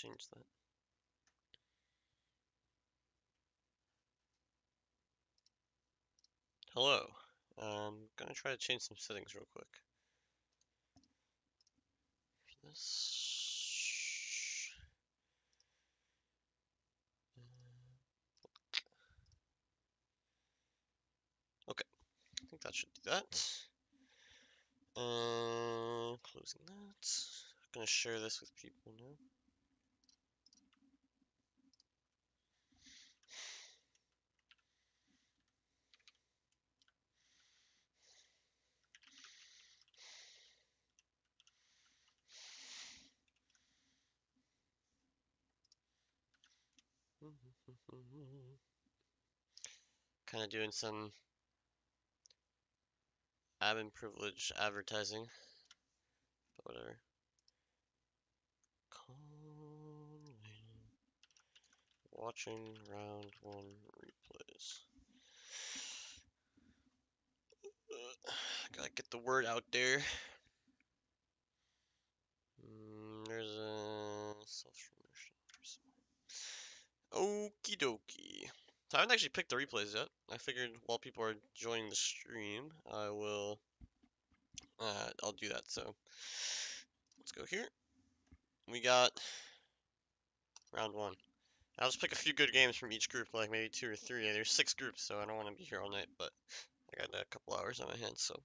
change that. Hello. I'm gonna try to change some settings real quick. For this. Okay, I think that should do that. Closing that. I'm gonna share this with people now. Kind of doing some admin privilege advertising, but whatever. Watching round 1 replays. Gotta get the word out there. There's a self-promotion. Okie dokie. So I haven't actually picked the replays yet. I figured while people are joining the stream, I'll do that. So let's go here. We got round 1. I'll just pick a few good games from each group, like maybe 2 or 3. There's 6 groups, so I don't want to be here all night, but I got a couple hours on my hands, so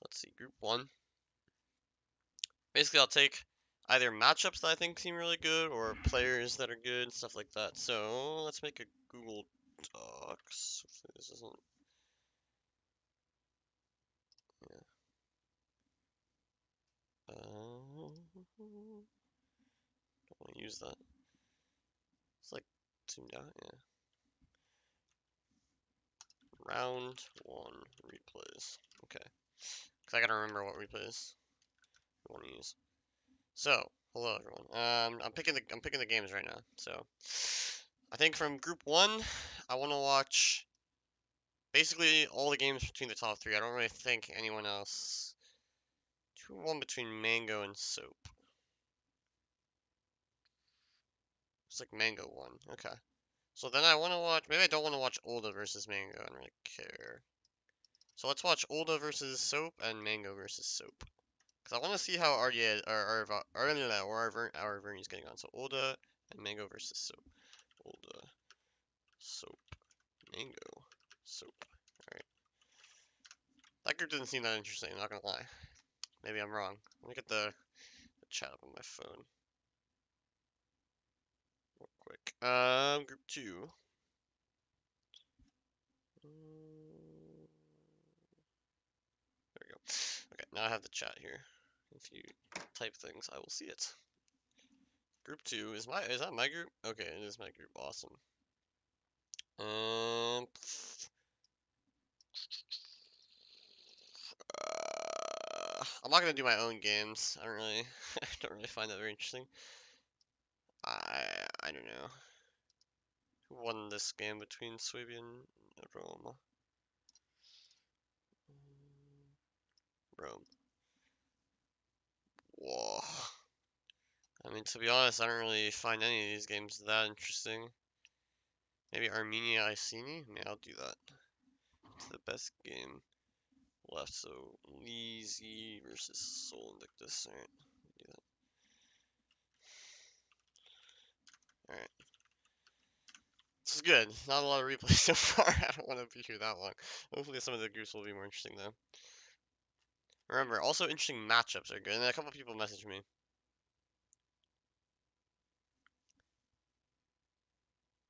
let's see. Group 1. Basically, I'll take either matchups that I think seem really good or players that are good, stuff like that. So let's make a Google Docs. Hopefully this isn't. Yeah. Don't want to use that. It's like zoomed out. Yeah. Round 1 replays. Okay. Because I gotta remember what replays I want to use. So, hello everyone. I'm picking the games right now. So, I think from group 1, I want to watch basically all the games between the top 3. I don't really think anyone else. One between Mango and Soap. It's like Mango won. Okay. So then I want to watch. Maybe I don't want to watch Olda versus Mango. I don't really care. So let's watch Olda versus Soap and Mango versus Soap. Because I want to see how RDA or Arverni's getting on. So Olda and Mango versus Soap. Olda, Soap, Mango, Soap. Alright. That group didn't seem that interesting, not gonna lie. Maybe I'm wrong. Let me get the chat up on my phone. Real quick. Group 2. There we go. Okay, now I have the chat here. If you type things, I will see it. Group 2 is that my group? Okay, it is my group. Awesome. I'm not gonna do my own games. I don't really find that very interesting. I don't know. Who won this game between Swabian and Rome? Rome. Whoa. I mean, to be honest, I don't really find any of these games that interesting. Maybe Armenia Iceni? Maybe I'll do that. It's the best game left, so Leezy versus Soul Invictus. Alright, do that. Alright. This is good. Not a lot of replays so far. I don't want to be here that long. Hopefully some of the groups will be more interesting though. Remember, also interesting matchups are good. And a couple people messaged me.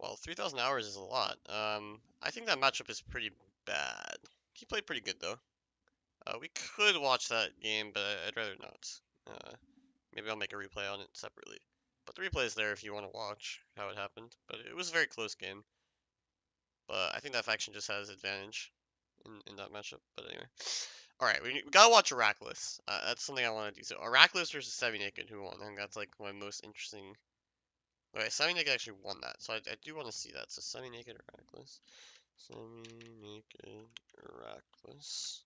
Well, 3,000 hours is a lot. I think that matchup is pretty bad. He played pretty good though. We could watch that game, but I'd rather not. Maybe I'll make a replay on it separately. But the replay is there if you want to watch how it happened. But it was a very close game. But I think that faction just has advantage in that matchup. But anyway. Alright, we gotta watch Heracles. That's something I want to do. So Heracles versus Semi Naked, who won? I think that's like my most interesting. Okay, Semi Naked actually won that. So I do want to see that. So Semi Naked Heracles. Semi Naked Heracles.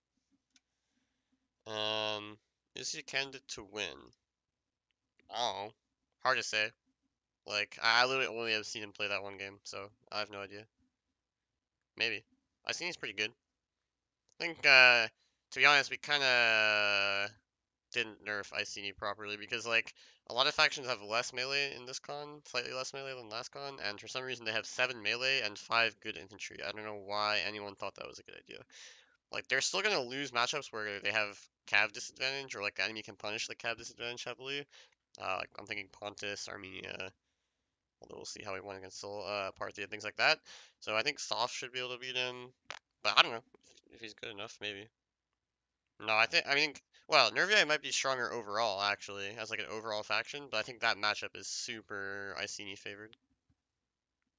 Is he a candidate to win? Oh, hard to say. Like, I literally only have seen him play that one game, so I have no idea. Maybe. I think he's pretty good. I think, to be honest, we kind of didn't nerf Icini properly because, like, a lot of factions have less melee in this con, slightly less melee than last con, and for some reason they have 7 melee and 5 good infantry. I don't know why anyone thought that was a good idea. Like, they're still gonna lose matchups where they have cav disadvantage, or like the enemy can punish the cav disadvantage heavily. Like, I'm thinking Pontus, Armenia, although we'll see how he won against Seoul, Parthia, things like that. So I think Soft should be able to beat him, but I don't know if he's good enough, maybe. No, I mean, well, Nervii might be stronger overall, actually, as like an overall faction, but I think that matchup is super Icini favored,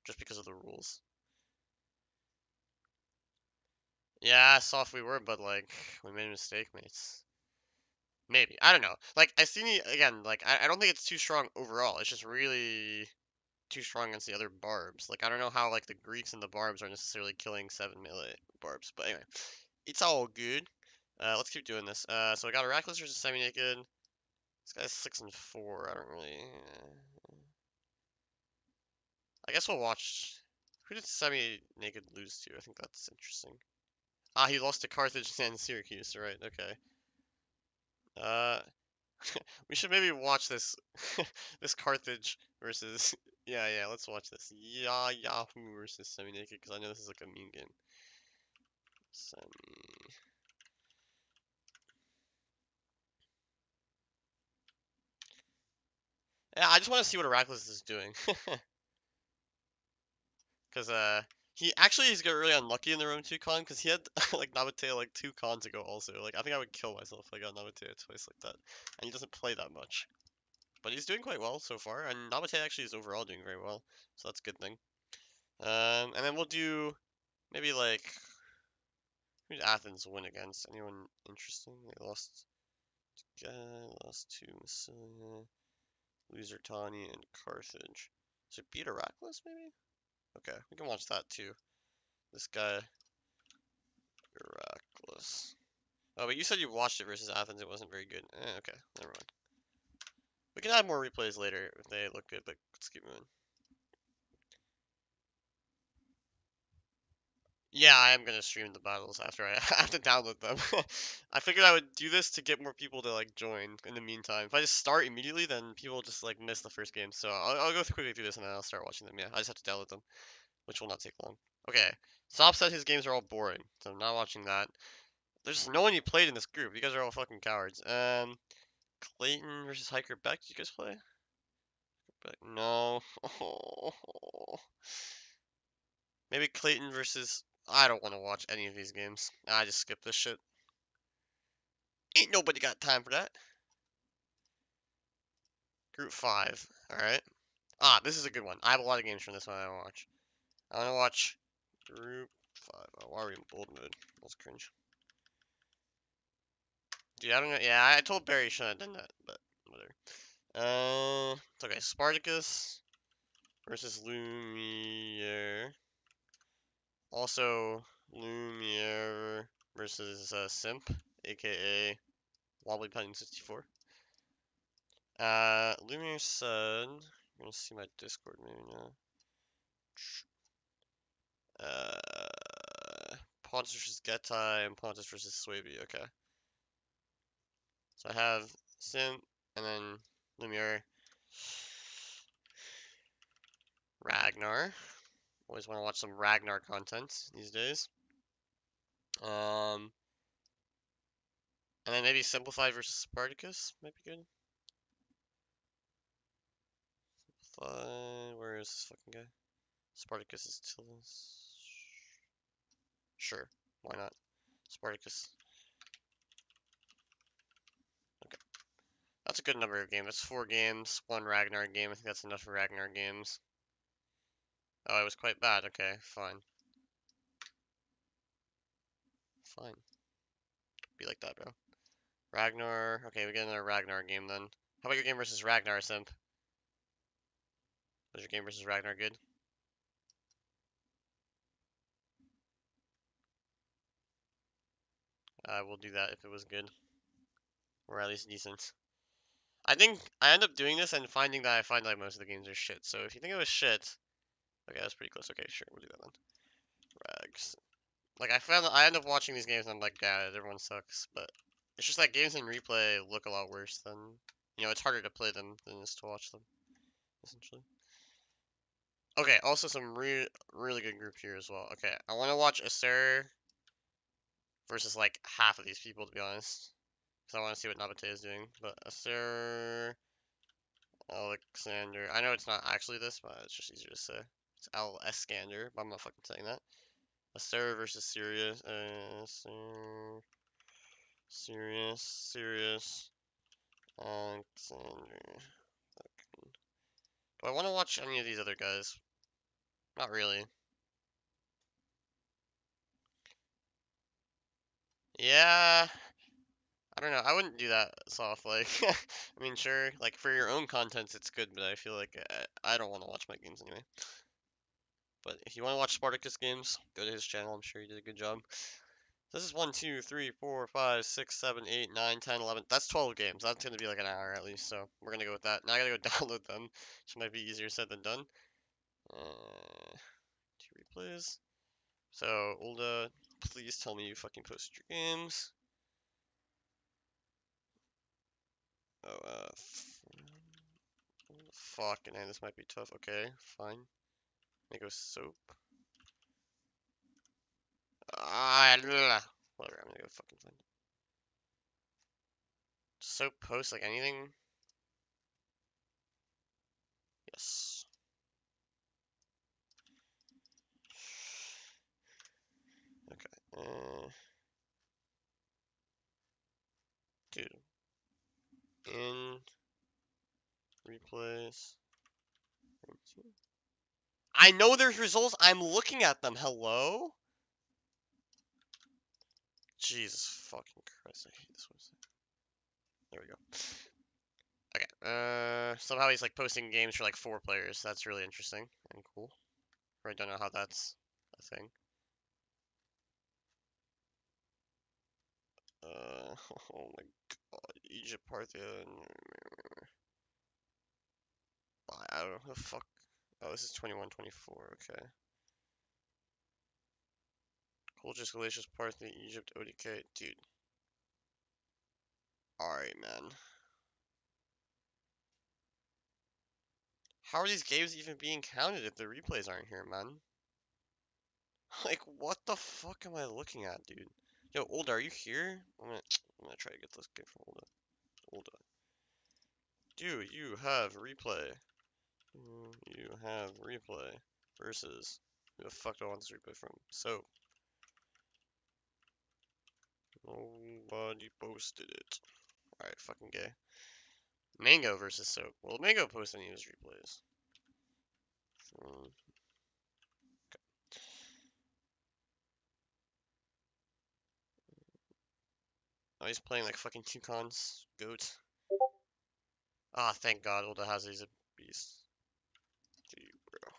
just because of the rules. Yeah, soft we were, but like, we made a mistake, mates. Maybe. I don't know. Like, Icini, again, like, I don't think it's too strong overall. It's just really too strong against the other barbs. Like, I don't know how, like, the Greeks and the barbs are necessarily killing 7 melee barbs. But anyway, it's all good. Let's keep doing this. So I got Heracles versus Semi-Naked. This guy's 6 and 4. I don't really. I guess we'll watch. Who did Semi-Naked lose to? I think that's interesting. Ah, he lost to Carthage and Syracuse. Right. Okay. Uh, we should maybe watch this. This Carthage versus. Yeah, yeah. Let's watch this. Yahoo versus Semi-Naked because I know this is like a meme game. Semi. Yeah, I just want to see what Heracles is doing. Because he actually is got really unlucky in the Rome 2 con because he had like Nabateo like 2 cons ago also. Like I think I would kill myself if I got Nabateo twice like that. And he doesn't play that much. But he's doing quite well so far, and Nabateo actually is overall doing very well. So that's a good thing. And then we'll do maybe like who did Athens win against? Anyone interesting? They lost to Massilia, Lusitania, and Carthage. So beat Heracles maybe? Okay, we can watch that too. This guy Heracles. Oh, but you said you watched it versus Athens. It wasn't very good. Okay, never mind. We can add more replays later if they look good, but let's keep moving. Yeah, I am gonna stream the battles after I have to download them. I figured I would do this to get more people to like join in the meantime. If I just start immediately, then people just like miss the first game. So I'll go quickly through this and then I'll start watching them. Yeah, I just have to download them, which will not take long. Okay, Sop said his games are all boring, so I'm not watching that. There's no one you played in this group. You guys are all fucking cowards. Clayton versus Hiker Beck. Did you guys play? Beck? No. Maybe Clayton versus. I don't want to watch any of these games. I just skip this shit. Ain't nobody got time for that. Group 5. Alright. Ah, this is a good one. I have a lot of games from this one I want to watch. I want to watch Group 5. Oh, why are we in bold mode? That's cringe. Dude, I don't know. Yeah, I told Barry he shouldn't have done that, but whatever. It's okay. Spartacus versus Lumiere. Also, Lumiere versus Simp, aka Wobbly Penny 64. Lumiere said, I'm gonna see my Discord maybe now. Pontus versus Getai and Pontus versus Swaby. Okay. So I have Simp and then Lumiere. Ragnar. Always want to watch some Ragnar content these days. And then maybe Simplified versus Spartacus might be good. Where is this fucking guy? Spartacus is Tillis. Sure, why not? Spartacus. Okay, that's a good number of games. That's 4 games, 1 Ragnar game. I think that's enough for Ragnar games. Oh, it was quite bad. Okay, fine. Fine. Be like that, bro. Ragnar. Okay, we get another Ragnar game then. How about your game versus Ragnar, Simp? Was your game versus Ragnar good? I will do that if it was good. Or at least decent. I think I end up doing this and finding that I find like most of the games are shit. So if you think it was shit, okay, that's pretty close. Okay, sure, we'll do that then. Rags. Like I end up watching these games and I'm like, yeah, everyone sucks. But it's just that games in replay look a lot worse than, it's harder to play them than it is to watch them, essentially. Okay, also some really good group here as well. Okay, I want to watch Acer versus like half of these people, to be honest. Because I want to see what Nabate is doing. But Acer, Alexander. I know it's not actually this, but it's just easier to say. It's Alexander, but I'm not fucking saying that. Acer versus Sirius. Sirius, Alexander. Do I want to watch any of these other guys? Not really. Yeah, I don't know. I wouldn't do that soft. Like, I mean, sure, like for your own contents, it's good, but I feel like I don't want to watch my games anyway. But if you want to watch Spartacus games, go to his channel. I'm sure he did a good job. This is 1, 2, 3, 4, 5, 6, 7, 8, 9, 10, 11. That's 12 games. That's going to be like an hour at least, so we're going to go with that. Now I got to go download them, which might be easier said than done. 2 replays. So, Ulda, please tell me you fucking posted your games. Oh, fucking hell, this might be tough. Okay, fine. Mango soap. Whatever, I'm gonna go fucking find it. Soap post like anything? Yes. Okay. Dude. In replays. I know there's results. I'm looking at them. Hello? Jesus fucking Christ. I hate this website. There we go. Okay. Somehow he's like posting games for like 4 players. That's really interesting and cool. I don't know how that's a thing. Oh my god. Egypt, Parthia. I don't know. The fuck. Oh, this is 21-24. Okay. Colchis, Galatius, Parthia, Egypt, ODK. Dude. Alright, man. How are these games even being counted if the replays aren't here, man? Like, what the fuck am I looking at, dude? Yo, Olda, are you here? I'm gonna try to get this game from Olda. Olda. Do you have replay? Do you have replay? Versus, who the fuck do I want this replay from? So, nobody posted it. Alright, fucking gay. Mango versus Soap. Well, Mango posted any of his replays. Okay. Oh, he's playing like fucking 2 cons. Goat. Ah, thank God, Olda has these a beast. Gee, bro.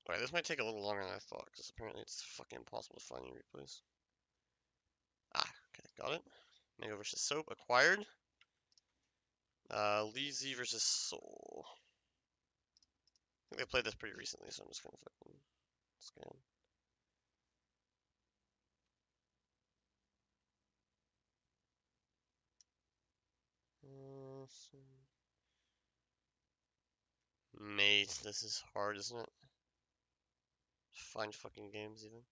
Alright, this might take a little longer than I thought, because apparently it's fucking impossible to find any replays. Ah, okay, got it. Mango versus Soap, acquired. Lee Z versus Soul. I think they played this pretty recently, so I'm just gonna fucking scan. Mate, this is hard, isn't it? Find fucking games, even.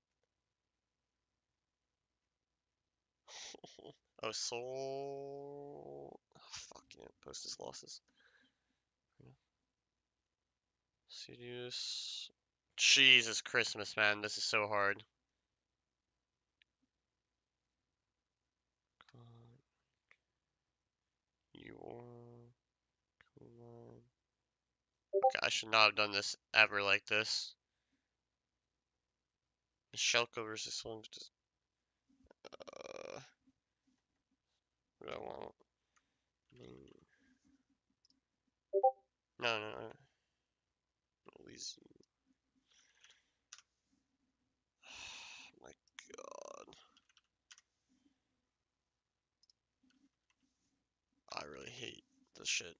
Oh, Soul. Oh, fuck yeah, post his losses. Serious. Jesus Christmas, man, this is so hard. You are. Come on. Okay, I should not have done this ever like this. Shelko versus Swim. What do I want? No, no, no. At least. Oh my god. this shit.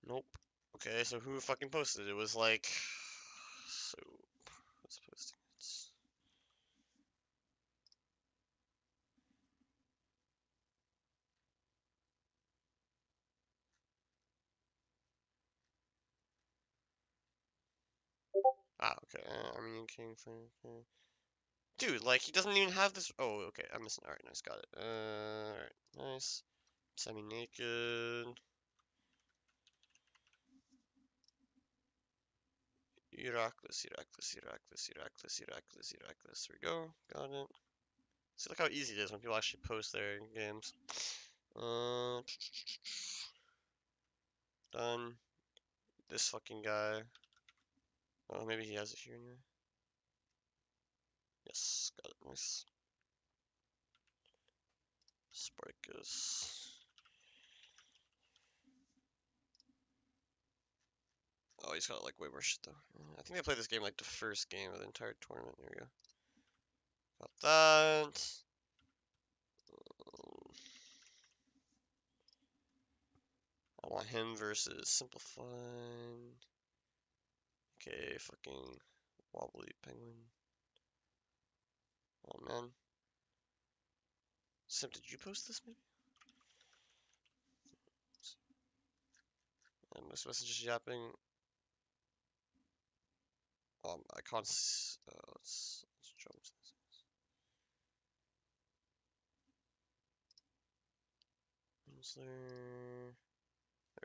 Nope. Okay, so who fucking posted it? It was like... So... What's posting it? Ah, okay. Armenian King. Dude, like, he doesn't even have this... Oh, okay, I'm missing... Alright, nice, got it. Alright, nice. Semi-naked. Heracles. Here we go. Got it. See, look how easy it is when people actually post their games. Uh, done. This fucking guy. Oh, maybe he has it here anyway. Yes, got it. Nice. Spartacus. Oh, he's got like way more shit though. I think they played this game like the first game of the entire tournament. There we go. Got that. I want him versus Simplified. Okay, fucking wobbly penguin. Oh man. Sim, did you post this maybe? And this message is yapping. I can't. Let's jump to this. There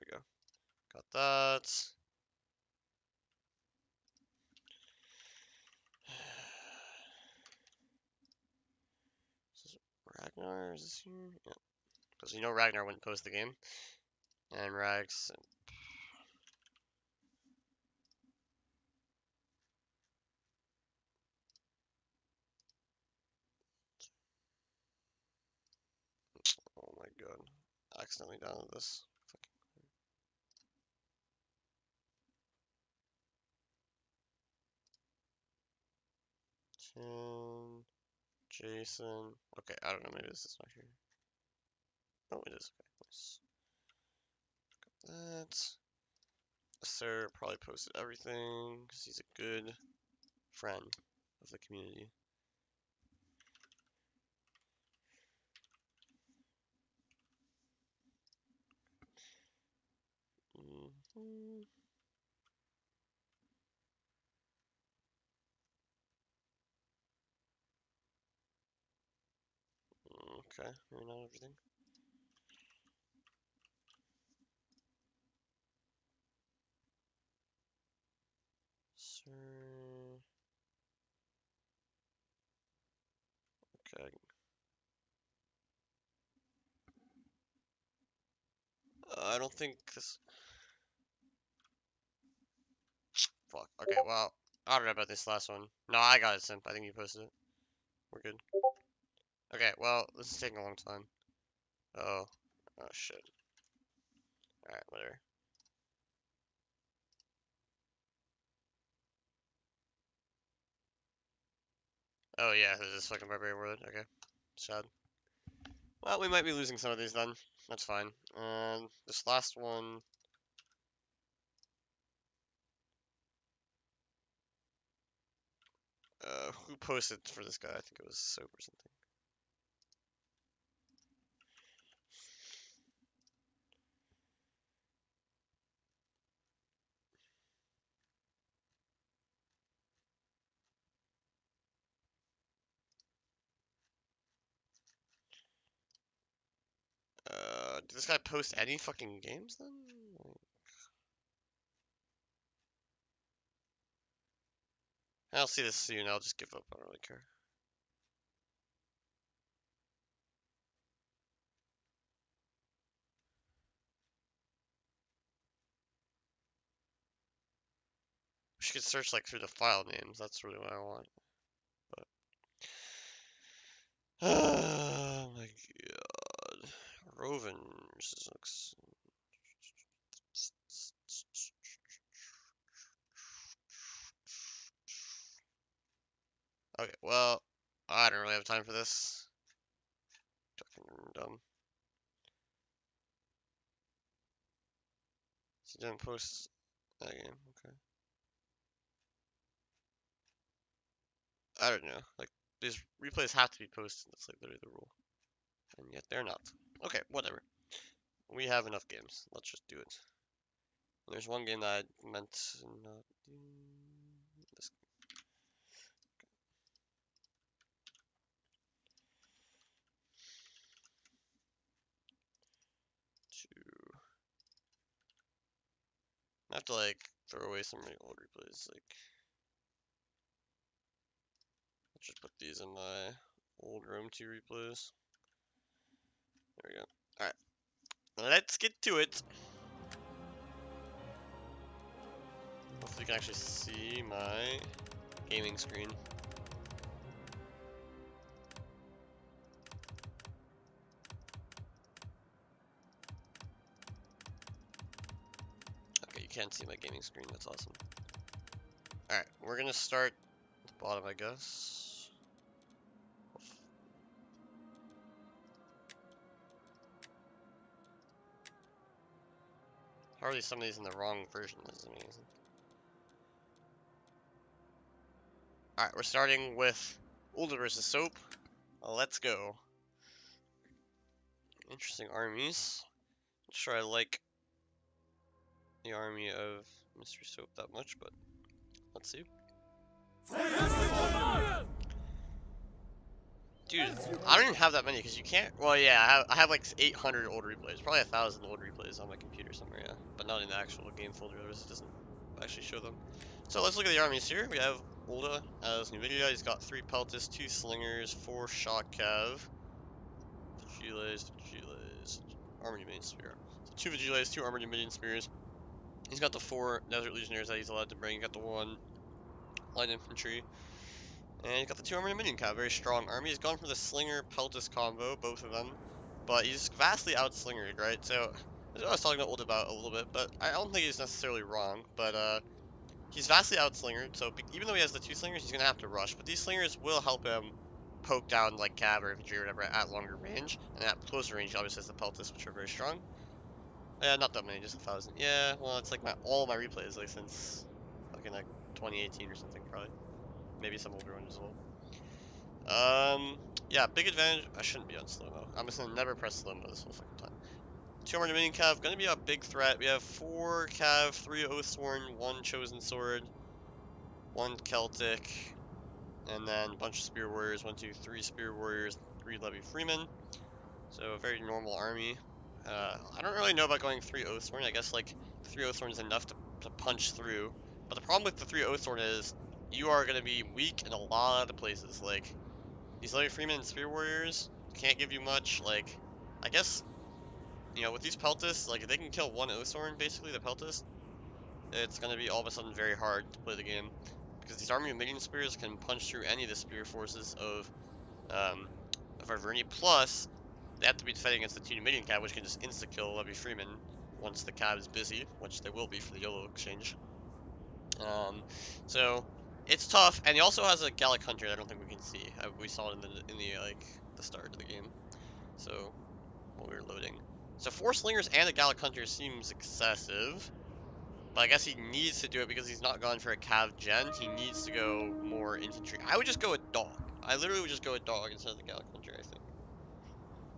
we go. Got that. Is this Ragnar? Is this here? Yeah. Because you know Ragnar wouldn't post the game. And Rags. Oh my god. Accidentally downloaded this. Tim, Jason. Okay, I don't know. Maybe this is not here. Oh, it is. Okay, nice. Got that. Sir probably posted everything because he's a good friend of the community. Mm-hmm. Okay, maybe not everything. Sir. Okay. I don't think this. Fuck. Okay, well, I don't know about this last one. No, I got it, Simp. I think you posted it. We're good. Okay, well, this is taking a long time. Oh. Oh, shit. Alright, whatever. Oh, yeah, this is fucking Barbarian World. Okay. Sad. Well, we might be losing some of these then. That's fine. And this last one. Who posted for this guy? I think it was Soap or something. Did this guy post any fucking games then? I'll see this soon. I'll just give up. I don't really care. We should search like through the file names. That's really what I want. But oh my god, Roven looks. Okay, well, I don't really have time for this. Fucking dumb. He didn't post that game. Okay. I don't know. Like, these replays have to be posted. That's like literally the rule. And yet they're not. Okay, whatever. We have enough games. Let's just do it. There's one game that I meant to not do. This two. I have to like throw away some really old replays. Like, let's just put these in my old Rome 2 replays. There we go. Alright. Let's get to it. Hopefully you can actually see my gaming screen. Okay, you can't see my gaming screen. That's awesome. Alright, we're gonna start at the bottom, I guess. How are these, some of these in the wrong version? This is amazing. Alright, we're starting with Ulda versus Soap. Let's go. Interesting armies. Not sure I like the army of Mr. Soap that much, but let's see. Dude, I don't even have that many because you can't. Well, yeah, I have like 800 old replays, probably 1,000 old replays on my computer somewhere, yeah, but not in the actual game folder. It doesn't actually show them. So let's look at the armies here. We have Ulda as Numidia. He's got 3 Peltis, 2 Slingers, 4 Shock Cav, Vigiles, Armored Dominion Spear. So 2 Vigiles, 2 Armored Dominion Spears. He's got the 4 Desert Legionnaires that he's allowed to bring. He got the 1 Light Infantry. And he's got the 2 Armored Dominion Cav. Very strong army. He's gone for the Slinger Peltis combo, both of them. But he's vastly out-slingered, right? So, this is what I was talking to Old about a little bit, but I don't think he's necessarily wrong. But, he's vastly out-slingered, so even though he has the 2 Slingers, he's going to have to rush. But these Slingers will help him poke down, like, Cav or Infantry or whatever at longer range. And at closer range, obviously, has the Peltis, which are very strong. Yeah, not that many, just 1,000. Yeah, well, it's like all my replays, like, since fucking, like, 2018 or something, probably. Maybe some older ones as well. Yeah, big advantage. I shouldn't be on slow-mo. I'm just gonna never press slow-mo this whole fucking time. 200 Dominion Cav, gonna be a big threat. We have 4 Cav, 3 Oathsworn, 1 Chosen Sword, 1 Celtic, and then a bunch of Spear Warriors. 1, 2, 3 Spear Warriors, 3 Levy Freemen. So a very normal army. I don't really know about going 3 Oathsworn. I guess like 3 Oathsworn is enough to punch through. But the problem with the 3 Oathsworn is you are gonna be weak in a lot of places. Like these Levy Freemen and Spear Warriors can't give you much. Like I guess you know with these Peltis, like if they can kill 1 Oathsworn, basically the Peltis, it's gonna be all of a sudden very hard to play the game because these Army of Minion Spears can punch through any of the spear forces of Arverni. Plus they have to be defending against the 2 Minion Cav, which can just insta-kill Levy Freeman once the Cav is busy, which they will be for the YOLO exchange. So it's tough, and he also has a Gallic Hunter that I don't think we can see. We saw it in the like the start of the game. So while we were loading, so 4 Slingers and a Gallic Hunter seems excessive, but I guess he needs to do it because he's not gone for a Cav Gen. He needs to go more infantry. I would just go with Dog. I literally would just go with Dog instead of the Gallic Hunter, I think.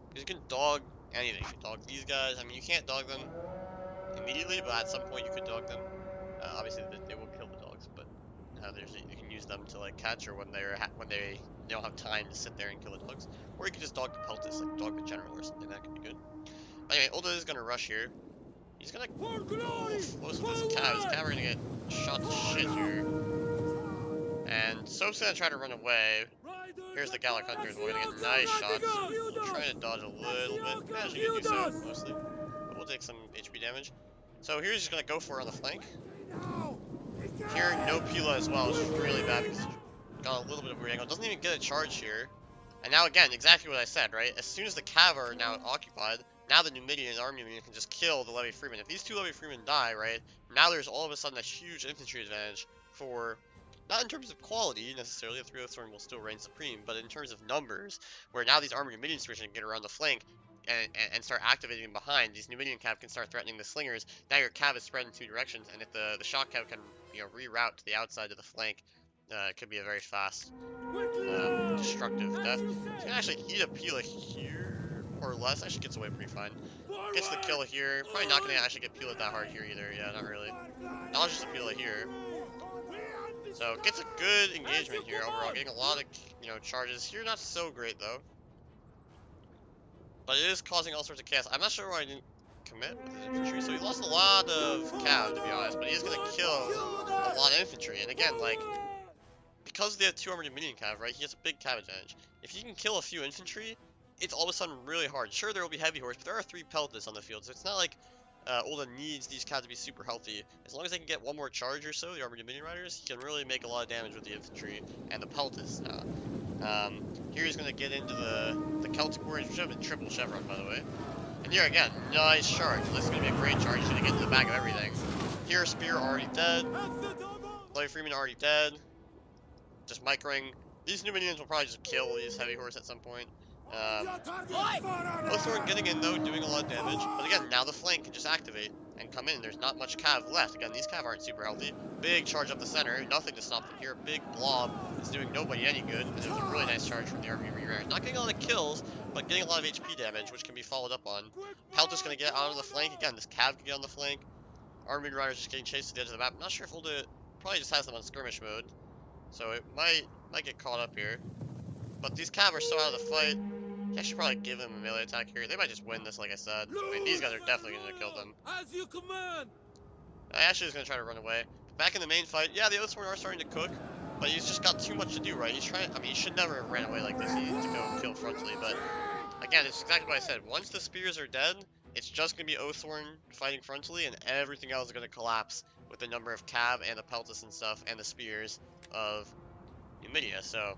Because you can dog anything. You can dog these guys. I mean, you can't dog them immediately, but at some point you could dog them. Obviously, they will kill the dogs, but you can use them to like catch, or when they don't have time to sit there and kill the dogs, or you can just dog the Peltis, like dog the general or something. That could be good. But anyway, Ulda is gonna rush here. He's gonna go close with his Cav. His Cav are gonna get shot to shit here, and Soap's gonna try to run away. Here's the Gallic Hunters. We're gonna get nice shots. We'll try to dodge a little bit. Managing to do so, mostly. But we'll take some HP damage. So here's just gonna go for it on the flank. Here, no Pila as well, which is really bad because he got a little bit of a weird angle. Doesn't even get a charge here. And now again, exactly what I said, right? As soon as the Cav are now occupied, now the Numidian Army can just kill the Levy Freemen. If these 2 Levy Freemen die, right, now there's all of a sudden a huge infantry advantage for, not in terms of quality necessarily, the 3 Oathsworn will still reign supreme, but in terms of numbers, where now these Armored Dominion Spears can get around the flank, and start activating behind, these Numidian cav can start threatening the slingers. Now your cav is spread in two directions, and if the shock cav can reroute to the outside of the flank, it could be a very fast destructive death. He's gonna actually eat a Pila here, or less. Actually gets away pretty fine. Gets the kill here. Probably not gonna actually get Pila that hard here either. Yeah, not really. Not just a Pila here. So gets a good engagement here overall. Getting a lot of charges here. Not so great though. But it is causing all sorts of chaos. I'm not sure why I didn't commit with his infantry. So he lost a lot of cav, to be honest. But he is going to kill a lot of infantry. And again, like, because they have 2 armored Dominion cav, right, he has a big cav advantage. If he can kill a few infantry, it's all of a sudden really hard. Sure, there will be heavy horse, but there are 3 peltas on the field. So it's not like Ulda needs these cav to be super healthy. As long as they can get 1 more charge or so, the armored Dominion riders, he can really make a lot of damage with the infantry and the peltas. Here he's going to get into the Celtic Warriors, which have been triple chevron, by the way. And here again, nice charge. This is going to be a great charge. He's going to get into the back of everything. Here, Spear already dead. Larry Freeman already dead. Just microing. These Numidians will probably just kill these heavy horse at some point. Oathorn getting in though, doing a lot of damage. But again, now the flank can just activate and come in. There's not much cav left. Again, these cav aren't super healthy. Big charge up the center. Nothing to stop them here. Big blob is doing nobody any good. And it was a really nice charge from the army rear. Not getting a lot of kills, but getting a lot of HP damage, which can be followed up on. Pelta's going to get out of the flank. Again, this cav can get on the flank. Army Rider's just getting chased to the edge of the map. I'm not sure if Ulda probably just has them on skirmish mode. So it might get caught up here. But these cav are so out of the fight. I should probably give them a melee attack here. They might just win this, like I said. I mean, these guys are definitely going to kill them. As you command. I actually was going to try to run away. But back in the main fight, yeah, the Oathsworn are starting to cook. But he's just got too much to do, right? He's trying. I mean, he should never have ran away like this. He needs to go kill frontally. But again, it's exactly what I said. Once the spears are dead, it's just going to be Oathsworn fighting frontally, and everything else is going to collapse with the number of cav and the peltas and stuff and the spears of Numidia. So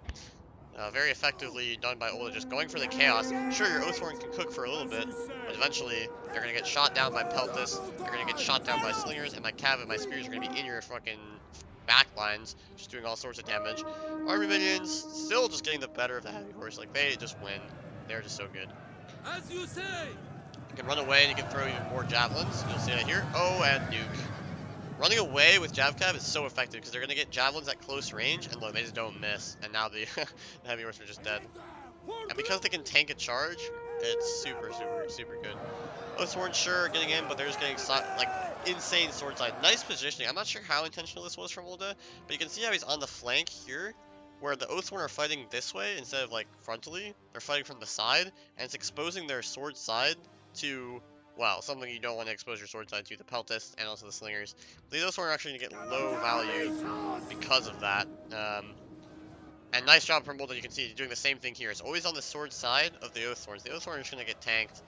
very effectively done by Ulda, just going for the chaos. Sure, your Oathsworn can cook for a little bit, but eventually they're going to get shot down by peltas, they're going to get shot down by slingers, and my cav and my spears are going to be in your fucking back lines, just doing all sorts of damage. Army minions still just getting the better of the heavy horse. Like, they just win. They're just so good. As you say. You can run away and you can throw even more javelins. You'll see that here. Oh, and nuke. Running away with Javcav is so effective because they're going to get javelins at close range, and look, they just don't miss. And now the, the heavy horse are just dead. And because they can tank a charge, it's super, super, super good. Oathsworn, sure, getting in, but they're just getting, like, insane sword side. Nice positioning. I'm not sure how intentional this was from Ulda, but you can see how he's on the flank here, where the Oathsworn are fighting this way instead of, like, frontally. They're fighting from the side, and it's exposing their sword side to... well, something you don't want to expose your sword side to, the peltists and also the slingers. These Oathsworn are actually going to get low value because of that. And nice job from Mulder, you can see he's doing the same thing here. It's always on the sword side of the Oathsworns. The Oathsworn is going to get tanked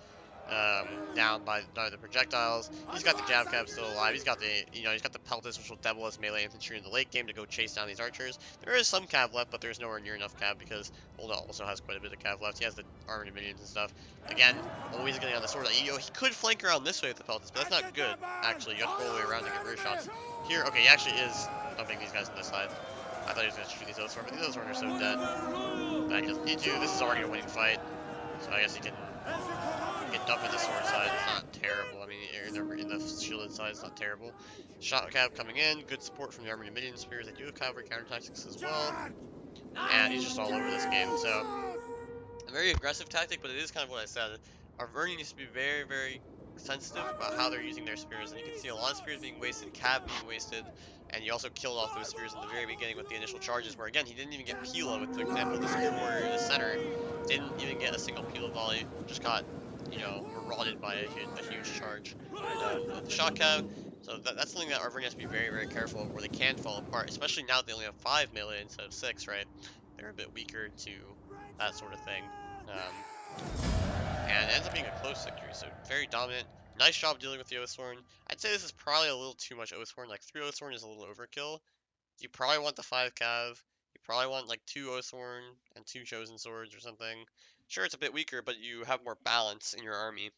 down by the projectiles. He's got the Javcav still alive. He's got the, he's got the peltists, which will double as melee infantry in the late game to go chase down these archers. There is some cav left, but there's nowhere near enough cav because Ulda also has quite a bit of cav left. He has the armored minions and stuff. Again, always getting on the sword. He could flank around this way with the peltists, but that's not good, actually. You have to go all the way around to get rear shots. Here, okay, he actually is dumping these guys to this side. I thought he was going to shoot these Oathsworn, but these Oathsworn are so dead. But he doesn't need to. This is already a winning fight, so I guess he can get dumped at the sword side. It's not terrible. I mean, in the shielded side, it's not terrible. Shot cav coming in. Good support from the armored minion spears. They do have cavalry counter tactics as well. And he's just all over this game. So, a very aggressive tactic, but it is kind of what I said. Our Verni needs to be very, very sensitive about how they're using their spears. And you can see a lot of spears being wasted, cav being wasted. And you also killed off those spears in the very beginning with the initial charges, where again, he didn't even get Pila with the example of the spear warrior in the center. Didn't even get a single Pila volley, just got, marauded by a huge charge. And, the shot cav, so that's something that our Verni has to be very, very careful of, where they can fall apart, especially now that they only have 5 melee instead of 6, right? They're a bit weaker to that sort of thing. And it ends up being a close victory, so very dominant. Nice job dealing with the Oathsworn. I'd say this is probably a little too much Oathsworn. Like, 3 Oathsworn is a little overkill. You probably want the 5 cav. You probably want, like, 2 Oathsworn and 2 Chosen Swords or something. Sure, it's a bit weaker, but you have more balance in your army.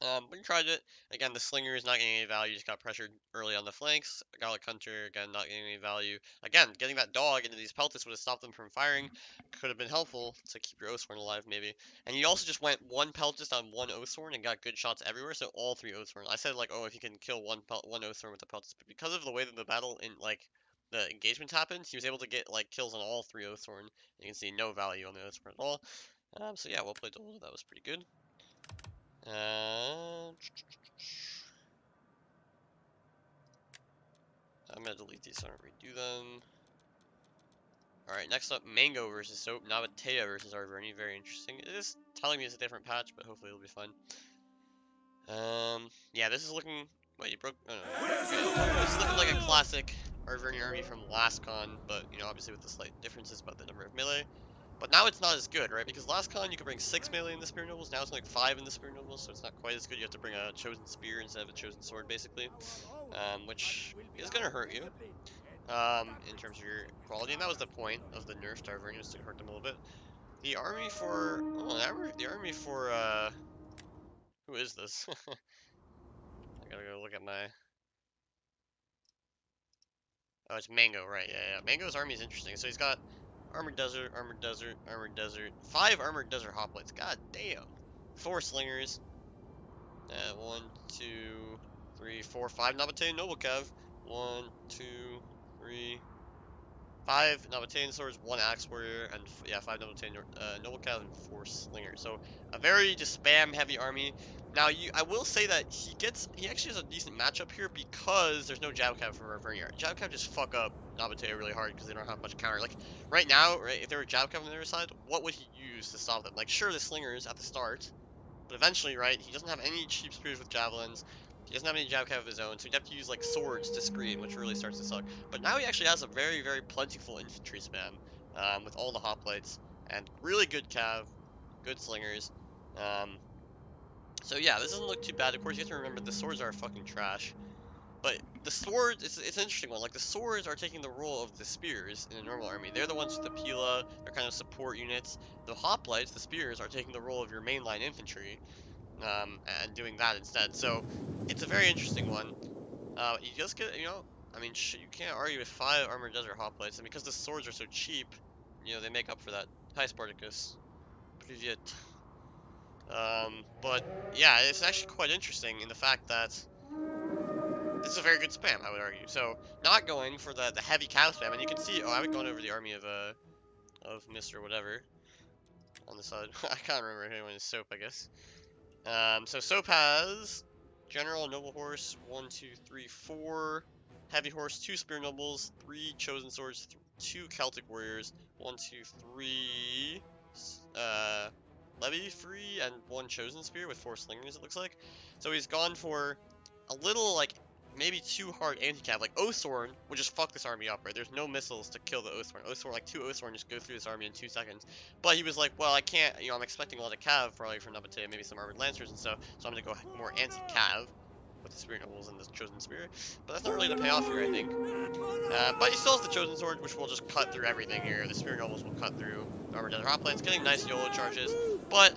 But he tried it. Again, the slinger is not getting any value. Just got pressured early on the flanks. Garlic Hunter, again, not getting any value. Again, getting that dog into these peltets would have stopped them from firing. Could have been helpful to keep your Oathsworn alive, maybe. And you also just went one peltist on one Oathsworn and got good shots everywhere, so all three Oathsworn. I said, like, oh, if you can kill one Oathsworn with the peltist, but because of the way that the battle, in like, the engagements happened, he was able to get, like, kills on all three Oathsworn. You can see no value on the Oathsworn at all. So yeah, well played, Dole. That was pretty good. Uh, I'm gonna delete these so I don't redo them. Alright, next up, Mango versus Soap, Nabatea versus Arverni. Very interesting. It is telling me it's a different patch, but hopefully it'll be fun. Yeah, this is looking... Wait, you broke... Oh, no. Okay. This is looking like a classic Arverni army from last con, but, you know, obviously with the slight differences about the number of melee. But now it's not as good, right? Because last con you could bring 6 melee in the Spear Nobles, now it's like 5 in the Spear Nobles, so it's not quite as good. You have to bring a Chosen Spear instead of a Chosen Sword, basically. Which is gonna hurt you. In terms of your quality, and that was the point of the nerf to Arvernius, to hurt them a little bit. The army for, the army for, who is this? I gotta go look at my, oh, it's Mango, right, yeah. Mango's army is interesting, so he's got Armored Desert, Armored Desert, Armored Desert, 5 Armored Desert Hoplites, god damn! 4 Slingers, 1, 2, 3, 4, 5 Nabatean Noble Cav, 1, 2, 3, 5 Nabatean swords, 1 axe warrior, and yeah, 5 Nabatean noble cav and 4 slingers. So a very just spam heavy army. Now I will say that he actually has a decent matchup here because there's no jab cav for Vernier. Jab cav just fuck up Nabatea really hard because they don't have much counter. Like right now, right, if there were jab cav on the other side, what would he use to stop them? Like sure the slingers at the start, but eventually, right, he doesn't have any cheap spears with javelins. He doesn't have any jab cav of his own, so he'd have to use like swords to screen, which really starts to suck. But now he actually has a very, very plentiful infantry spam with all the hoplites and really good cav, good slingers. Um, so yeah, this doesn't look too bad. Of course, you have to remember the swords are fucking trash. But the swords, it's an interesting one. Like the swords are taking the role of the spears in a normal army. They're the ones with the pila. They're kind of support units. The hoplites, the spears, are taking the role of your mainline infantry and doing that instead. So it's a very interesting one. You just get, you know, I mean, you can't argue with 5 armored desert hoplites, and because the swords are so cheap, you know, they make up for that. Hi, Spartacus. Привет. But yeah, it's actually quite interesting in the fact that this is a very good spam, I would argue. So not going for the heavy cav spam, and you can see, oh, I haven't gone over the army of Mr. Whatever on the side. I can't remember who is Soap, I guess. So Soap has General Noble Horse, 1, 2, 3, 4. Heavy Horse, 2 Spear Nobles, 3 Chosen Swords, 2 Celtic Warriors, 1, 2, 3 Levy Free, and 1 Chosen Spear with 4 Slingers, it looks like. So he's gone for a little, like, maybe too hard anti-cav. Like, Oathsworn would just fuck this army up, right? There's no missiles to kill the Oathsworn. Oathsworn, like, 2 Oathsworn just go through this army in 2 seconds. But he was like, well, I can't, you know, I'm expecting a lot of cav, probably from Nabatea, maybe some armored lancers and stuff, so I'm gonna go more anti-cav with the Spear Nobles and the Chosen Spear. But that's not really gonna pay off here, I think. But he still has the Chosen Sword, which will just cut through everything here. The Spear Nobles will cut through Armored Desert Hoplites, getting nice YOLO charges, but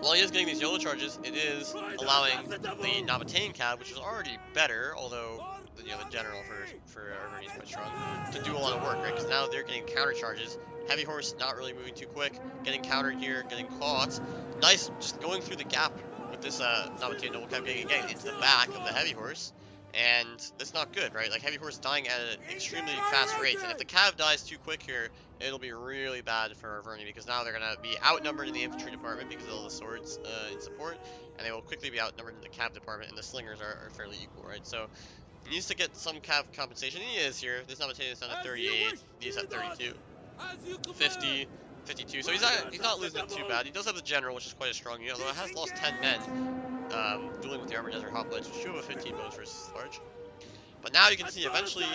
while he is getting these YOLO charges, it is allowing the Nabatean cav, which is already better, although you know the general for Arverni is quite strong, to do a lot of work, right? Because now they're getting counter charges. Heavy horse not really moving too quick, getting countered here, getting caught. Nice, just going through the gap with this Nabatean noble cav, getting again into the back of the heavy horse. And that's not good, right? Like heavy horse dying at an extremely fast rate, and if the cav dies too quick here, it'll be really bad for Arverni because now they're gonna be outnumbered in the infantry department because of all the swords in support, and they will quickly be outnumbered in the cav department, and the slingers are fairly equal, right? So he needs to get some cav compensation. He is here. This Nabatean is down at 38. He's at 32, 50, 52. So he's not losing it too bad. He does have the general, which is quite a strong unit, although it has lost 10 men. Dueling with the Armored Desert Hoplites, which do have a 15 bows versus large. But now you can see eventually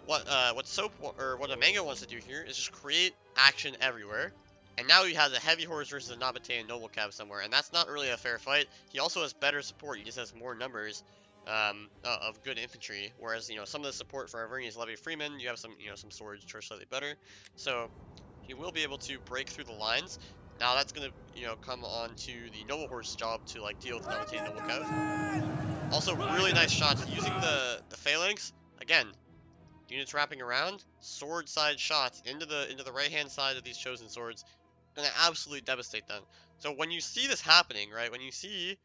what Soap or what a Mango wants to do here is just create action everywhere. And now he has a heavy horse versus a Nabatean noble cav somewhere, and that's not really a fair fight. He also has better support. He just has more numbers of good infantry, whereas you know some of the support for Arverni is Levy Freeman. You have some some swords which are slightly better, so he will be able to break through the lines. Now that's gonna, come on to the Noble Horse job to like deal with Navatei and Noble Kev. Also, really nice shots using the phalanx. Again, units wrapping around, sword side shots into the right hand side of these chosen swords, gonna absolutely devastate them. So when you see this happening, right? When you see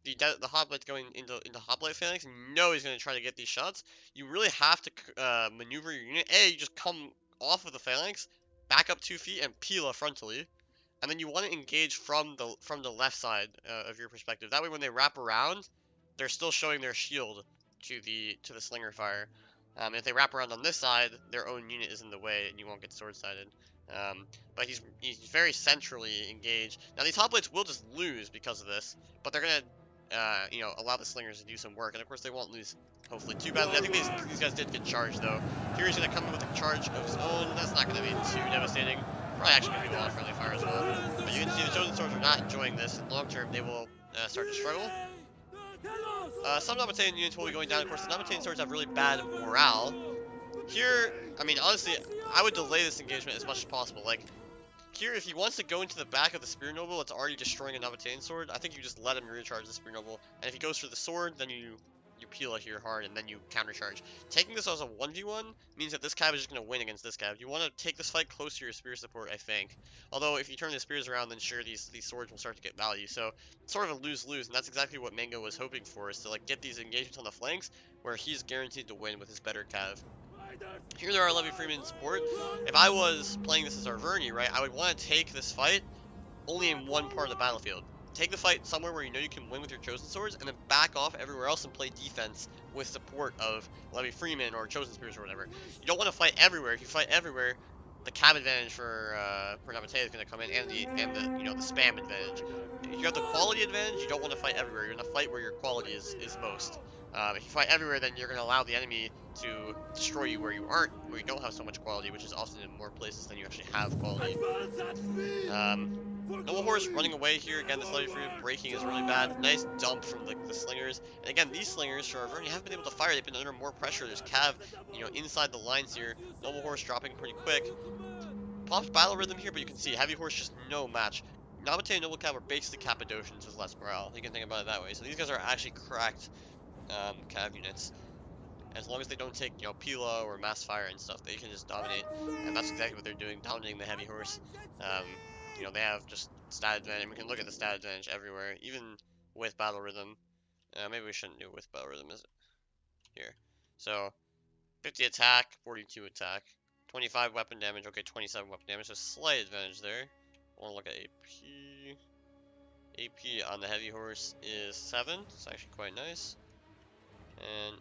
the hoplite going into hoplite phalanx, and you know he's gonna try to get these shots. You really have to maneuver your unit. You just come off of the phalanx, back up 2 feet, and peel frontally, and then you want to engage from the left side of your perspective. That way, when they wrap around, they're still showing their shield to the slinger fire. If they wrap around on this side, their own unit is in the way, and you won't get sword sided. But he's very centrally engaged. Now these hoplites will just lose because of this, but they're gonna allow the slingers to do some work, and of course they won't lose. Hopefully too badly. I think these guys did get charged though. Fury's gonna come in with a charge of his own. That's not gonna be too devastating. Probably actually gonna be a lot of friendly fire as well. But you can see the chosen swords are not enjoying this. In long term, they will start to struggle. Some Nabatean units will be going down. Of course, the Nabatean swords have really bad morale. Here, I mean, honestly, I would delay this engagement as much as possible. Like, here, if he wants to go into the back of the Spear Noble that's already destroying a Nabatean sword, I think you just let him recharge the Spear Noble. And if he goes for the sword, then you peel it here hard, and then you countercharge. Taking this as a 1v1 means that this cab is just going to win against this cab. You want to take this fight close to your spear support, I think. Although, if you turn the spears around, then sure, these swords will start to get value. So, it's sort of a lose-lose, and that's exactly what Mango was hoping for, is to like get these engagements on the flanks, where he's guaranteed to win with his better cav. Here there are Levy Freeman support. If I was playing this as Arverni, right, I would want to take this fight only in one part of the battlefield. Take the fight somewhere where you know you can win with your chosen swords, and then back off everywhere else and play defense with support of Levy Freeman or chosen spears or whatever. You don't want to fight everywhere. If you fight everywhere, the cab advantage for Namatei is going to come in, and the spam advantage. If you have the quality advantage, you don't want to fight everywhere. You're going to fight where your quality is most. If you fight everywhere, then you're going to allow the enemy to destroy you where you don't have so much quality, which is often in more places than you actually have quality. Noble Horse running away here. Again, this Levy Freeman breaking is really bad. Nice dump from the slingers. And again, these slingers, for Arverni, haven't been able to fire. They've been under more pressure. There's Cav, inside the lines here. Noble Horse dropping pretty quick. Popped Battle Rhythm here, but you can see Heavy Horse just no match. Nabatean and Noble Cav are basically Cappadocians with less morale. You can think about it that way. So these guys are actually cracked Cav units. As long as they don't take, Pila or Mass Fire and stuff, they can just dominate. And that's exactly what they're doing, dominating the Heavy Horse. They have just stat advantage. We can look at the stat advantage everywhere, even with Battle Rhythm. Maybe we shouldn't do it with Battle Rhythm, is it? Here. So, 50 attack, 42 attack, 25 weapon damage, okay, 27 weapon damage, so slight advantage there. I want to look at AP. AP on the Heavy Horse is 7, it's actually quite nice. And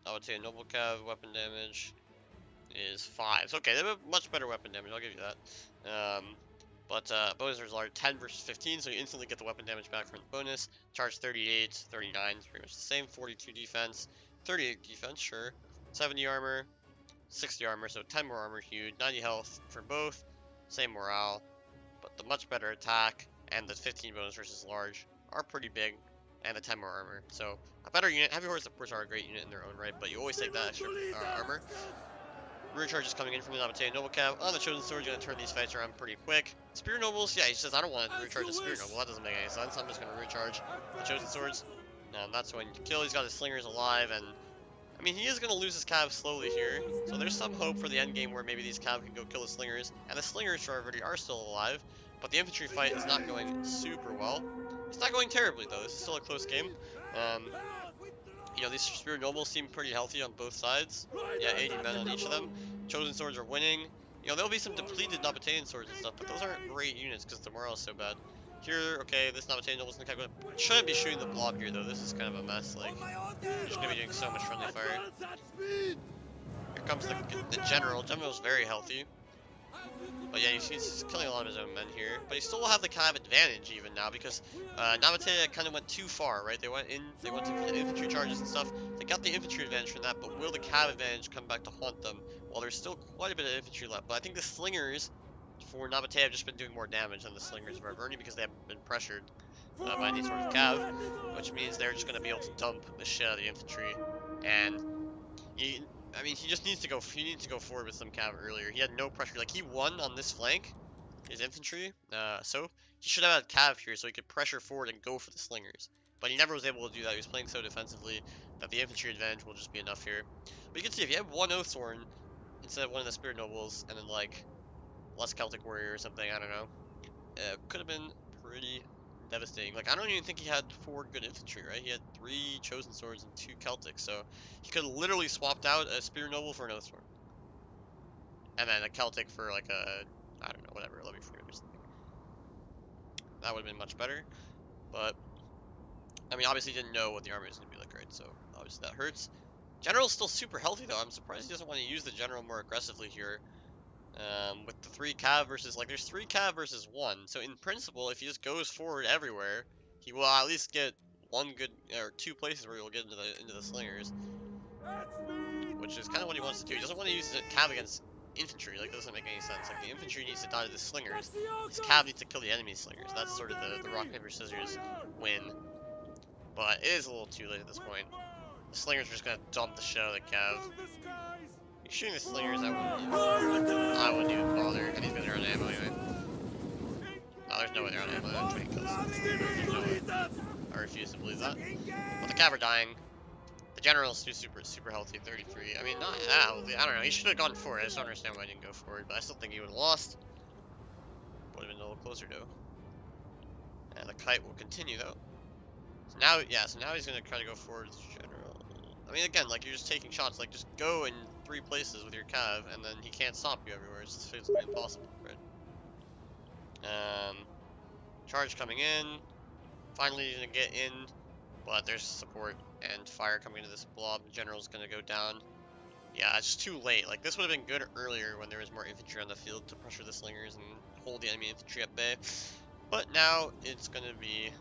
I would say a Noble Cav weapon damage is 5. So, okay, they have much better weapon damage, I'll give you that. But bonus are 10 versus 15, so you instantly get the weapon damage back from the bonus. Charge 38, 39 is pretty much the same. 42 defense, 38 defense, sure. 70 armor, 60 armor, so 10 more armor huge. 90 health for both, same morale. But the much better attack and the 15 bonus versus large are pretty big, and the 10 more armor. So a better unit. Heavy Horse, of course, are a great unit in their own right, but you always take that extra armor. Rear charge is coming in from the Nabatean Noble Cav. On the Chosen Sword, you're going to turn these fights around pretty quick. Spear Nobles, yeah, he says, I don't want to recharge the Spear Noble. That doesn't make any sense. I'm just going to recharge the Chosen Swords. That's when you kill. He's got his Slingers alive, and I mean, he is going to lose his Cav slowly here. So there's some hope for the end game where maybe these Cav can go kill the Slingers. And the Slingers, already are still alive. But the infantry fight is not going super well. It's not going terribly, though. This is still a close game. These Spear Nobles seem pretty healthy on both sides. Yeah, 80 men on each of them. Chosen Swords are winning. There'll be some depleted Nabatean swords and stuff, but those aren't great units because the morale is so bad. Here, okay, this Nabatean Noble's gonna kind of shouldn't be shooting the blob here though. This is kind of a mess. Like, you're just gonna be doing so much friendly fire. Here comes the general. General's very healthy. But yeah, he's killing a lot of his own men here. But he still will have the Cav advantage even now because Nabatea kind of went too far, right? They went to the infantry charges and stuff. They got the infantry advantage from that, but will the Cav advantage come back to haunt them? Well, there's still quite a bit of infantry left. But I think the Slingers for Nabatea have just been doing more damage than the Slingers of Arverni because they have been pressured by any sort of Cav, which means they're just going to be able to dump the shit out of the infantry. And he just needs to go. He needs to go forward with some Cav earlier. He had no pressure. Like, he won on this flank his infantry. So he should have had cav here so he could pressure forward and go for the slingers. But he never was able to do that. He was playing so defensively that the infantry advantage will just be enough here. But you can see if you have one Oathsworn instead of one of the Spirit Nobles and then like less Celtic Warrior or something, I don't know. Could have been pretty devastating. Like, I don't even think he had 4 good infantry, right? He had 3 Chosen Swords and 2 Celtic, so he could have literally swapped out a Spear Noble for an Oathsworn. And then a Celtic for, like, a, I don't know, whatever, Levy Frigate or something. That would have been much better, but, I mean, obviously he didn't know what the army was going to be like, right? So, obviously that hurts. General's still super healthy, though. I'm surprised he doesn't want to use the General more aggressively here. With the 3 cav versus, like, there's 3 cav versus 1. So in principle, if he just goes forward everywhere, he will at least get 1 good, or 2 places where he'll get into the slingers, which is kind of what he wants to do. He doesn't want to use the cav against infantry, like, it doesn't make any sense. Like, the infantry needs to die to the slingers, his cav needs to kill the enemy slingers. That's sort of the rock, paper, scissors win, but it is a little too late at this point. The slingers are just gonna dump the shit out of the cav. He's shooting the slingers, I wouldn't even bother, and he's gonna run ammo anyway. No, there's no way they're on ammo, they're 20 kills. No way. I refuse to believe that. But the cav are dying. The general's still super healthy, 33. I mean, not that healthy. I don't know, he should have gone for it. I just don't understand why he didn't go for it, but I still think he would have lost. Would have been a little closer, though. And the kite will continue, though. So now, yeah, so now he's gonna try to go forward as general. I mean, again, like, you're just taking shots. Like, just go in 3 places with your cav, and then he can't stop you everywhere. It's just physically impossible, right? Charge coming in. Finally he's gonna get in, but there's support and fire coming into this blob. The general's gonna go down. Yeah, it's too late. Like, this would have been good earlier when there was more infantry on the field to pressure the slingers and hold the enemy infantry at bay. But now it's gonna be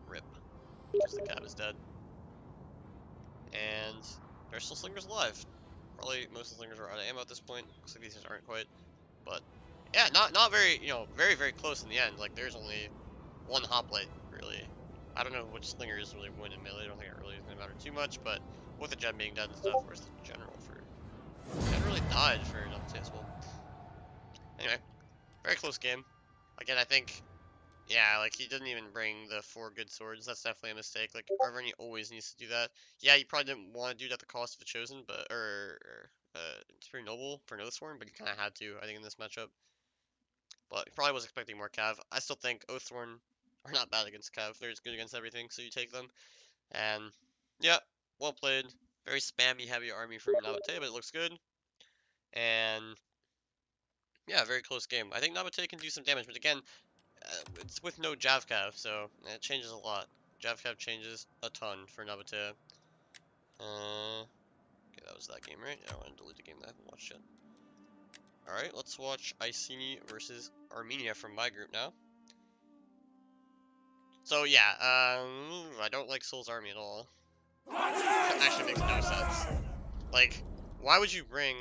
rip, because the cab is dead. And there's still slingers alive. Probably most of the slingers are out of ammo at this point. Looks like these guys aren't quite. But yeah, not very, you know, very close in the end. Like, there's only 1 hoplite, really. I don't know which slingers really win in melee. I don't think it really is going to matter too much, but with the gen being dead and stuff, where's the general for... General really died for an unsuccessful. Anyway, very close game. Again, I think, yeah, like, he didn't even bring the 4 good swords. That's definitely a mistake. Like, Arverni always needs to do that. Yeah, he probably didn't want to do it at the cost of a Chosen, but, it's pretty noble for Oathsworn, but he kind of had to, I think, in this matchup. But he probably was expecting more cav. I still think Oathsworn are not bad against cav. They're just good against everything, so you take them. And yeah, well played. Very spammy heavy army from Nabate, but it looks good. And yeah, very close game. I think Nabate can do some damage, but again, it's with no Javcav, so it changes a lot. Javcav changes a ton for Nabate. Okay, that was that game, right? Yeah, I want to delete the game that I haven't watched yet. Alright, let's watch Iceni versus Armenia from my group now. So yeah, I don't like Soul's army at all. It actually makes no sense. Like, why would you bring,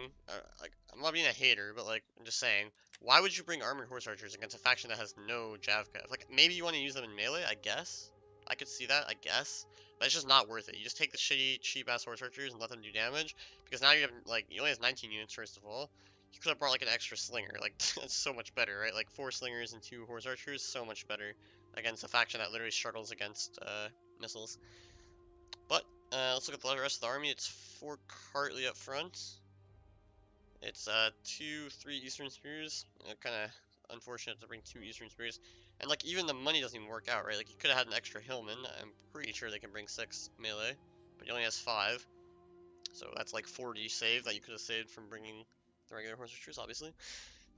like, I'm not being a hater, but, like, I'm just saying, why would you bring armored horse archers against a faction that has no Javcav? Like, maybe you want to use them in melee, I guess. I could see that, I guess. But it's just not worth it. You just take the shitty, cheap-ass horse archers and let them do damage, because now you have, like, you only have 19 units, first of all. You could have brought, like, an extra slinger. Like, that's so much better, right? Like, 4 slingers and 2 horse archers, so much better against a faction that literally struggles against, missiles. But, let's look at the rest of the army. It's 4 Cartley up front. It's 2, 3 Eastern Spears. Kind of unfortunate to bring 2 Eastern Spears. And like even the money doesn't even work out, right? Like you could have had an extra Hillman. I'm pretty sure they can bring 6 melee, but he only has 5. So that's like 40 save that you could have saved from bringing the regular horse archers, obviously.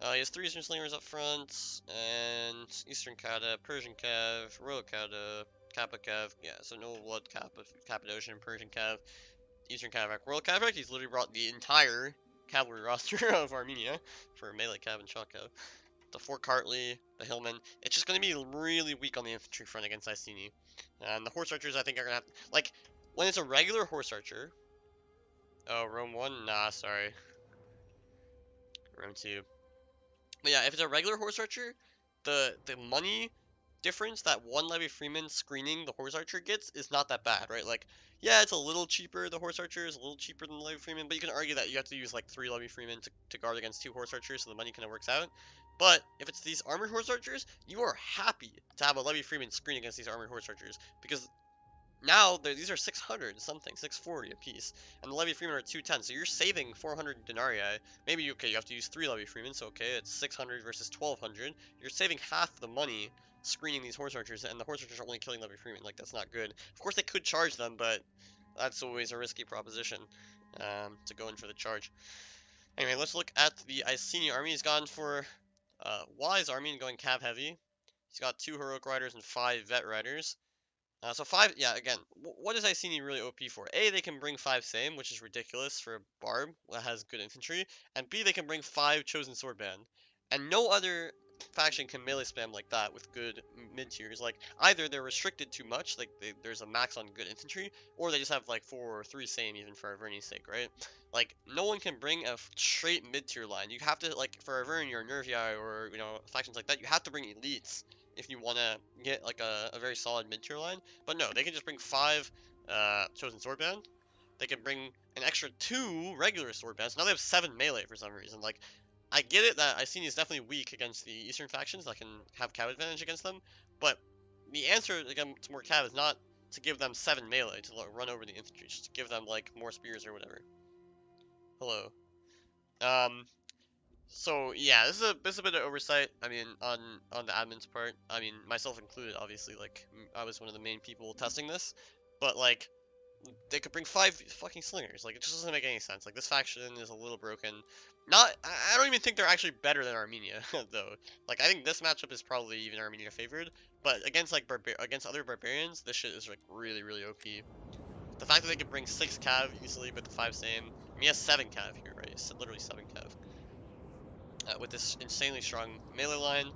He has 3 Eastern Slingers up front, and Eastern Kata, Persian Cav, Royal Kata, Kappa Cav. Yeah, so no blood Kappa, Cappadocian, Persian Cav, Eastern Cav, Royal Cav. He's literally brought the entire cavalry roster of Armenia for melee Cav and shot Cav. The Fort Cartley, the Hillman. It's just going to be really weak on the infantry front against Iceni. And the horse archers, I think, are going to have to, like, when it's a regular horse archer. Oh, Rome 1? Nah, sorry. Rome 2. But yeah, if it's a regular horse archer, the money difference that one Levy Freeman screening the Horse Archer gets is not that bad, right? Like, yeah, it's a little cheaper. The Horse Archer is a little cheaper than the Levy Freeman, but you can argue that you have to use like 3 Levy Freemen to guard against 2 Horse Archers, so the money kind of works out. But if it's these armored Horse Archers, you are happy to have a Levy Freeman screen against these armored Horse Archers because now these are 600 something, 640 a piece, and the Levy Freeman are 210, so you're saving 400 denarii. Maybe, okay, you have to use 3 Levy Freemen, so okay, it's 600 versus 1200. You're saving half the money screening these Horse Archers, and the Horse Archers are only killing Levy Freeman. Like, that's not good. Of course, they could charge them, but that's always a risky proposition to go in for the charge. Anyway, let's look at the Iceni army. He's gone for Wise army and going cav heavy. He's got 2 Heroic Riders and 5 Vet Riders. So 5, yeah, again, what is Iceni really OP for? A, they can bring 5 same, which is ridiculous for a Barb that has good infantry, and B, they can bring 5 Chosen Swordband. And no other faction can melee spam like that with good mid-tiers. Like, either they're restricted too much, like there's a max on good infantry, or they just have like 4 or 3 same even for Averni's sake, right? Like, no one can bring a straight mid-tier line. You have to, like, for Averni or Nervii or, factions like that, you have to bring elites if you want to get like a very solid mid-tier line. But no, they can just bring 5 Chosen Swordband. They can bring an extra 2 regular Swordbands. Now they have 7 melee for some reason. Like, I get it that Iceni is definitely weak against the Eastern factions that can have cav advantage against them, but the answer again to more cav is not to give them 7 melee to run over the infantry, just to give them like more spears or whatever. Hello. Um, So yeah, this is a bit of oversight. I mean, on the admin's part. I mean, myself included, obviously. Like, I was one of the main people testing this, but like, they could bring 5 fucking slingers. Like, it just doesn't make any sense. Like, this faction is a little broken. Not, I don't even think they're actually better than Armenia though. Like, I think this matchup is probably even Armenia favored. But against like against other barbarians, this shit is like really really OP. The fact that they can bring 6 cav easily with the 5 same. I mean, he has 7 cav here, right? It's literally 7 cav with this insanely strong melee line.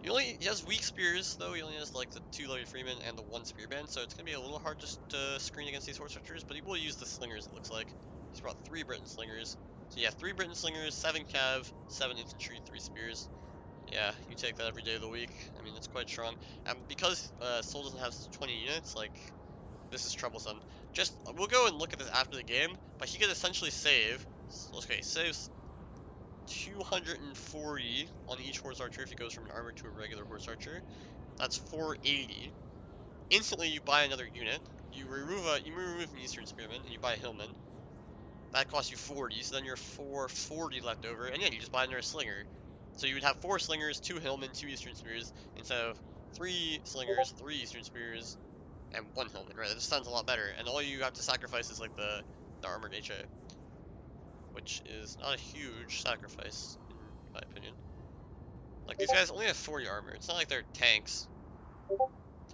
He has weak spears though. He only has like the 2 Levy Freeman and the 1 spear band, so it's gonna be a little hard just to screen against these Horse Archers. But he will use the slingers. It looks like he's brought 3 Britain slingers. So yeah, 3 Britain slingers, 7 cav, 7 infantry, 3 spears. Yeah, you take that every day of the week. I mean, it's quite strong. And because Soul doesn't have 20 units, like, this is troublesome. Just, we'll go and look at this after the game, but he could essentially save, okay, saves 240 on each Horse Archer if he goes from an armor to a regular Horse Archer. That's 480. Instantly, you buy another unit. You remove an Eastern Spearman, and you buy a Hillman. That costs you 40, so then you're 440 left over, and yeah, you just buy another Slinger. So you would have 4 Slingers, 2 Hillmen, 2 Eastern Spears, instead of 3 Slingers, 3 Eastern Spears, and 1 Hillman, right? That just sounds a lot better, and all you have to sacrifice is like the Armored HA, which is not a huge sacrifice, in my opinion. Like, these guys only have 40 armor. It's not like they're tanks.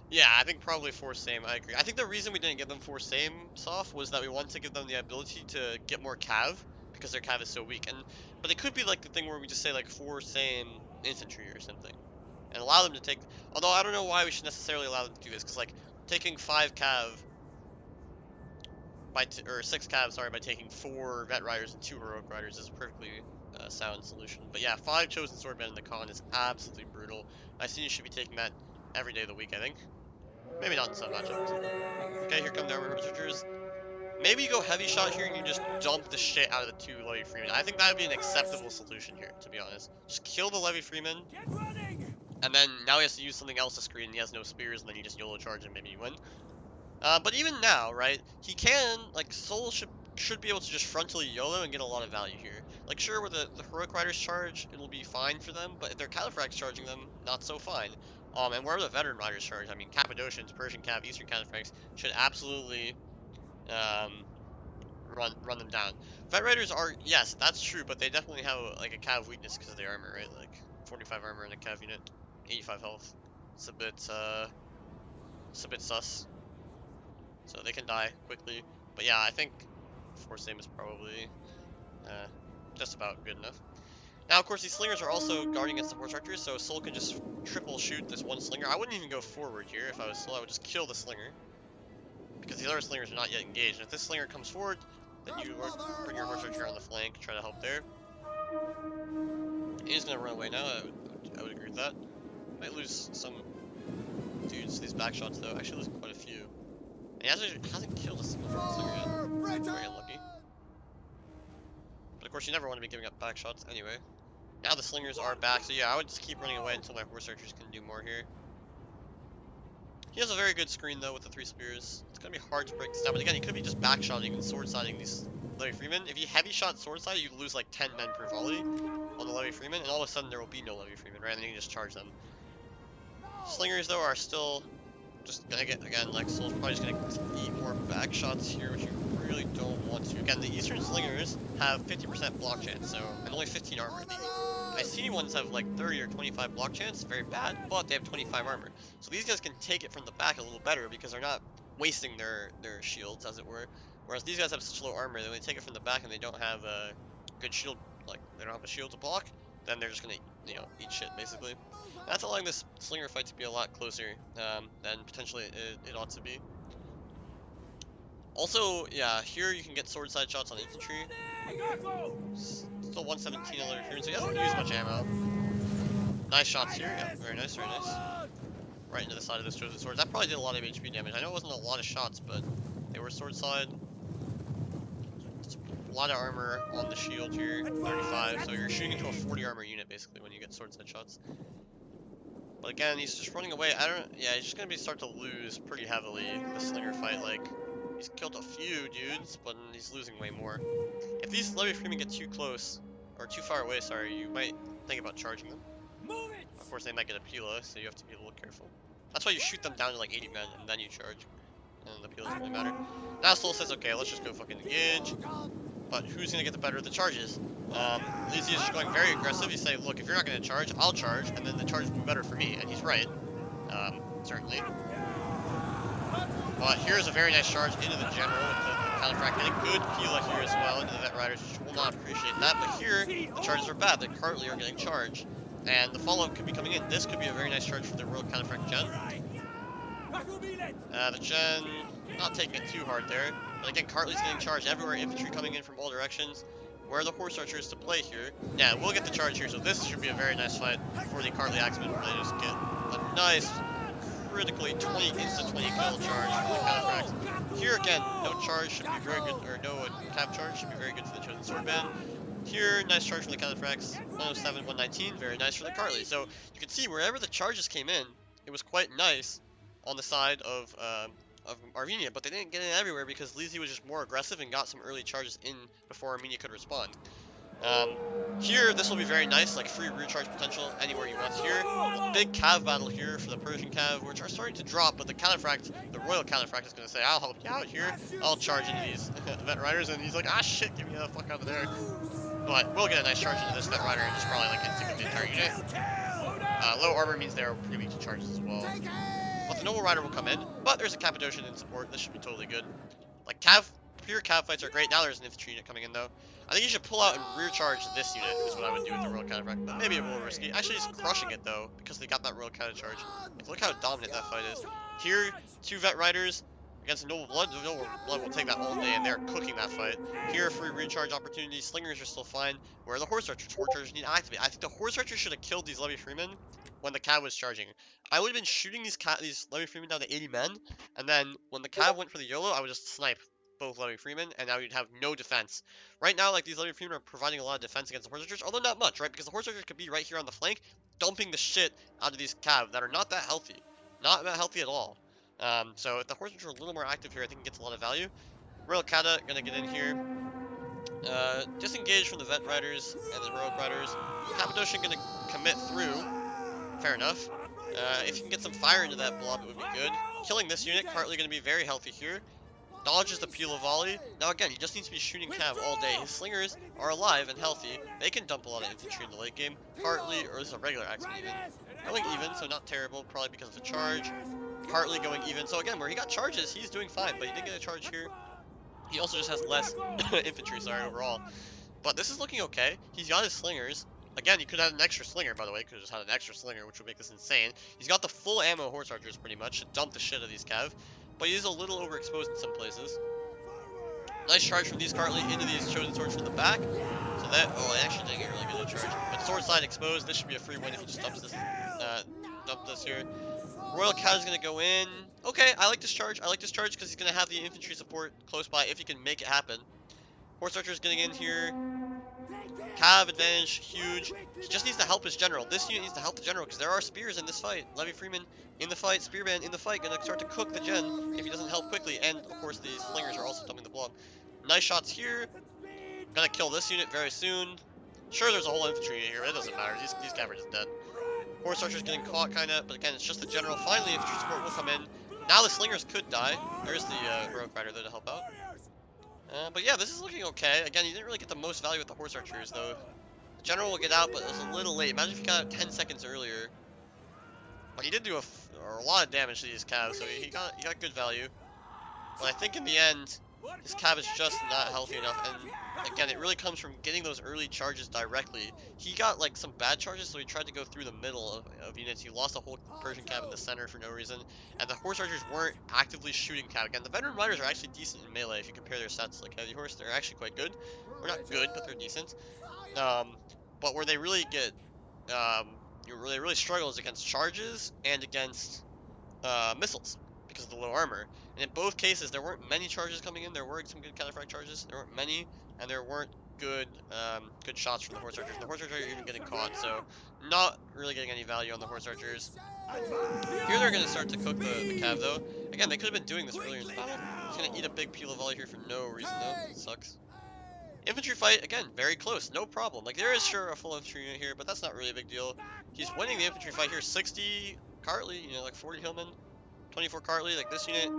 Yeah, I think probably 4 same, I agree. I think the reason we didn't give them 4 same soft was that we wanted to give them the ability to get more cav, because their cav is so weak. But it could be like the thing where we just say like 4 same infantry or something, and allow them to take, although I don't know why we should necessarily allow them to do this, because like, taking 5 cav, or 6 cav, sorry, by taking 4 vet riders and 2 heroic riders is a perfectly sound solution. But yeah, 5 chosen swordmen in the CoN is absolutely brutal. I think you should be taking that every day of the week, I think. Maybe not in some matchups. Okay, here come the armor researchers. Maybe you go heavy shot here and you just dump the shit out of the 2 Levy Freeman. I think that would be an acceptable solution here, to be honest. Just kill the Levy Freeman, and then now he has to use something else to screen, and he has no spears, and then you just YOLO charge and maybe you win. But even now, right, he can, like, Soul should be able to just frontally YOLO and get a lot of value here. Like, sure, with the Heroic Riders charge, it'll be fine for them, but if they're Cataphracts charging them, not so fine. And where the Veteran Riders charge, I mean, Cappadocians, Persian Cav, Eastern Cataphracts should absolutely, um, run them down. Vet Riders are, yes, that's true, but they definitely have, like, a Cav weakness because of their armor, right? Like, 45 armor in a Cav unit, 85 health. It's a bit sus. So they can die quickly. But yeah, I think 4 same is probably just about good enough. Now, of course, these slingers are also guarding against the Horse Archers, so Soul can just triple shoot this one slinger. I wouldn't even go forward here if I was Soul. I would just kill the slinger, because these other slingers are not yet engaged. And if this slinger comes forward, then you bring your Horse Archer on the flank, try to help there. He's gonna run away now. I would agree with that. Might lose some dudes to these back shots though. Actually, there's quite a few. And he hasn't killed a single slinger yet. Very unlucky. But of course, you never want to be giving up back shots anyway. Now the slingers are back, so yeah, I would just keep running away until my horse archers can do more here. He has a very good screen though with the 3 spears. It's gonna be hard to break this down, but again, he could be just back-shotting and sword-siding these Levy Freemen. If you heavy shot sword-side, you lose like 10 men per volley on the Levy Freemen, and all of a sudden there will be no Levy Freemen, right? And then you can just charge them. Slingers though are still just gonna get, again, like Soul's probably just gonna eat more back shots here, which you really don't want to. Again, the Eastern Slingers have 50% block chance, so, and only 15 armor. The Iceni ones have like 30 or 25 block chance, very bad, but they have 25 armor. So these guys can take it from the back a little better because they're not wasting their shields, as it were. Whereas these guys have such low armor, that when they take it from the back and they don't have a good shield, like they don't have a shield to block, then they're just gonna, you know, eat shit basically. And that's allowing this slinger fight to be a lot closer than potentially it ought to be. Also, yeah, here you can get sword side shots on infantry. Still 117 on interference, so he doesn't use much ammo. Nice shots here, yeah, very nice, very nice. Right into the side of this chosen sword. That probably did a lot of HP damage. I know it wasn't a lot of shots, but they were sword side. A lot of armor on the shield here, 35, so you're shooting into a 40 armor unit basically when you get sword side shots. But again, he's just running away. Yeah, he's just gonna start to lose pretty heavily the slinger fight. Like, he's killed a few dudes, but he's losing way more. If these Levy Freemen get too close, or too far away, sorry, you might think about charging them. Of course, they might get a Pila, so you have to be a little careful. That's why you shoot them down to like 80 men, and then you charge. And the Pila doesn't really matter. Now Soul says, okay, let's just go fucking engage. But who's gonna get the better of the charges? Lizzie is just going very aggressive. He's saying, look, if you're not gonna charge, I'll charge, and then the charge will be better for me. And he's right. Certainly. But here's a very nice charge into the general with the counterfract, and a good Pila here as well into the vet riders, which will not appreciate that. But here, the charges are bad. They currently are getting charged. And the follow-up could be coming in. This could be a very nice charge for the Royal Counterfract Gen. The Gen, not taking it too hard there. But again, Cartley's getting charged everywhere. Infantry coming in from all directions. Where are the horse archers to play here? Yeah, we'll get the charge here. So this should be a very nice fight for the Cartley Axemen, where they just get a nice, critically 20 insta 20 kill charge from the counterfracts. Here again, no charge should be very good, or no cap charge should be very good for the Chosen Swordband. Here, nice charge from the counterfracts, 107, 119, very nice for the Cartley. So you can see wherever the charges came in, it was quite nice on the side of Armenia, but they didn't get in everywhere because Lizzie was just more aggressive and got some early charges in before Armenia could respond. Here, this will be very nice, like free rear charge potential anywhere you want here. A big cav battle here for the Persian cav, which are starting to drop, but the counterfract, the royal counterfract is going to say, I'll help you out here, I'll charge into these vet riders, and he's like, ah shit, get me the fuck out of there. But we'll get a nice charge into this vet rider and just probably like instigate the entire unit. Low armor means they're pretty weak to charges as well. But the noble rider will come in, but there's a Cappadocian in support, this should be totally good. Like pure cav fights are great, now there's an infantry unit coming in though. I think you should pull out and rear charge this unit is what I would do with the royal counterfract, but maybe a little risky. Actually, he's crushing it though, because they got that royal counter charge. Like, look how dominant that fight is. Here, 2 vet riders against the noble blood will take that all day, and they're cooking that fight. Here, free recharge opportunities, slingers are still fine. Where are the horse archers? Horse archers need to activate. I think the horse archers should have killed these Levy Freemen when the cav was charging. I would have been shooting these Levy Freemen down to 80 men, and then when the cav went for the YOLO, I would just snipe both Levy Freemen, and now you'd have no defense. Right now, like, these Levy Freemen are providing a lot of defense against the horse archers, although not much, right? Because the horse archers could be right here on the flank, dumping the shit out of these cav that are not that healthy. Not that healthy at all. So if the horse archers are a little more active here, I think it gets a lot of value. Royal Kata gonna get in here. Disengage from the vet riders and the rogue riders. Cappadocian gonna commit through. Fair enough. If you can get some fire into that blob, it would be good. Killing this unit, Cartley gonna be very healthy here. Dodges the Pila volley. Now again, he just needs to be shooting cav all day. His slingers are alive and healthy. They can dump a lot of infantry in the late game. Cartley, or this is a regular axeman even. Going even, so not terrible, probably because of the charge. Cartley going even. So again, where he got charges, he's doing fine, but he didn't get a charge here. He also just has less infantry, sorry, overall. But this is looking okay. He's got his slingers. Again, he could have had an extra slinger, by the way. Could have just had an extra slinger, which would make this insane. He's got the full ammo horse archers, pretty much, to dump the shit out of these cav. But he is a little overexposed in some places. Nice charge from these Cartley into these chosen swords from the back. So that, oh, I actually didn't get really good at charge. But sword side exposed, this should be a free win if he just dumps this here. Royal Cat is gonna go in. Okay, I like this charge. I like this charge because he's gonna have the infantry support close by if he can make it happen. Horse Archer's getting in here. Cav advantage, huge. He just needs to help his general. This unit needs to help the general because there are spears in this fight. Levy Freeman in the fight, Spearman in the fight, gonna start to cook the gen if he doesn't help quickly. And of course, these slingers are also dumping the blob. Nice shots here. Gonna kill this unit very soon. Sure, there's a whole infantry unit here, but it doesn't matter. These cav are just dead. Horse Archer's getting caught, kinda, but again, it's just the general. Finally, infantry support will come in. Now the slingers could die. There's the heroic rider there to help out. But yeah, this is looking okay. Again, you didn't really get the most value with the horse archers, though. The general will get out, but it was a little late. Imagine if he got out 10 seconds earlier. But he did do a lot of damage to these calves, so he got good value. But I think in the end, his cav is just not healthy enough. And again, it really comes from getting those early charges directly. He got like some bad charges, so he tried to go through the middle of units. He lost a whole Persian cav in the center for no reason. And the horse archers weren't actively shooting cav. Again, the veteran riders are actually decent in melee if you compare their stats to like heavy horse. They're actually quite good. Or not good, but they're decent. But where they really get, where they really struggle is against charges and against missiles because of the low armor. And in both cases, there weren't many charges coming in. There were some good counterfract charges. There weren't many, and there weren't good good shots from the horse archers. The horse archers are even getting caught, so not really getting any value on the horse archers. Here they're going to start to cook the cav, though. Again, they could have been doing this earlier in the battle. He's going to eat a big peel of volley here for no reason, though. It sucks. Infantry fight, again, very close, no problem. Like, there is sure a full infantry unit here, but that's not really a big deal. He's winning the infantry fight here, 60 Cartley, you know, like 40 Hillman, 24 Cartley. Like, this unit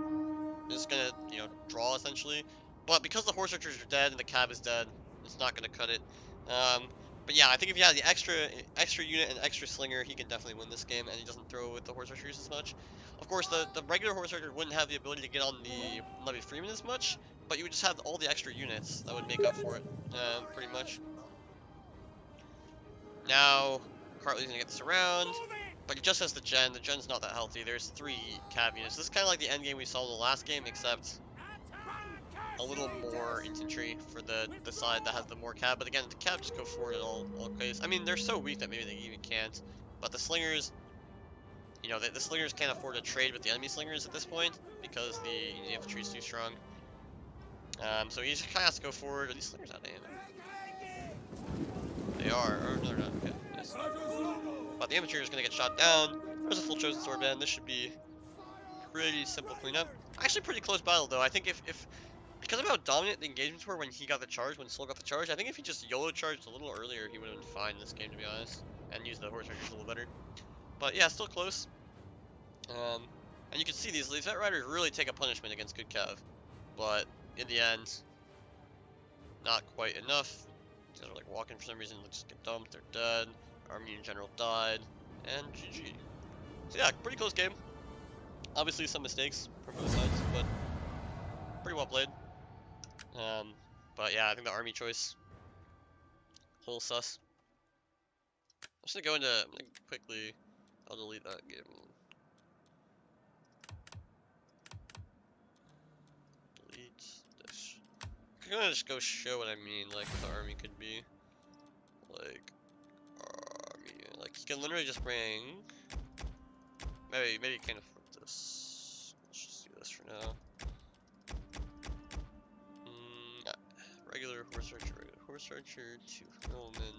is gonna, you know, draw, essentially. But because the horse archers are dead and the cav is dead, it's not gonna cut it. But yeah, I think if he had the extra unit and extra slinger, he can definitely win this game, and he doesn't throw with the horse archers as much. Of course, the regular horse archer wouldn't have the ability to get on the Levy Freeman as much, but you would just have all the extra units that would make up for it, pretty much. Now, Cartley's gonna get this around, but he just has the gen. The gen's not that healthy. There's 3 cav units. This is kind of like the end game we saw in the last game, except a little more infantry for the side that has the more cav. But again, the cav just go forward at all case. I mean, they're so weak that maybe they even can't. But the slingers, you know, the slingers can't afford to trade with the enemy slingers at this point because the infantry is too strong. So he just kind of has to go forward. Are these slingers out of aim? They are. Or no, they're not. Okay, nice. But the infantry is going to get shot down. There's a full chosen sword band. This should be pretty simple cleanup. Actually, pretty close battle though. I think if because of how dominant the engagements were when he got the charge, when Slow got the charge, I think if he just YOLO charged a little earlier, he would have been fine in this game, to be honest, and used the horse archers a little better. But yeah, still close. And you can see these vet riders really take a punishment against good cav, but in the end, not quite enough. These guys are like walking for some reason, they just get dumped, they're dead. Armenian general died, and GG. So yeah, pretty close game. Obviously some mistakes from both sides, but pretty well played. But yeah, I think the army choice, whole sus. I'm just gonna I'm gonna quickly, I'll delete that game. Delete this. I'm gonna just go show what I mean, like what the army could be. Like, army, like you can literally just bring, maybe you can't afford this. Let's just do this for now. Regular horse archer, 2 hillmen.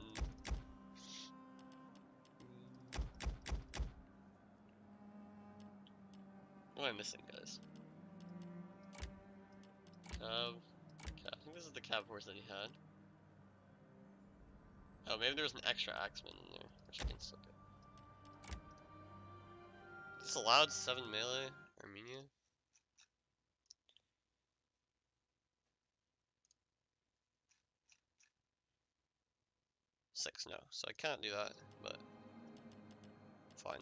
What am I missing, guys? Cav. I think this is the cav horse that he had. Oh, maybe there was an extra axeman in there, which I can still get. Is this allowed 7 melee? Armenia? Six, no. So I can't do that, but fine.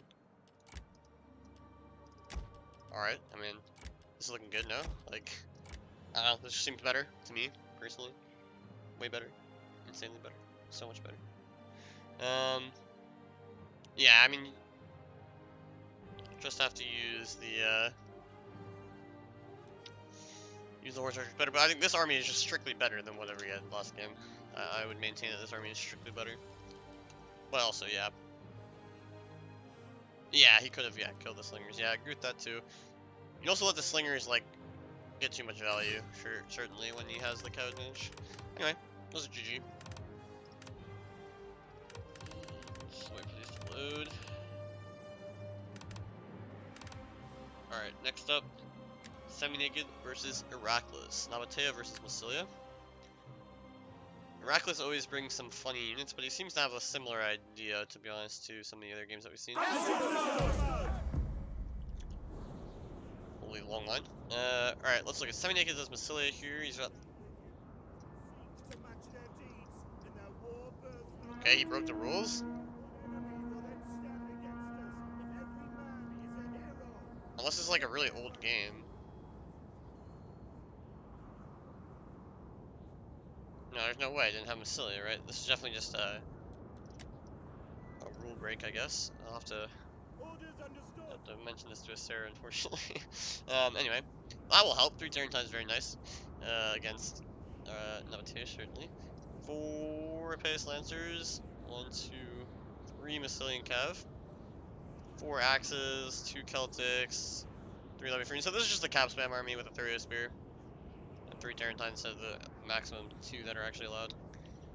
Alright, I mean, this is looking good now. Like, I don't know, this just seems better to me, personally. Way better. Insanely better. So much better. Yeah, I mean, just have to use the horse archers better, but I think this army is just strictly better than whatever we had last game. I would maintain that this army is strictly better. But also, yeah. Yeah, he could have, yeah, killed the slingers. Yeah, I agree with that too. You also let the slingers, like, get too much value, sure, certainly, when he has the cow advantage. Anyway, those are GG. Just wait for these to load. Alright, next up, Semi-Naked versus Heracles. Nabatea versus Massilia. Heracles always brings some funny units, but he seems to have a similar idea, to be honest, to some of the other games that we've seen. Holy long line. Alright, let's look at Semi-Naked as Massilia here. He's got... Okay, he broke the rules. Unless it's like a really old game. No, there's no way I didn't have Massilia, right? This is definitely just a rule break, I guess. I'll have to mention this to a Sarah, unfortunately. Anyway, that will help. 3 turn times is very nice against Nabatea, certainly. 4 Apaeus Lancers, 1, 2, 3 Massilian Cav, 4 Axes, 2 Celtics, 3 Levy Free. So this is just a Cav spam army with a Thurio Spear. And 3 turn times instead of the maximum 2 that are actually allowed.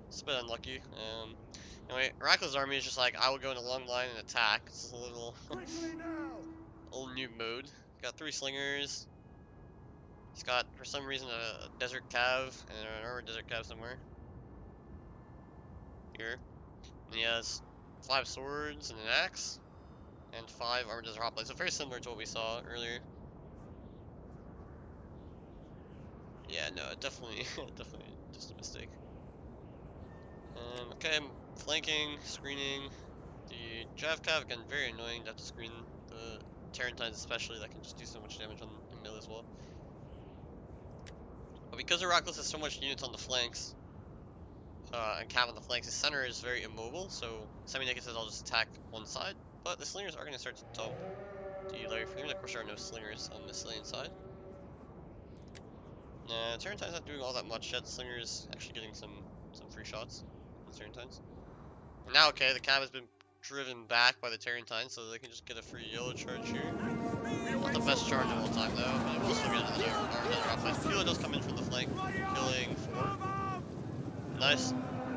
It's a bit unlucky. Anyway, Heracles' army is just like, I will go in a long line and attack. It's a little, little new mode. Got 3 slingers. He's got, for some reason, a desert cav and another desert cav somewhere. Here. And he has 5 swords and an axe. And 5 armored desert hoplites. So very similar to what we saw earlier. Yeah, no, definitely, definitely just a mistake. Okay, I'm flanking, screening. The Jav Cav, again, very annoying to have to screen the Tarantines especially, that can just do so much damage on the mill as well. But because Heracles has so much units on the flanks, and Cav on the flanks, his center is very immobile, so Semi-Naked says I'll just attack one side, but the slingers are going to start to dump the Larry Frame. Of course, there are no slingers on the Massilian side. Tarentine's not doing all that much yet. Slingers actually getting some free shots on Tarentines. And now, okay, the Cav has been driven back by the Tarentine, so they can just get a free yellow charge here. Not the best charge of all time, though, but it will still get another offense. Pila does come in from the flank, killing 4. Nice.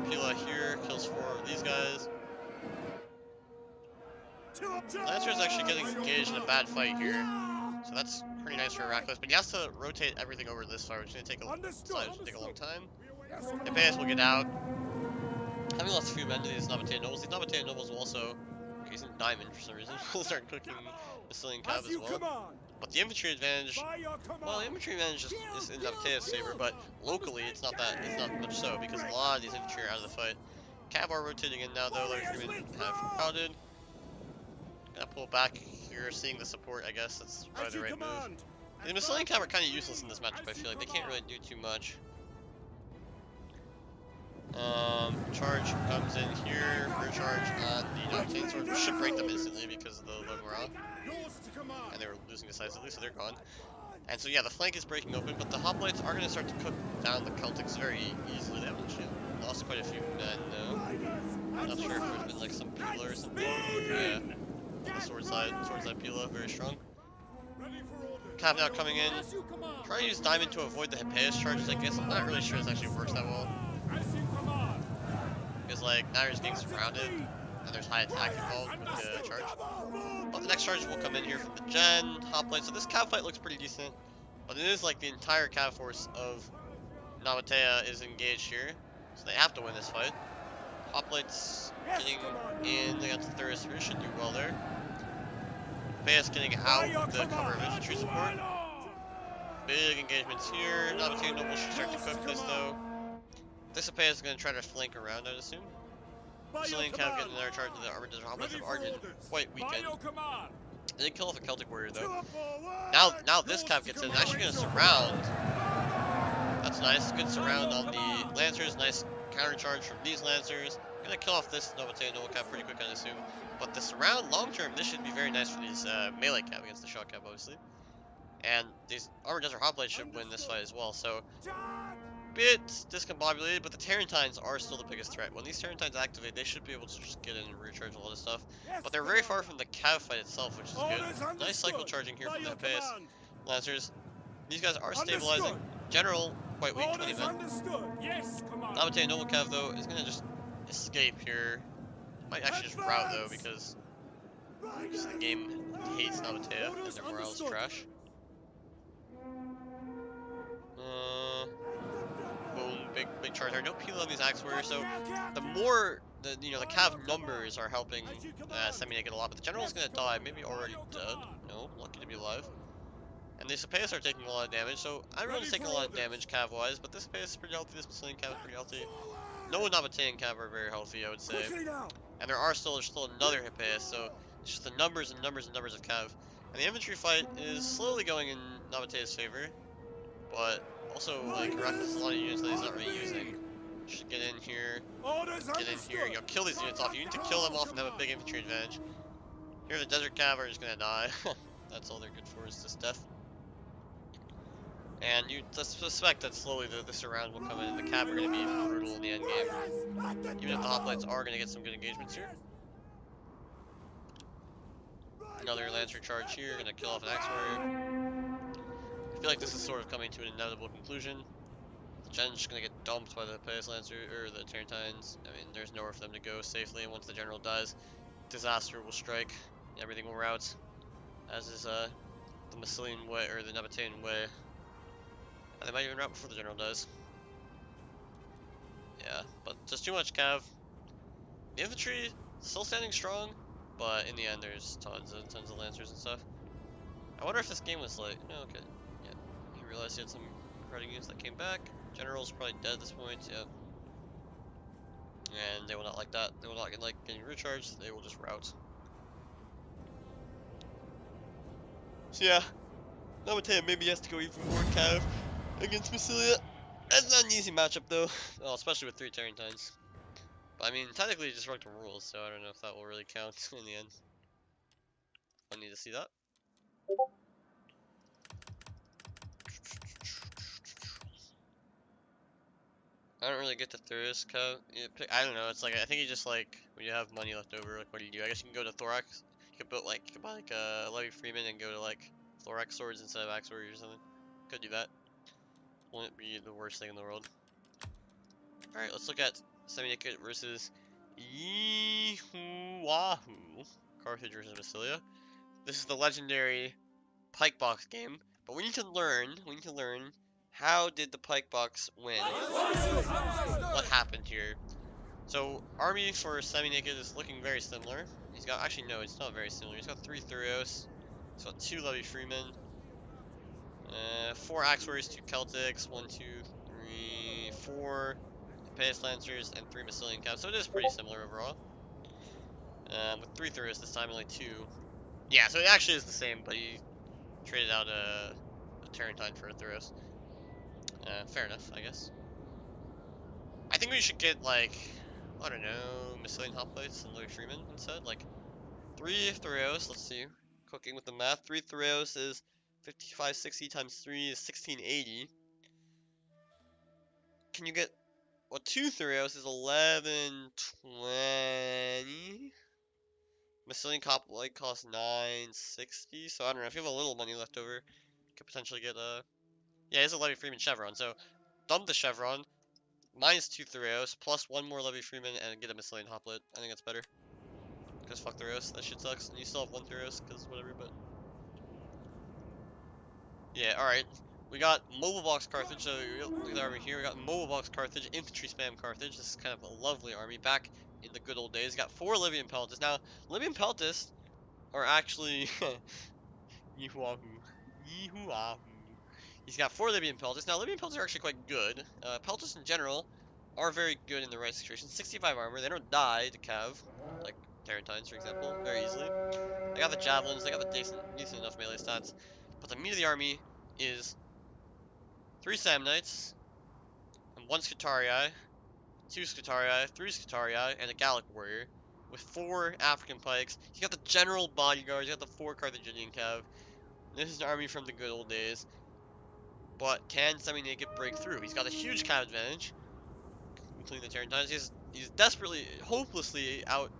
Pila here kills 4 of these guys. Lancer is actually getting engaged in a bad fight here, so that's pretty nice for Heracles, but he has to rotate everything over this far, which is going to take a long time. Apaeus will get out. Having lost a few men to these Nabatea nobles. These Nabatea nobles will also, okay, he's in diamond for some reason, will start cooking Massilian Cav as well. But the infantry advantage, well, the infantry advantage is in Nabatea's favor, but locally it's not much so, because a lot of these infantry are out of the fight. Cav are rotating in now though, Larry Freeman have crowded. Gonna pull back here, seeing the support, I guess that's probably the right move. The Massilian Cav are kind of useless in this matchup, I feel like. They can't really do too much. Charge comes in here for a charge on the Nabatean sword, which should break them instantly because of the low morale. And they were losing decisively, so they're gone. And so yeah, the flank is breaking open, but the hoplites are going to start to cook down the Celtics very easily. They haven't lost quite a few men, though. I'm not sure if there's been like some Pila or something. Yeah, the sword side Pila, very strong. Cav now coming in. Trying to use Diamond to avoid the Apaeus charges, I guess. I'm not really sure this actually works that well. Because like, now you're just getting surrounded, and there's high attack involved with the charge. But the next charge will come in here from the Gen, hoplite. So this Cav fight looks pretty decent. But it is like the entire Cav force of Nabatea is engaged here. So they have to win this fight. Hoplites getting in against the Thurio Spear should do well there. Apaeus getting out with the cover of infantry support. Big engagements here. Nabatea nobles should start to cook this though. This Apaeus is going to try to flank around, I'd assume. Massilian Cav getting another charge to the armored desert hoplites have already quite weakened. They did kill off a Celtic warrior though. Now this Cav gets in, actually going to surround. That's nice, good surround on the Lancers, nice counter charge from these Lancers. Gonna kill off this Nabatea noble Cav pretty quick, I assume. But the surround, long term, this should be very nice for these melee Cav against the shot Cav, obviously. And these armored desert hoplites should win this fight as well, so bit discombobulated, but the Tarentines are still the biggest threat. When these Tarentines activate, they should be able to just get in and recharge a lot of stuff. But Yes, they're very far Commander. from the Cav fight itself, which is good. Orders Nice cycle understood. charging here By from the your Epais. command. Lancers. These guys are Understood. stabilizing. General, quite weak, 20 Orders men. understood. Yes, Commander. Nabatea Noble Cav, though, is going to just escape here. Might actually just rout, though, because the game hates Nabatea and their morale is trash. Boom, big charge there. No peel on these Axe Warriors, so the more the Cav numbers are helping Semi-Naked a lot, but the General's gonna die, maybe already dead. No, lucky to be alive. And these Epais are taking a lot of damage, so everyone's taking a lot of damage Cav-wise, but this Epais is pretty healthy, this Brazilian Cav is pretty healthy. No Nabatean Cav are very healthy, I would say. And there's still another Epais, so it's just the numbers and numbers and numbers of Cav. And the infantry fight is slowly going in Nabatea's favor, but also, like, Iraq has a lot of units that he's not really using. Should get in here, kill these units off. You need to kill them off and have a big infantry advantage. Here the Desert Cav are just gonna die. That's all they're good for, is just death. And you suspect that slowly this round will come in and the Cav are gonna be brutal in the end game. Even if the hoplites are gonna get some good engagements here. Another Lancer charge here, gonna kill off an Axe Warrior. I feel like this is sort of coming to an inevitable conclusion. The Gen's just gonna get dumped by the Epais Lancer, or the Tarentines. I mean, there's nowhere for them to go safely, and once the General dies, disaster will strike. Everything will rout, as is the Massilian way, or the Nabatean way. And they might even rout before the General does. Yeah, but just too much Cav. The infantry still standing strong, but in the end there's tons of Lancers and stuff. I wonder if this game was like, no, okay, yeah, he realized he had some crowding units that came back. General's probably dead at this point, yeah. And they will not like that. They will not like getting recharged. They will just rout. So yeah, Nabatea maybe has to go even more Cav against Massilia. That's not an easy matchup though, well, especially with 3 Tarentines. But I mean, technically he just wrote the rules, so I don't know if that will really count in the end. I need to see that. I don't really get the Thuris Cav. I don't know. It's like I think you just like when you have money left over, like what do? I guess you can go to Thorax. You could buy like a Levy Freeman and go to like Thorax swords instead of Axe Warriors or something. Could do that. Won't be the worst thing in the world. All right, let's look at Semi-Naked versus Yehuahu. Carthage versus Massilia. This is the legendary Pike Box game, but we need to learn. How did the Pike Box win? What happened here? So, army for Semi-Naked is looking very similar. He's got, actually no, it's not very similar. He's got 3 Thureos. He's got 2 Levy Freemen. 4 Axe Warriors, 2 Celtics, 1, 2, 3, 4 Epais Lancers, and 3 Massilian Cav. So it is pretty similar overall. With 3 Thureos this time, only 2. Yeah, so it actually is the same, but he traded out a Tarentine for a Thureos. Fair enough, I guess. I think we should get, like, I don't know, Massilian Hoplites and Louis Freeman instead. Like, 3 Thureos, let's see. Cooking with the math. 3 Thureos is 5560 times 3 is 1680. Can you get, well, 2 Thureos is 1120. Massilian Hoplite costs 960, so I don't know, if you have a little money left over, you could potentially get a, yeah, it's a Levy Freeman Chevron, so dump the Chevron, minus 2 Thureos, plus 1 more Levy Freeman, and get a Massilian Hoplite. I think that's better. Because fuck Thureos, that shit sucks. And you still have 1 Thureos, because whatever, but... Yeah, alright. We got Mobile Box Carthage, so look at the army here. We got Mobile Box Carthage, Infantry Spam Carthage. This is kind of a lovely army, back in the good old days. Got 4 Libyan Peltas. Now, Libyan Peltas are actually... Yehuahu. Yehuahu. He's got 4 Libyan Peltas. Now, Libyan Peltas are actually quite good. Peltas in general are very good in the right situation. 65 armor, they don't die to Cav, like Tarentines, for example, very easily. They got the javelins, they got the decent enough melee stats. But the meat of the army is 3 Samnites, and 1 Scutarii, 2 Scutarii, 3 Scutarii, and a Gallic warrior. With 4 African pikes. You got the general bodyguards, you got the 4 Carthaginian Cav. This is an army from the good old days. but can semi-naked break through? He's got a huge cav advantage, including the Terrantines. He's desperately, hopelessly out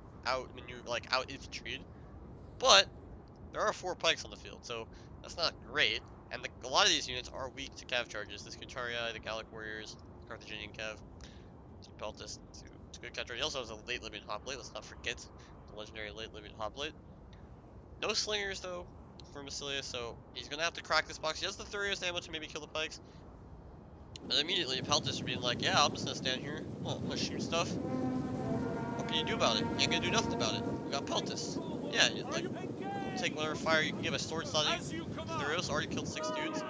infantryed, but there are 4 pikes on the field, so that's not great. And a lot of these units are weak to cav charges. The Scutarii, the Gallic Warriors, Carthaginian cav. So Peltis to good cav charge. He also has a late living hoplite. Let's not forget the legendary late living hoplite. No slingers though for Massilia, so he's gonna have to crack this box. He has the Thurios ammo to maybe kill the pikes. But immediately Peltis being like, yeah, I'm just gonna stand here. I'm gonna shoot stuff. What can you do about it? You ain't gonna do nothing about it. We got Peltis. Yeah, like, take whatever fire you can give. A sword slotting. Thurios already killed 6 dudes.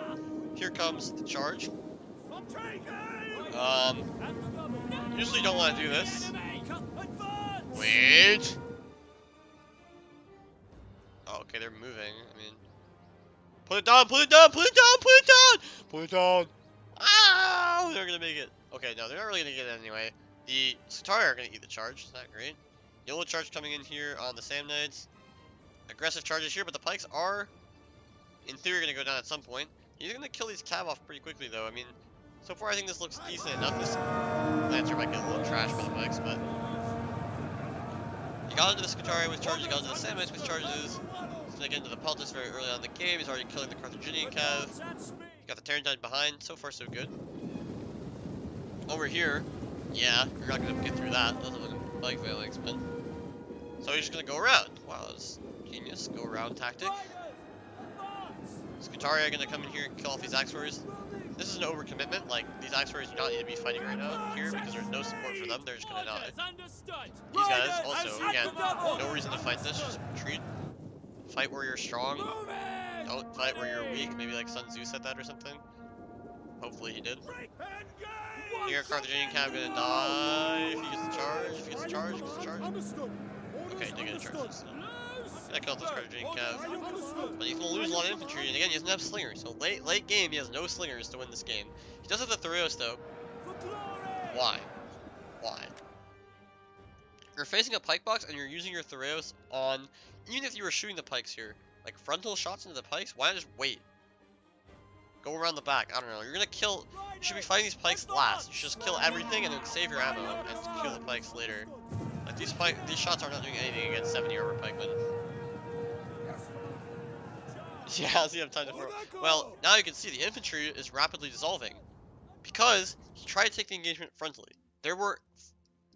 Here comes the charge. Usually don't want to do this. Wait. Oh, okay, they're moving. I mean, put it down, put it down, put it down, put it down, put it down. Ow! They're gonna make it. Okay, no, they're not really gonna get it anyway. The Satari are gonna eat the charge. Is that great? Yellow charge coming in here on the Sam Knights. Aggressive charges here, but the pikes are, in theory, gonna go down at some point. He's gonna kill these cav off pretty quickly, though. I mean, so far I think this looks decent enough. This Lancer might get a little trashed by the pikes, but he got into the Scutarii with charges, he got into the Sam Knights with charges. He's gonna get into the Peltis very early on in the game. He's already killing the Carthaginian cav. He got the Terrantine behind. So far, so good. Over here, yeah, you're not gonna get through that. Those are the pike phalanx, but so he's just gonna go around. Wow, that's genius. Go around tactic. Scutarii are gonna come in here and kill off these Axe Warriors. This is an overcommitment. Like, these Axe Warriors do not need to be fighting right now here because there's no support for them. They're just gonna die. These guys also, again, no reason to fight this. Just retreat. Fight where you're strong. Don't fight where you're weak. Maybe like Sun Tzu said that or something. Hopefully he did. Here, Carthaginian cav gonna die if he gets the charge. If he gets the charge, he gets the charge. Okay, he did get a charge. That killed this Carthaginian cav. But he's gonna lose a lot of infantry, and again, he doesn't have slingers. So late game, he has no slingers to win this game. He does have the Thurios though. Why? Why? You're facing a pike box and you're using your Thurios on, even if you were shooting the pikes here, like frontal shots into the pikes, why not just wait? Go around the back, I don't know. You're gonna kill, you should be fighting these pikes last. You should just kill everything and then save your ammo and kill the pikes later. Like these shots are not doing anything against 70 armor pikemen. Yeah, so you have time to throw. Well, now you can see the infantry is rapidly dissolving because he tried to take the engagement frontally. There were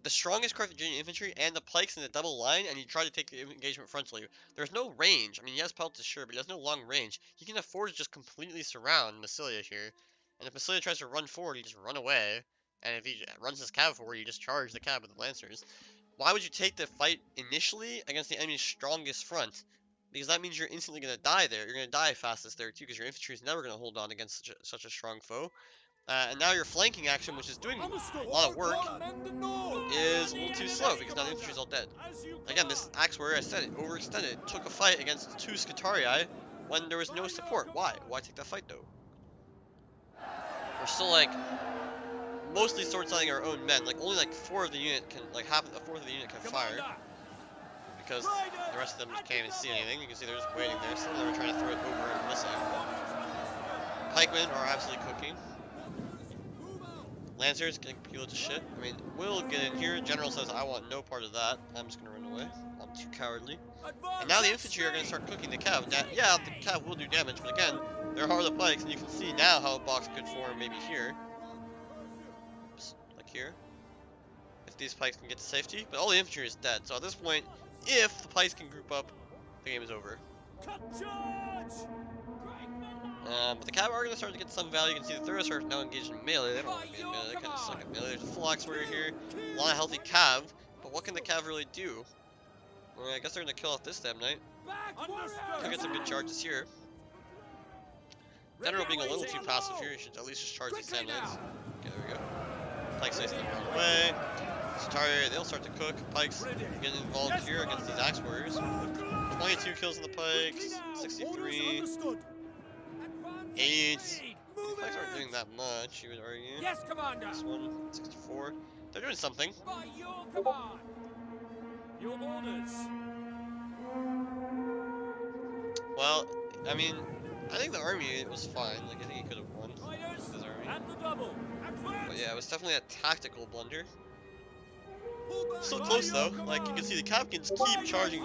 the strongest Carthaginian infantry and the pikes in the double line, and he tried to take the engagement frontally. There's no range. I mean, he has Peltis, sure, but he has no long range. He can afford to just completely surround Massilia here. And if Massilia tries to run forward, he just run away. And if he runs his cav forward, you just charge the cav with the Lancers. Why would you take the fight initially against the enemy's strongest front? Because that means you're instantly going to die there. You're going to die fastest there, too, because your infantry is never going to hold on against such a strong foe. And now your flanking action, which is doing a lot of work, is a little too slow because now the infantry's all dead. Again, this Axe Warrior, I said it, overextended, took a fight against 2 Scutarii when there was no support. Why? Why take that fight, though? We're still, like, mostly sword sliding our own men. Like, only, like, 4 of the unit can, like, half a fourth of the unit can fire. Because the rest of them can't even see anything. You can see they're just waiting there. Some of them are trying to throw it over and missing. Pikemen are absolutely cooking. Lancers getting peeled to shit. I mean, we'll get in here. General says, I want no part of that. I'm just gonna run away. I'm too cowardly. And now the infantry are gonna start cooking the cav. Now, yeah, the cav will do damage, but again, there are the pikes, and you can see now how a box could form maybe here. Oops, like here. If these pikes can get to safety. But all the infantry is dead. So at this point, if the pikes can group up, the game is over. But the cav are going to start to get some value. You can see the Thurios are now engaged in melee. They don't want to be in melee. They kind of suck at melee. There's a full Axe Warrior here. A lot of healthy cav. But what can the cav really do? Well, I guess they're going to kill off this Damn Knight. Could get some good charges here. General being a little too passive here. You should at least just charge these Damn Knights. Okay, there we go. Pikes facing the wrong way. Scutarii, they'll start to cook. Pikes getting involved here against these Axe Warriors. 22 kills on the Pikes. 63. 8. The Pikes aren't doing that much, you would argue. Yes, Commander. This one, 64. They're doing something. By your command. Your orders. Well, I mean, I think the army was fine. Like, I think he could have won. At the double. But Advance. yeah, it was definitely a tactical blunder. Pull back. Still By close your though. Like you can command. see the Capkins keep At the charging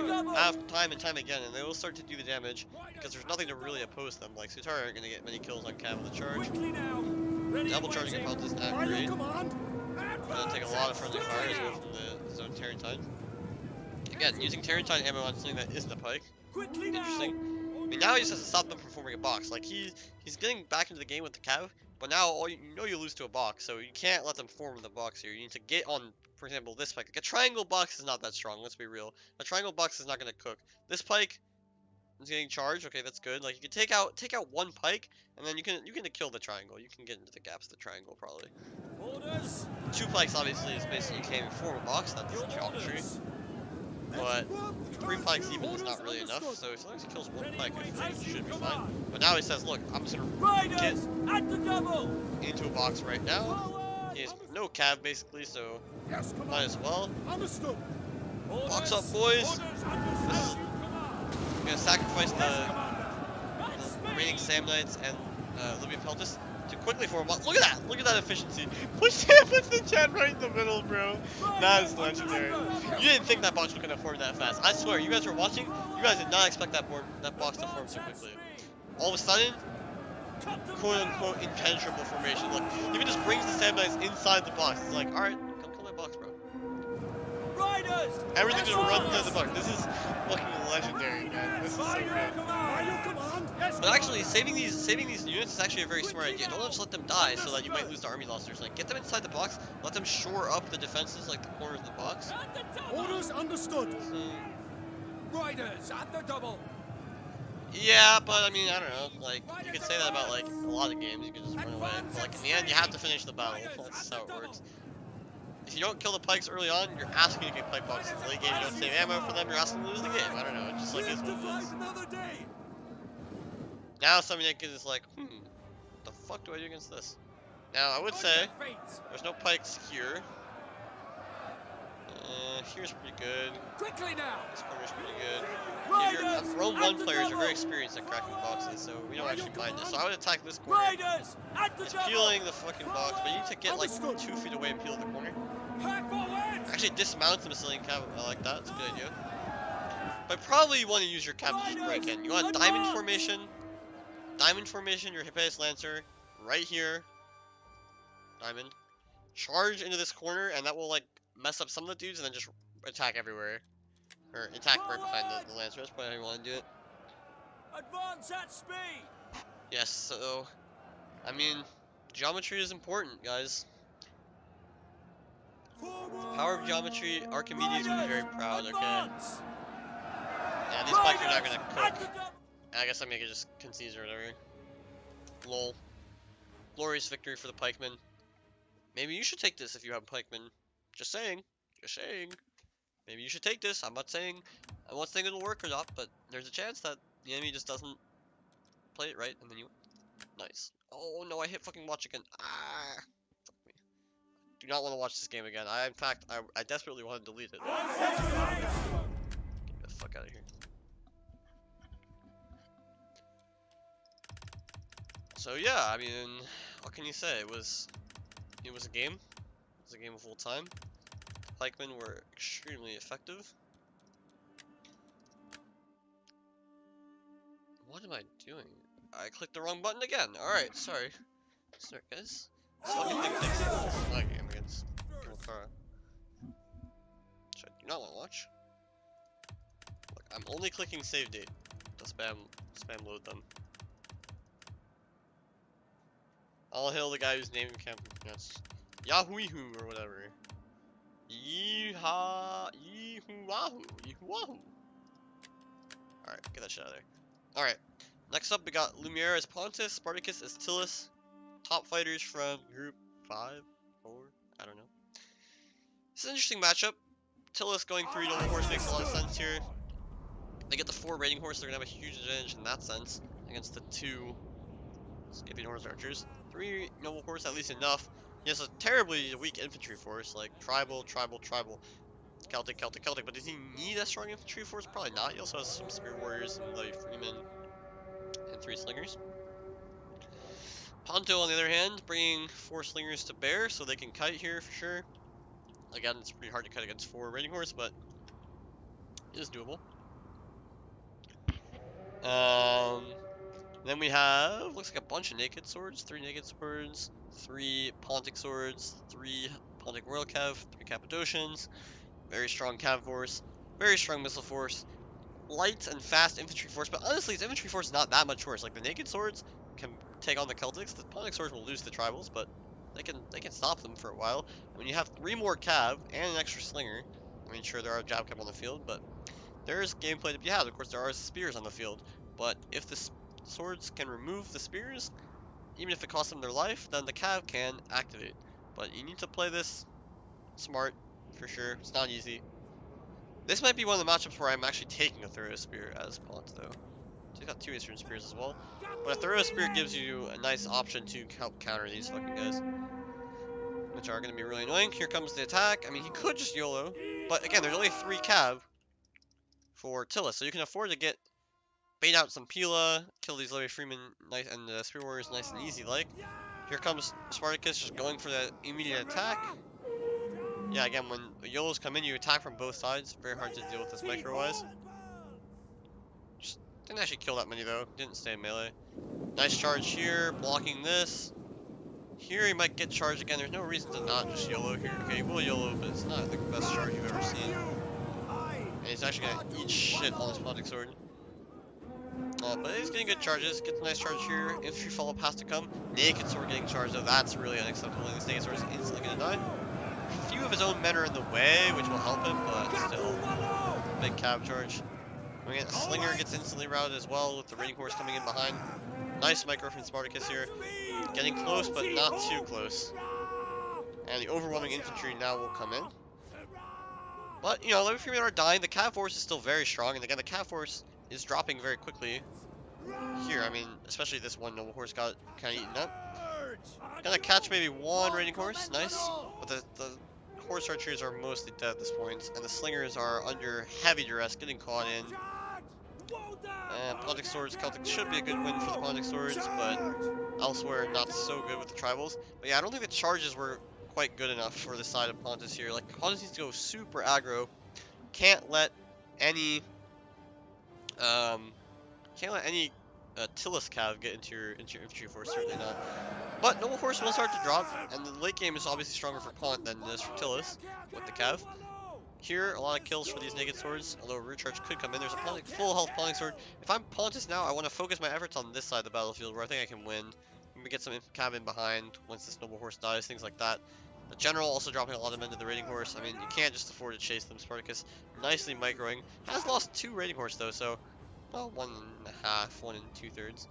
double. time and time again, and they will start to do the damage because there's nothing to really oppose them. Like Sutara aren't gonna get many kills on Cav with the charge. Quickly now. Ready Double and charging waiting. Apprentice not By your great. command. Gonna take a lot of friendly fire as well from the zone Terrantine. Again, using Terrantine ammo on something that isn't a pike. Quickly now. Interesting. I mean, now he just has to stop them from forming a box. Like he's getting back into the game with the Cav, but now you know you lose to a box, so you can't let them form the box here. You need to get on, for example, this pike. Like a triangle box is not that strong. Let's be real. A triangle box is not gonna cook. This pike is getting charged. Okay, that's good. Like you can take out one pike, and then you can kill the triangle. You can get into the gaps of the triangle probably. Orders. Two pikes obviously is basically you can't even form a box. That's Your geometry. orders. But three pikes even is not really enough, so as long as he kills one pike, I think he should be fine. But now he says, look, I'm just gonna get Riders. At the double. into a box right now. Forward. He has no cav basically, so Yes, might command. as well. Understood. Box up, boys. Orders. Understood. I'm gonna sacrifice the Yes, remaining speed. Sam Knights and Libyan Peltis to quickly form a box. Look at that! Look at that efficiency. Puts the jet right in the middle, bro. That is legendary. You didn't think that box was gonna form that fast. I swear, you guys were watching. You guys did not expect that box to form so quickly. All of a sudden, quote-unquote impenetrable formation. Look, even just brings the Sam Knights inside the box. It's like, alright, come kill my box, bro. Riders. Everything just runs into the box. This is fucking legendary, man. This is so good. But actually, saving these units is actually a very smart idea. Don't just let them die so that you might lose the army losers. Like, get them inside the box, let them shore up the defenses, like the corners of the box. Orders understood. Riders at the double. Yeah, but I mean, I don't know. Like, you could say that about like a lot of games. You can just run away. But like in the end, you have to finish the battle. That's how it works. If you don't kill the pikes early on, you're asking to get pike boxes. Late game, you don't save ammo for them. You're asking to lose the game. I don't know. It just like is what it is. Now Seminek is like, the fuck do I do against this? Now I would say there's no pikes here. Here's pretty good. Quickly now. This corner's pretty good. Here, Rome 1 players are very experienced at cracking boxes, so we don't actually mind this. So I would attack this corner. Riders at the It's double. peeling the fucking box, but you need to get like 2 feet away and peel the corner. Pack forward. Actually dismount the Massilian Cav, I like that, it's a good idea. But probably you want to use your Cav to just break in. You want diamond formation, your Hippias Lancer, right here, diamond. Charge into this corner, and that will like mess up some of the dudes, and then just attack everywhere. Or attack right behind the Lancer, that's probably how you want to do it. Advance at speed. Yes, so, I mean, geometry is important, guys. Forward. Power of geometry, Archimedes would be very proud, okay? Advance. Yeah, these pikes are not gonna At the cook. double. I guess I make it just concedes or whatever. Lol. Glorious victory for the pikemen. Maybe you should take this if you have pikemen. Just saying. Just saying. Maybe you should take this. I'm not saying it'll work or not, but there's a chance that the enemy just doesn't play it right and then you win. Nice. Oh no, I hit fucking watch again. Ah. Fuck me. Do not want to watch this game again. In fact, I desperately want to delete it. Get the fuck out of here. So yeah, I mean, what can you say? It was a game. It was a game of full time. The pikemen were extremely effective. What am I doing? I clicked the wrong button again. Alright, sorry. Sorry guys. This fucking thing takes this is not a game against Kara. Which I do not want to watch. Look, I'm only clicking save date to spam load them. I'll hail the guy whose name can't be pronounced. Yahoo or whatever. Yeehaw, yeehoo-wahoo, yeehoo-wahoo. Alright, get that shit out of there. Alright, next up we got Lumiere as Pontus, Spartacus as Tillus. Top fighters from group 5, 4, I don't know. It's an interesting matchup. Tillus going 3 noble horse makes a lot of sense here. They get the 4 raiding horse, they're gonna have a huge advantage in that sense against the 2 Scythian horse archers. 3 noble horse, at least enough. He has a terribly weak infantry force, like tribal, Celtic, but does he need a strong infantry force? Probably not. He also has some spear warriors and bloody freemen and 3 slingers. Ponto, on the other hand, bringing 4 slingers to bear so they can kite here for sure. Again, it's pretty hard to kite against 4 raiding horse, but it is doable. Um, then we have, looks like a bunch of naked swords, 3 naked swords, 3 Pontic swords, 3 Pontic Royal Cav, 3 Cappadocians, very strong Cav force, very strong missile force, light and fast infantry force, but honestly, its infantry force is not that much worse. Like, the naked swords can take on the Celtics, the Pontic swords will lose the tribals, but they can stop them for a while. I mean, you have 3 more Cav and an extra slinger. I mean, sure, there are Jab Cav on the field, but there is gameplay to be had. Of course, there are spears on the field, but if the swords can remove the spears, even if it costs them their life, then the Cav can activate. But you need to play this smart, for sure. It's not easy. This might be one of the matchups where I'm actually taking a Thorough Spear as Pont, though. So he's got 2 Eastern Spears as well. But a Thorough Spear gives you a nice option to help counter these fucking guys, which are going to be really annoying. Here comes the attack. I mean, he could just YOLO, but again, there's only 3 Cav for Tilla, so you can afford to get bait out some Pila, kill these Levy Freeman nice and Spear Warriors nice and easy like. Here comes Spartacus just going for that immediate attack. Yeah, again, when YOLOs come in, you attack from both sides. Very hard to deal with this micro-wise. Just didn't actually kill that many though. Didn't stay in melee. Nice charge here, blocking this. Here he might get charged again. There's no reason to not just YOLO here. Okay, he will YOLO, but it's not the best charge you've ever seen. And he's actually gonna eat shit on his Pontic Sword. But he's getting good charges. Gets a nice charge here. Infantry follow-up has to come. Naked Sword getting charged though. That's really unacceptable. This Naked Sword is instantly gonna die. A few of his own men are in the way, which will help him, but still. Big cab charge. A Slinger gets instantly routed as well with the Raiding Horse coming in behind. Nice micro from Spartacus here. Getting close, but not too close. And the overwhelming infantry now will come in. But, you know, Levy Freemen are dying. The Cav Force is still very strong. And again, the Cav Force is dropping very quickly. Here, I mean, especially this one Noble Horse got kind of eaten up. Gonna catch maybe 1 Raiding Horse. Nice. But the Horse Archers are mostly dead at this point. And the Slingers are under heavy duress, getting caught in. Pontic Swords, Celtic should be a good win for the Pontic Swords, but elsewhere not so good with the Tribals. But yeah, I don't think the charges were quite good enough for the side of Pontus here. Like, Pontus needs to go super aggro. Can't let any, um, can't let any Tillus Cav get into your infantry force, certainly not. But Noble Horse will start to drop, and the late game is obviously stronger for Pont than it is for Tillus with the Cav. Here, a lot of kills for these naked swords, although a root charge could come in. There's a full health Pontic sword. If I'm Pontus now, I want to focus my efforts on this side of the battlefield where I think I can win. Maybe get some cav in behind once this noble horse dies, things like that. The general also dropping a lot of men to the raiding horse. I mean, you can't just afford to chase them. Spartacus nicely microing. Has lost 2 raiding horse though, so well, 1.5, 1 2/3.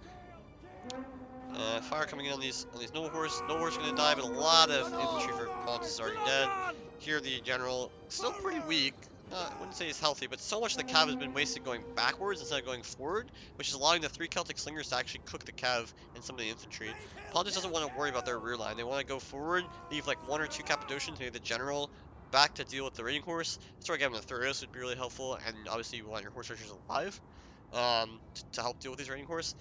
Fire coming in on these noble horse. Noble horse gonna die, but a lot of infantry for Pontus is already dead. Here the general still pretty weak. I wouldn't say he's healthy, but so much of the cav has been wasted going backwards instead of going forward, which is allowing the 3 Celtic slingers to actually cook the cav and some of the infantry. Pontus doesn't want to worry about their rear line. They want to go forward, leave like 1 or 2 Cappadocians, maybe the general, back to deal with the raiding horse. That's where again the Thureos would be really helpful, and obviously you want your horse archers alive to help deal with these raiding horse.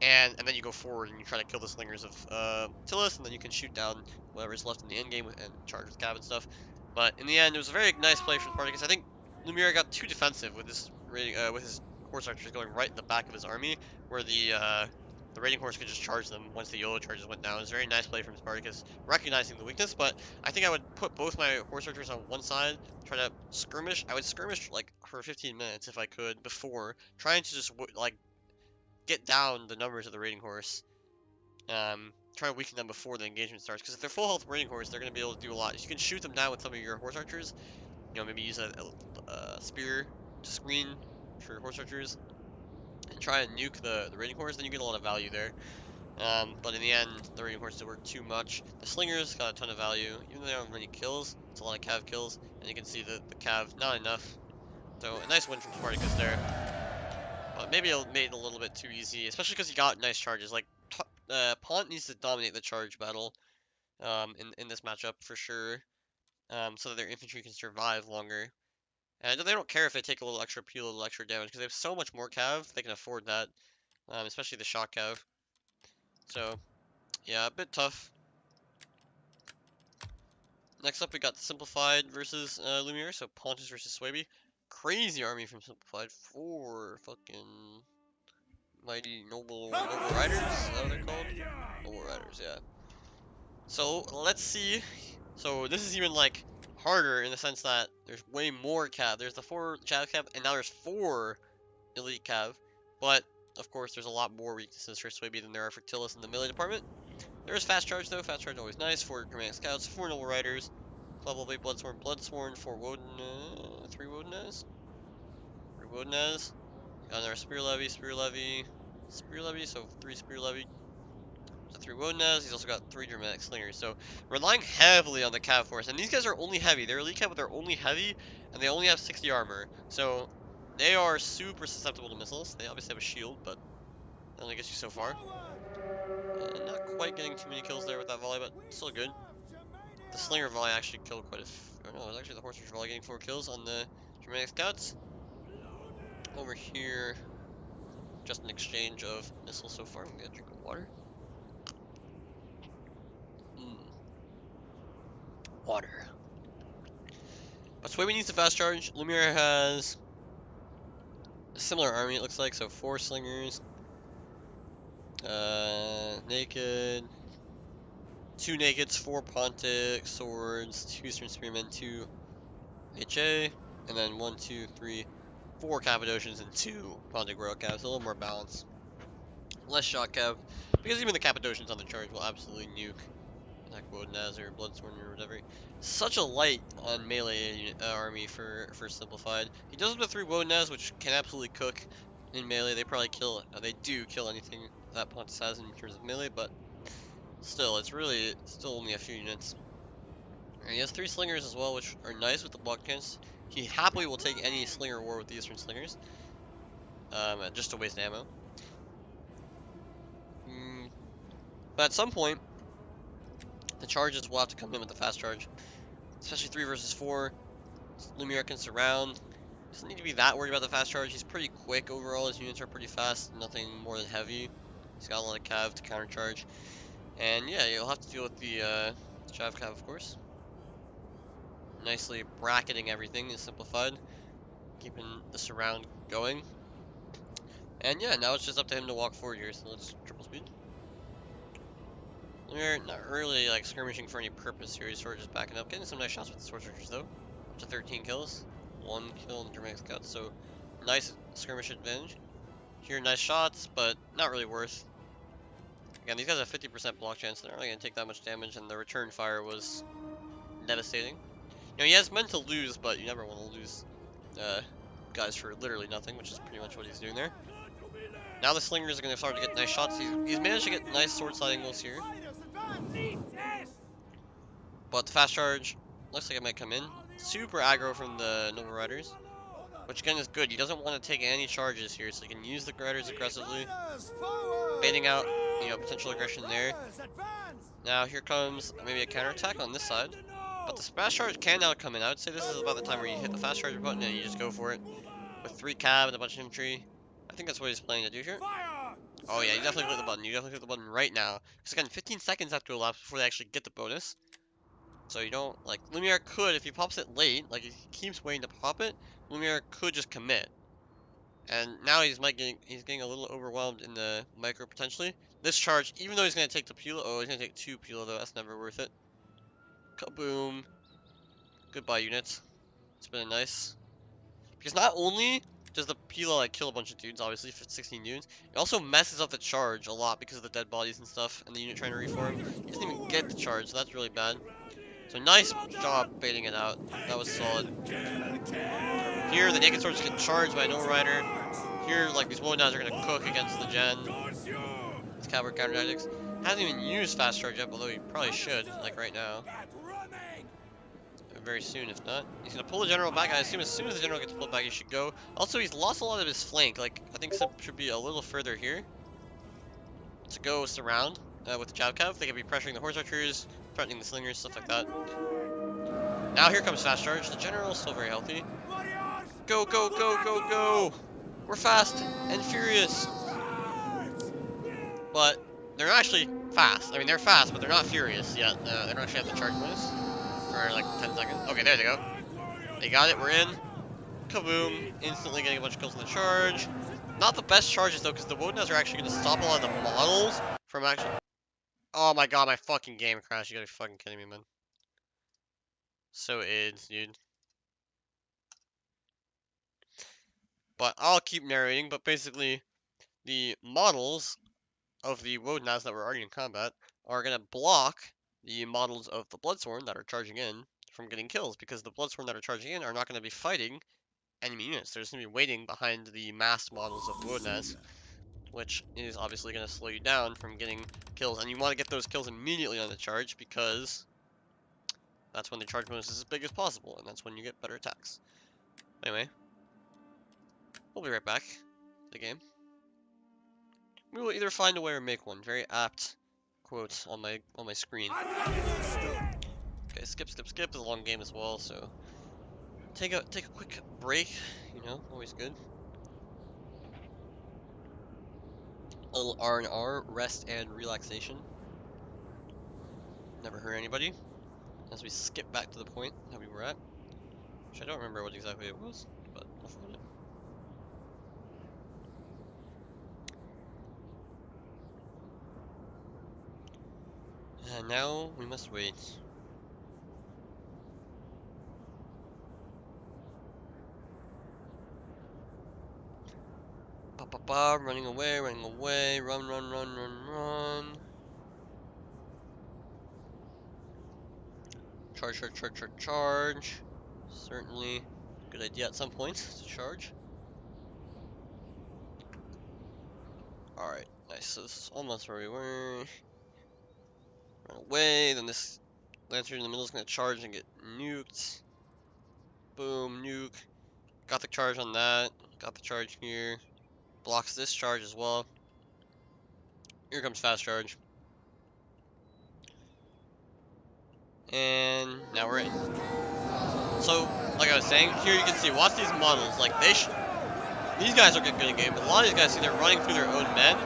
And then you go forward and you try to kill the slingers of Tillus, and then you can shoot down whatever's left in the end game and charge with cav and stuff. But in the end, it was a very nice play from Spartacus. I think Lumiere got too defensive with this with his horse archers going right in the back of his army, where the raiding horse could just charge them once the YOLO charges went down. It was a very nice play from Spartacus, recognizing the weakness. But I think I would put both my horse archers on one side, try to skirmish. I would skirmish like for 15 minutes if I could before, trying to just like get down the numbers of the raiding horse. Try to weaken them before the engagement starts. Because if they're full health raiding horse, they're going to be able to do a lot. You can shoot them down with some of your horse archers. You know, maybe use a spear to screen for your horse archers. And try and nuke the raiding horse, then you get a lot of value there. But in the end, the raiding horse did work too much. The slingers got a ton of value. Even though they don't have many kills, it's a lot of cav kills. And you can see the cav, not enough. So, a nice win from Spartacus there. But maybe it made it a little bit too easy, especially because he got nice charges. Like, Pont needs to dominate the charge battle in this matchup for sure, so that their infantry can survive longer. And they don't care if they take a little extra peel, a little extra damage, because they have so much more cav, they can afford that, especially the shock cav. So, Yeah, a bit tough. Next up, we got Simplified versus Lumiere, so Pontus versus Swaby. Crazy army from Simplified. 4 fucking mighty noble riders. Is that what they're called? Noble riders, yeah. So let's see. So this is even like harder in the sense that there's way more cav. There's the 4 Jav cav, and now there's 4 elite cav. But of course, there's a lot more weaknesses for Swaby than there are for Tillis in the melee department. There is fast charge though. Fast charge always nice. 4 Dramatic Scouts, 4 Noble Riders, level 8 Bloodsworn, 4 Woden, 3 Wodenaz, 3 Wodenaz. Got another Spear Levy, so 3 Spear Levy. So 3 Wodenaz. He's also got 3 Dramatic Slingers. So relying heavily on the Cav Force, and these guys are only heavy. They're elite Cav, but they're only heavy, and they only have 60 armor. So they are super susceptible to missiles. They obviously have a shield, but that only gets you so far. Not quite getting too many kills there with that volley, but still good. The Slinger volley actually killed quite a few. Oh no, it was actually the Horse Archer volley getting 4 kills on the Dramatic Scouts. Over here, just an exchange of missiles so far. I'm gonna get a drink of water. Water. But Swaby needs the fast charge. Lumiere has a similar army, it looks like. So 4 Slingers, Naked, 2 Nakeds, 4 Pontic Swords, 2 Eastern Spearmen, 2 HA, and then 1, 2, 3, 4 Cappadocians, and 2 Pontic Royal Cavs. A little more balance. Less shot cav, because even the Cappadocians on the charge will absolutely nuke like Wodenaz or Bloodsworn or whatever. Such a light on melee army for Simplified. He does have the 3 Wodenaz, which can absolutely cook in melee. They probably kill, they do kill anything that Pontus has in terms of melee, but still, it's really still only a few units. And he has 3 Slingers as well, which are nice with the block chance. He happily will take any Slinger war with the Eastern Slingers, just to waste ammo. But at some point, the charges will have to come in with the fast charge. Especially 3 versus 4. Lumiere can surround. Doesn't need to be that worried about the fast charge. He's pretty quick overall. His units are pretty fast. Nothing more than heavy. He's got a lot of cav to counter charge. And yeah, you'll have to deal with the Jav cav, of course. Nicely bracketing everything is Simplified. Keeping the surround going. And yeah, now it's just up to him to walk forward here. So let's triple speed. We're not really like skirmishing for any purpose here. He's sort of just backing up, getting some nice shots with the Sword Searchers though. Up to 13 kills, 1 kill in the Dramatic Scouts, so nice skirmish advantage. Here, nice shots, but not really worth. Again, these guys have 50% block chance. They're not really gonna take that much damage, and the return fire was devastating. You know, he has meant to lose, but you never want to lose guys for literally nothing, which is pretty much what he's doing there. Now the Slingers are going to start to get nice shots. He's managed to get nice sword slide angles here. But the fast charge looks like it might come in. Super aggro from the Noble Riders, which again is good. He doesn't want to take any charges here, so he can use the Riders aggressively, baiting out, you know, potential aggression there. Now here comes maybe a counterattack on this side. But the fast charge can now come in. I would say this is about the time where you hit the fast charge button and you just go for it. With 3 cav and a bunch of infantry. I think that's what he's planning to do here. Oh yeah, you definitely click the button. You definitely click the button right now. Because again, 15 seconds have to elapse before they actually get the bonus. So you don't, like, Lumiere could, if he pops it late, like he keeps waiting to pop it, Lumiere could just commit. And now he's getting a little overwhelmed in the micro potentially. This charge, even though he's going to take the Pula, oh, he's going to take 2 Pula though, that's never worth it. Kaboom. Goodbye, units. It's been nice. Because not only does the Pila like kill a bunch of dudes, obviously, for 16 dudes, it also messes up the charge a lot because of the dead bodies and stuff, and the unit trying to reform. He doesn't even get the charge, so that's really bad. So nice job baiting it out. That was solid. Here, the Naked Swords get charged by a Noble Rider. Here, like, these Wodenaz are going to cook against the Gen. It's Cavalry counter tactics. Hasn't even used fast charge yet, although he probably should, like right now. Very soon, if not. He's going to pull the General back. I assume as soon as the General gets pulled back, he should go. Also, he's lost a lot of his flank. Like, I think Sip should be a little further here to go surround with the Jav Cav. They could be pressuring the Horse Archers, threatening the Slingers, stuff like that. Now here comes fast charge. The General is still very healthy. Go, go, go, go, go! We're fast and furious. But they're actually fast. I mean, they're fast, but they're not furious yet. They don't actually have the charge bonus for like 10 seconds. Okay, there they go. They got it. We're in. Kaboom! Instantly getting a bunch of kills on the charge. Not the best charges though, because the Wodenaz are actually going to stop a lot of the models from actually. Oh my god, my fucking game crashed. You gotta be fucking kidding me, man. So AIDS, dude. But I'll keep narrating. But basically, the models of the Wodenaz that were already in combat are going to block the models of the Bloodsworn that are charging in from getting kills, because the Bloodsworn that are charging in are not going to be fighting enemy units. They're just going to be waiting behind the massed models of the Wodenaz, which is obviously going to slow you down from getting kills. And you want to get those kills immediately on the charge, because that's when the charge bonus is as big as possible, and that's when you get better attacks. Anyway, we'll be right back to the game. We will either find a way or make one. Very apt quote on my screen. Okay, skip. It's a long game as well, so take a quick break. You know, always good. A little R&R, rest and relaxation. Never hurt anybody. As we skip back to the point that we were at, which I don't remember what exactly it was, but we'll find it. And now we must wait. Ba ba ba, running away, run. Charge. Certainly good idea at some point to charge. Alright, nice. So this is almost where we were. Run away, then this Lancer in the middle is going to charge and get nuked. Boom, nuke. Got the charge on that. Got the charge here. Blocks this charge as well. Here comes fast charge. And now we're in. So, like I was saying, here you can see, watch these models. Like, these guys are getting good in game, but a lot of these guys see they're running through their own men.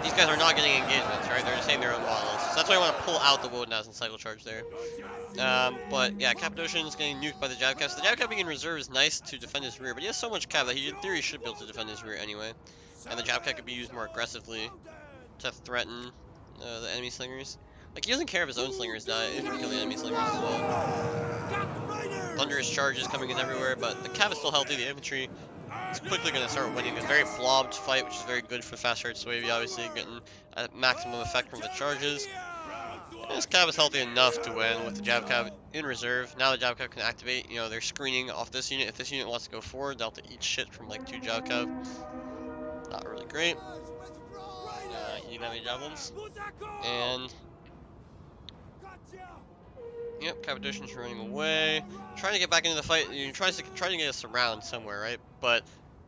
These guys are not getting engagements, right? They're just hitting their own models. So that's why I want to pull out the Wodenaz and cycle charge there. But yeah, Cappadocian's getting nuked by the Jab Cav. So the Jab Cav being in reserve is nice to defend his rear, but he has so much cav that he in theory should be able to defend his rear anyway. And the Jab Cav could be used more aggressively to threaten the enemy slingers. Like, he doesn't care if his own slingers die, he can kill the enemy slingers as well. Thunderous charges coming in everywhere, but the cav is still healthy. The infantry is quickly going to start winning a very blobbed fight, which is very good for fast charge Swavey, obviously, getting a maximum effect from the charges. And this cav is healthy enough to win with the Jab Cav in reserve. Now the Jab Cav can activate, you know, they're screening off this unit. If this unit wants to go forward, they'll have to eat shit from like 2 Jab Cav. Not really great. Eating enemy javelins. And yep, Cappadocian's running away. Trying to get back into the fight. You're trying to get a surround somewhere, right? But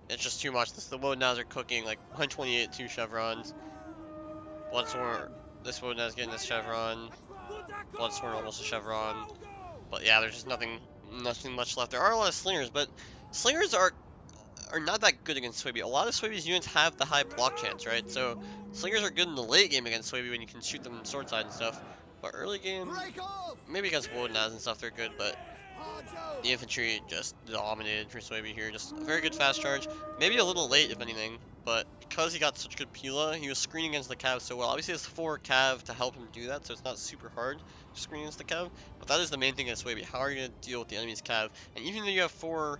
it's just too much. The Wodenaz are cooking like 128, 2 chevrons. Bloodsworn, this Wodenaz getting this chevron. Bloodsworn almost a chevron. But yeah, there's just nothing much left. There are a lot of slingers, but slingers are not that good against Swaby. A lot of Swaby's units have the high block chance, right? So slingers are good in the late game against Swaby when you can shoot them sword side and stuff. But early game, maybe against Wodenaz and stuff, they're good, but the infantry just dominated for Swaby here. Just a very good fast charge. Maybe a little late, if anything, but because he got such good Pila, he was screening against the Cav so well. Obviously, he has 4 Cav to help him do that, so it's not super hard to screen against the Cav. But that is the main thing against Swaby. How are you going to deal with the enemy's Cav? And even though you have 4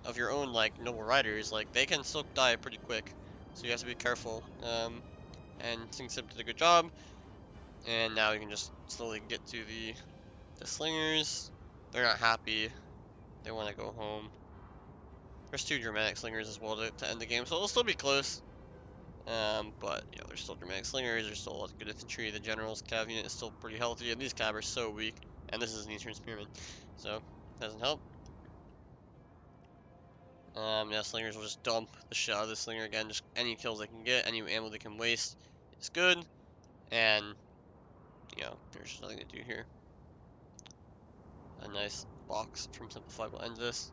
of your own, like, noble riders, like, they can still die pretty quick. So you have to be careful. And Singsip did a good job. And now you can just slowly get to the slingers. They're not happy. They want to go home. There's 2 dramatic slingers as well to end the game, so it'll still be close. But, you know, there's still dramatic slingers, there's still a lot of good infantry. The general's cav unit is still pretty healthy, and these cav are so weak. And this is an Eastern Spearman, so doesn't help. Yeah, slingers will just dump the shit out of the slinger again. Just any kills they can get, any ammo they can waste is good. And, you know, there's just nothing to do here. A nice box from Simplified will end this.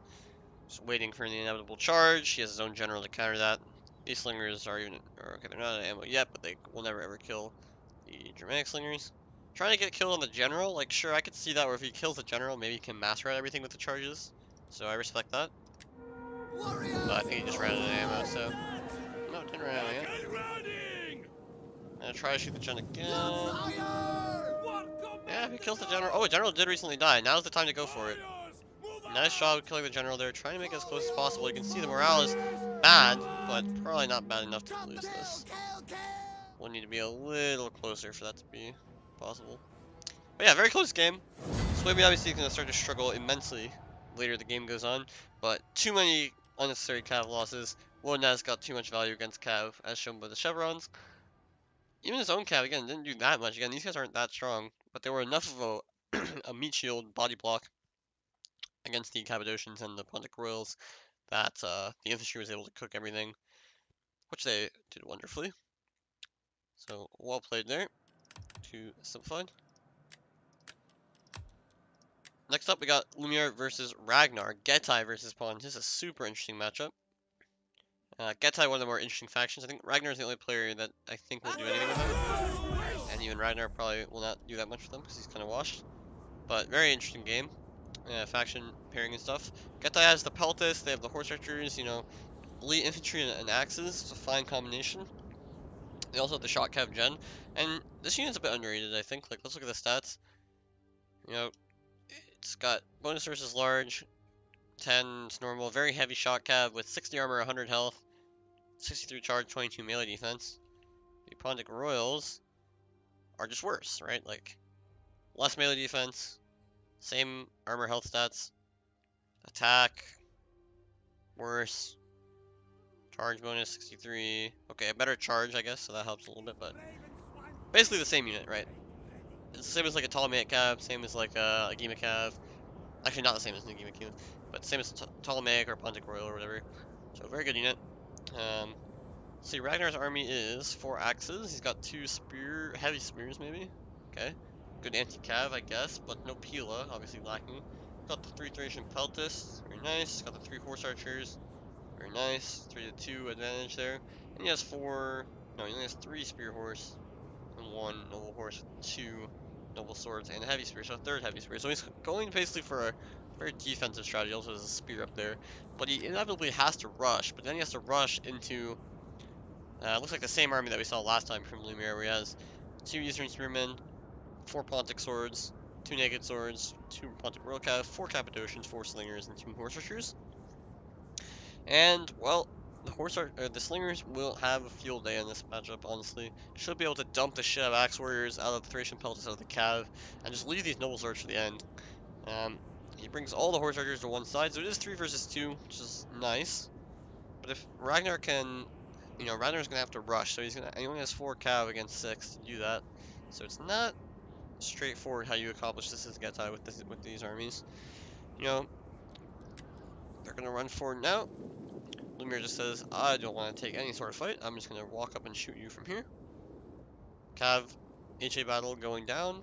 Just waiting for the inevitable charge. He has his own general to counter that. These slingers are even, or okay, they're not out of ammo yet, but they will never ever kill the dramatic slingers. Trying to get a kill on the general, like sure, I could see that where if he kills the general, maybe he can master out everything with the charges. So I respect that. But I think he just ran out of ammo, so no, didn't run out of ammo. I'm gonna try to shoot the gen again. Yeah, if he kills the general. Oh, a general did recently die. Now's the time to go for it. Nice job killing the general there. Trying to make it as close as possible. You can see the morale is bad, but probably not bad enough to lose this. We'll need to be a little closer for that to be possible. But yeah, very close game. Swayme obviously is going to start to struggle immensely later the game goes on, but too many unnecessary Cav losses. Wonaz got too much value against Cav, as shown by the chevrons. Even his own Cav, again, didn't do that much. Again, these guys aren't that strong, but they were enough of a meat shield body block against the Cappadocians and the Pontic Royals that the infantry was able to cook everything, which they did wonderfully. So, well played there to Simplified. Next up, we got Lumiere versus Ragnar. Getai versus Pawn. This is a super interesting matchup. Getai, one of the more interesting factions. I think Ragnar is the only player that I think will do anything with them. And even Ragnar probably will not do that much with them because he's kind of washed. But very interesting game. Faction pairing and stuff. Getai has the Peltis, they have the Horse Archers, you know, elite infantry and axes. It's a fine combination. They also have the Shot Cav Gen. And this unit's a bit underrated, I think. Like, let's look at the stats. You know, it's got bonus versus large, 10 is normal, very heavy shot cav with 60 armor, 100 health, 63 charge, 22 melee defense. The Pontic Royals are just worse, right? Like, less melee defense, same armor health stats, attack, worse, charge bonus 63. Okay, a better charge, I guess, so that helps a little bit, but basically the same unit, right? It's the same as like a Ptolemaic cav, same as like a Gema cav. Actually, not the same as Nagima cav, but same as Ptolemaic or Pontic Royal or whatever. So, very good unit. See, Ragnar's army is 4 axes. He's got 2 heavy spears maybe. Okay. Good anti-cav, I guess, but no Pila, obviously lacking. Got the 3 Thracian Peltis, very nice. Got the 3 Horse Archers, very nice. 3 to 2 advantage there. And he has 4, no, he only has 3 Spear Horse and 1 Noble Horse with 2 Noble Swords and a Heavy Spear, so a 3rd Heavy Spear. So he's going basically for a very defensive strategy. Also has a spear up there, but he inevitably has to rush. But then he has to rush into looks like the same army that we saw last time from Lumiere, where he has 2 Eastern Spearmen, 4 Pontic Swords, 2 Naked Swords, 2 Pontic Royal Cav, 4 Cappadocians, 4 Slingers, and 2 Horse Archers. And, well, the Slingers will have a field day in this matchup, honestly. Should be able to dump the shit out of Axe Warriors, out of the Thracian Peltis, out of the Cav, and just leave these Noble Swords for the end. He brings all the Horse Archers to one side, so it is 3 versus 2, which is nice. But if Ragnar can, you know, Ragnar's gonna have to rush, so he only has 4 cav against 6 to do that. So it's not straightforward how you accomplish this as Getai with these armies. You know, they're gonna run forward now. Lumiere just says, I don't want to take any sort of fight. I'm just gonna walk up and shoot you from here. Cav HA battle going down.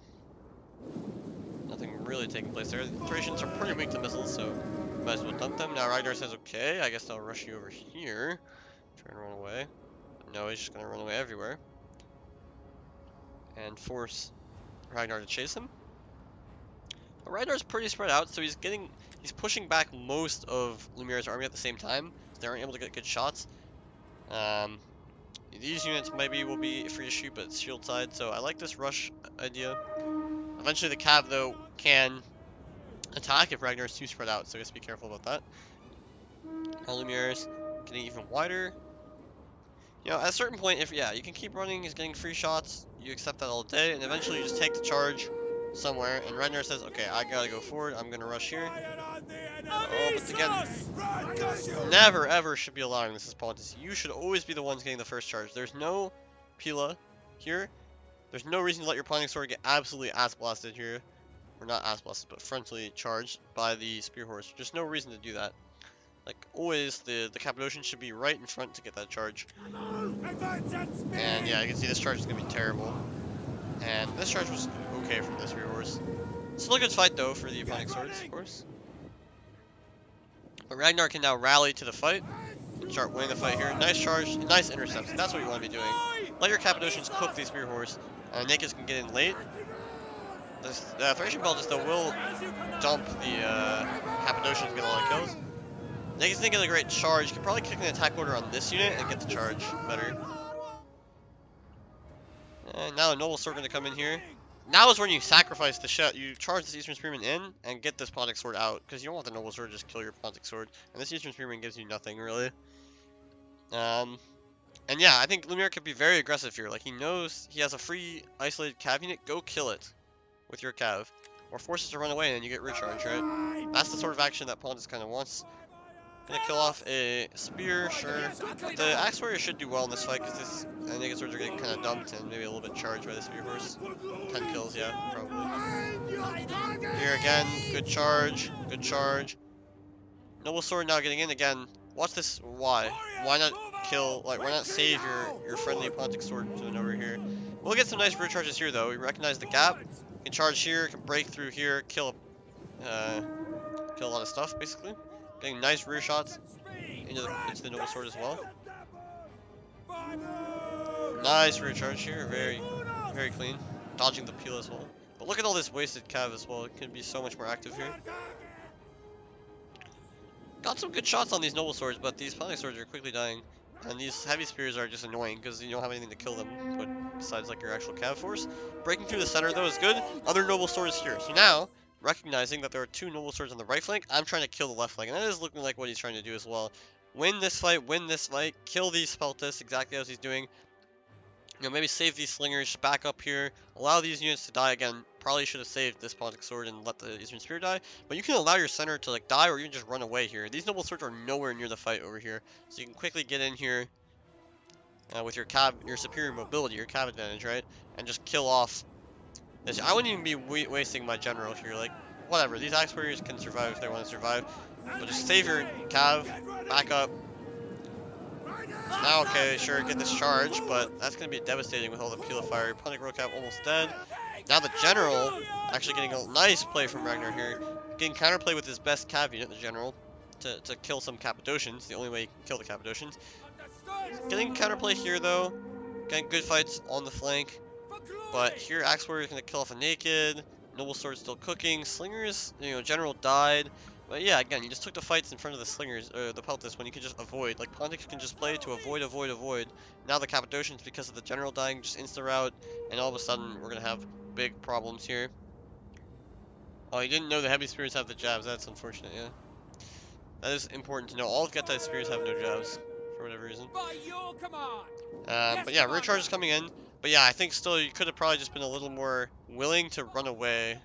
Nothing really taking place there. The Thracians are pretty weak to missiles, so might as well dump them. Now Ragnar says, okay, I guess I'll rush you over here. Try and run away. But no, he's just gonna run away everywhere. And force Ragnar to chase him. But Ragnar's pretty spread out, so he's pushing back most of Lumiere's army at the same time. So they aren't able to get good shots. These units maybe will be free to shoot, but it's shield side, so I like this rush idea. Eventually the Cav, though, can attack if Ragnar's too spread out, so just be careful about that. Now Lumiere's getting even wider. You know, at a certain point, if, yeah, you can keep running, he's getting free shots, you accept that all day, and eventually you just take the charge somewhere, and Ragnar says, okay, I gotta go forward, I'm gonna rush here. Oh, but again, never ever should be allowing this as politics. You should always be the ones getting the first charge. There's no Pila here. There's no reason to let your Pontic Sword get absolutely ass blasted here. Or not ass blasted, but frontally charged by the Spear Horse. Just no reason to do that. Like, always, the Cappadocian should be right in front to get that charge. And yeah, you can see this charge is going to be terrible. And this charge was okay from this Spear Horse. Still a good fight, though, for the Pontic Swords, of course. But Ragnar can now rally to the fight. start winning the fight here. Nice charge, nice intercepts. That's what you want to be doing. Let your Cappadocians cook these Spear Horse. Nakeds can get in late. The Thracian Belt just though will dump the Cappadocians, get a lot of kills. Nakeds didn't get a great charge. You can probably kick an attack order on this unit and get the charge better. And now a Noble Sword going to come in here. Now is when you sacrifice the shot. You charge this Eastern Spearman in and get this Pontic Sword out, because you don't want the Noble Sword to just kill your Pontic Sword. And this Eastern Spearman gives you nothing, really. And yeah, I think Lumiere could be very aggressive here. Like, he knows he has a free isolated cav unit. Go kill it with your cav. Or force it to run away and then you get recharge, right? That's the sort of action that Pontus kind of wants. Gonna kill off a spear, sure. But the Axe Warrior should do well in this fight because this Naked Swords are getting kind of dumped and maybe a little bit charged by the Spear Horse. 10 kills, yeah, probably. Here again, good charge, good charge. Noble Sword now getting in again. Watch this. Why? Why not kill, like, why not save your friendly Pontic Swordsman over here? We'll get some nice rear charges here, though. We recognize the gap. Can charge here, can break through here, kill a lot of stuff, basically. Getting nice rear shots into the Noble Sword as well. Nice rear charge here, very clean. Dodging the peel as well. But look at all this wasted cav as well. It can be so much more active here. Got some good shots on these Noble Swords, but these Pontic Swords are quickly dying. And these Heavy Spears are just annoying because you don't have anything to kill them besides like your actual cav force. Breaking through the center though is good. Other Noble Swords here. So now, recognizing that there are two Noble Swords on the right flank, I'm trying to kill the left flank. And that is looking like what he's trying to do as well. Win this fight, kill these Speltis exactly as he's doing. You know, maybe save these slingers, back up here, allow these units to die again. Probably should have saved this Pontic Sword and let the Eastern Spear die. But you can allow your center to like die or even just run away here. These Noble Swords are nowhere near the fight over here. So you can quickly get in here with your superior mobility, your cav advantage, right? And just kill off this. I wouldn't even be wasting my general here. Like, whatever. These Axe Warriors can survive if they want to survive. But just save your cav, back up. Now, okay, sure, get this charge, but that's going to be devastating with all the peel of fire. Punic Rocap almost dead. Now the General actually getting a nice play from Ragnar here. Getting counterplay with his best cav unit, the General, to kill some Cappadocians. The only way you can kill the Cappadocians. Getting counterplay here, though. Getting good fights on the flank. But here, Axe Warrior is going to kill off a Naked. Noble Sword still cooking. Slingers, you know, General died. But yeah, again, you just took the fights in front of the Slingers, or the Peltis, when you can just avoid. Like, Pontic can just play to avoid. Now the Cappadocians, because of the General dying, just insta-route, and all of a sudden, we're going to have big problems here. Oh, you didn't know the Heavy Spears have the jabs. That's unfortunate, yeah. That is important to know. All of Getai's Spears have no jabs, for whatever reason. But yeah, rear charge is coming in. But yeah, I think still you could have probably just been a little more willing to run away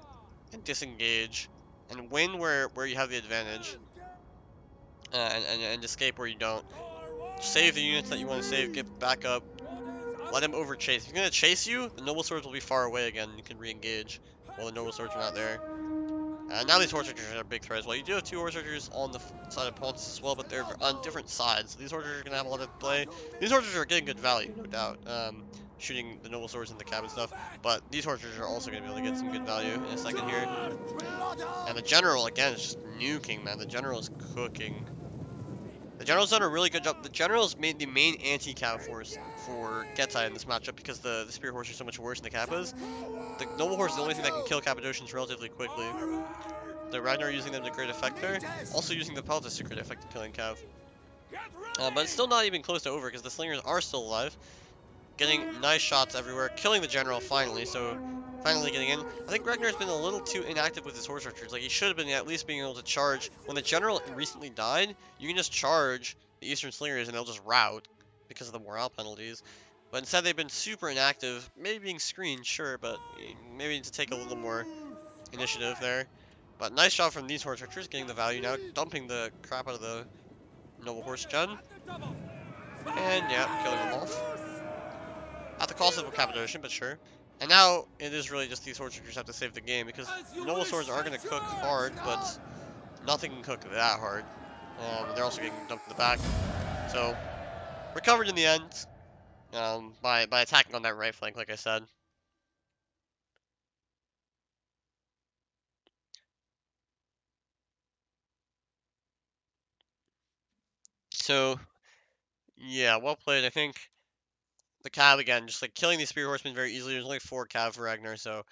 and disengage and win where you have the advantage, and escape where you don't. Save the units that you want to save, get back up, let him over chase. If he's gonna chase you, the Noble Swords will be far away again. You can re-engage while the Noble Swords are not there. Now these Horse Archers are a big threat as well. You do have two Horse Archers on the side of Pontus as well, but they're on different sides. So these Horse Archers are gonna have a lot of play. These Horse Archers are getting good value, no doubt. Shooting the Noble Swords in the cab and stuff. But these Horse Archers are also gonna be able to get some good value in a second here. And the General, again, is just nuking, man. The General is cooking. The General's done a really good job. The General's made the main anti-cav force for Getai in this matchup because the Spear Horse are so much worse than the Kappas. The Noble Horse is the only thing that can kill Cappadocians relatively quickly. The Ragnar using them to great effect there. Also using the Peltis to great effect in killing Cav. But it's still not even close to over because the Slingers are still alive. Getting nice shots everywhere. Killing the General finally, so finally getting in. I think Ragnar's been a little too inactive with his Horse Archers. Like, he should have been at least being able to charge. When the General recently died, you can just charge the Eastern Slingers and they'll just rout because of the morale penalties. But instead they've been super inactive. Maybe being screened, sure, but maybe to take a little more initiative there. But nice job from these Horse Archers, getting the value now, dumping the crap out of the Noble Horse Gen. And yeah, killing them off. At the cost of a Cappadocian, but sure. And now, it is really just these Horse Archers have to save the game, because Noble Swords are going to cook hard, but nothing can cook that hard. And they're also getting dumped in the back. So, recovered in the end, by attacking on that right flank, like I said. So, Yeah, well played. I think the Cav again, just like killing these Spear Horsemen very easily. There's only 4 Cav for Ragnar, so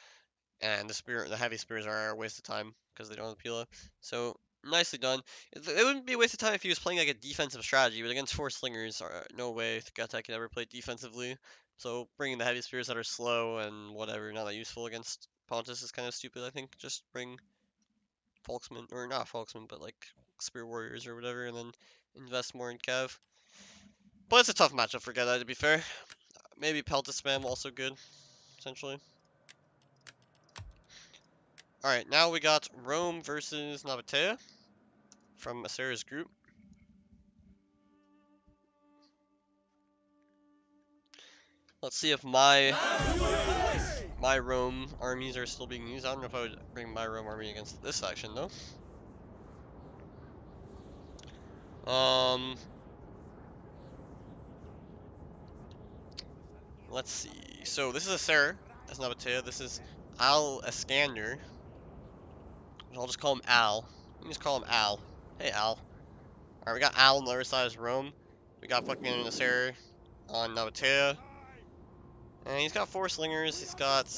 and the heavy spears are a waste of time because they don't have Pila. So nicely done. It wouldn't be a waste of time if he was playing like a defensive strategy, but against 4 slingers, no way Gata can ever play defensively. So bringing the heavy spears that are slow and whatever, not that useful against Pontus is kind of stupid. I think just bring Folksmen or not Folksmen, but like spear warriors or whatever, and then invest more in Cav. But it's a tough matchup for Gata to be fair. Maybe Pelta spam also good essentially. Alright, now we got Rome versus Navatea from Asera's group. Let's see if my Rome armies are still being used. I don't know if I would bring my Rome army against this faction though. Let's see. So this is Asera. That's Navatea. This is Al Eskander. I'll just call him Al. Let me just call him Al. Hey Al. Alright, we got Al on the other side as Rome. We got fucking Asera on Navatea. And he's got 4 slingers. He's got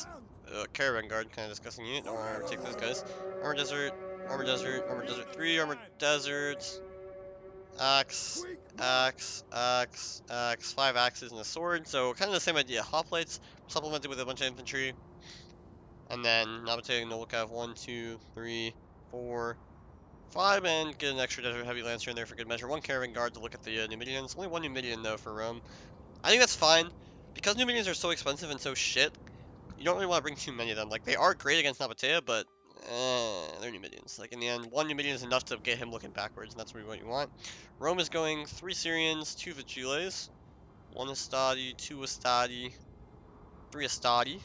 caravan guard, kind of disgusting unit. Don't want to take those guys. Armor desert, armor desert, armor desert 3, armor desert, axe, axe, axe, axe, 5 axes and a sword. So kind of the same idea. Hoplites supplemented with a bunch of infantry. And then Nabatea Noble Cav 1, 2, 3, 4, 5, and get an extra desert heavy lancer in there for good measure. 1 caravan guard to look at the Numidians. Only 1 Numidian though for Rome. I think that's fine. Because Numidians are so expensive and so shit, you don't really want to bring too many of them. Like, they are great against Nabatea, but they're Numidians. Like, in the end, 1 Numidian is enough to get him looking backwards, and that's really what you want. Rome is going 3 Syrians, 2 Vigiles, 1 Astadi, 2 Astadi, 3 Astadi,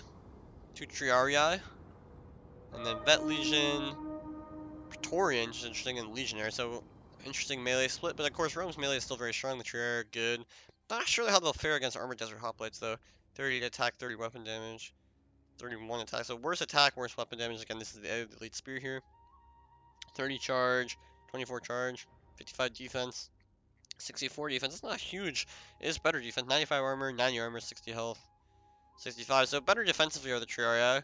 2 Triarii, and then Vet Legion, Praetorian, which is interesting, and Legionnaire. So, interesting melee split, but of course, Rome's melee is still very strong. The Triarii are good. Not sure how they'll fare against Armored Desert Hoplites, though. 30 attack, 30 weapon damage. 31 attack. So worse attack, worse weapon damage. Again, this is the elite spear here. 30 charge, 24 charge, 55 defense, 64 defense. It's not huge. It is better defense. 95 armor, 90 armor, 60 health, 65. So better defensively are the Triarii,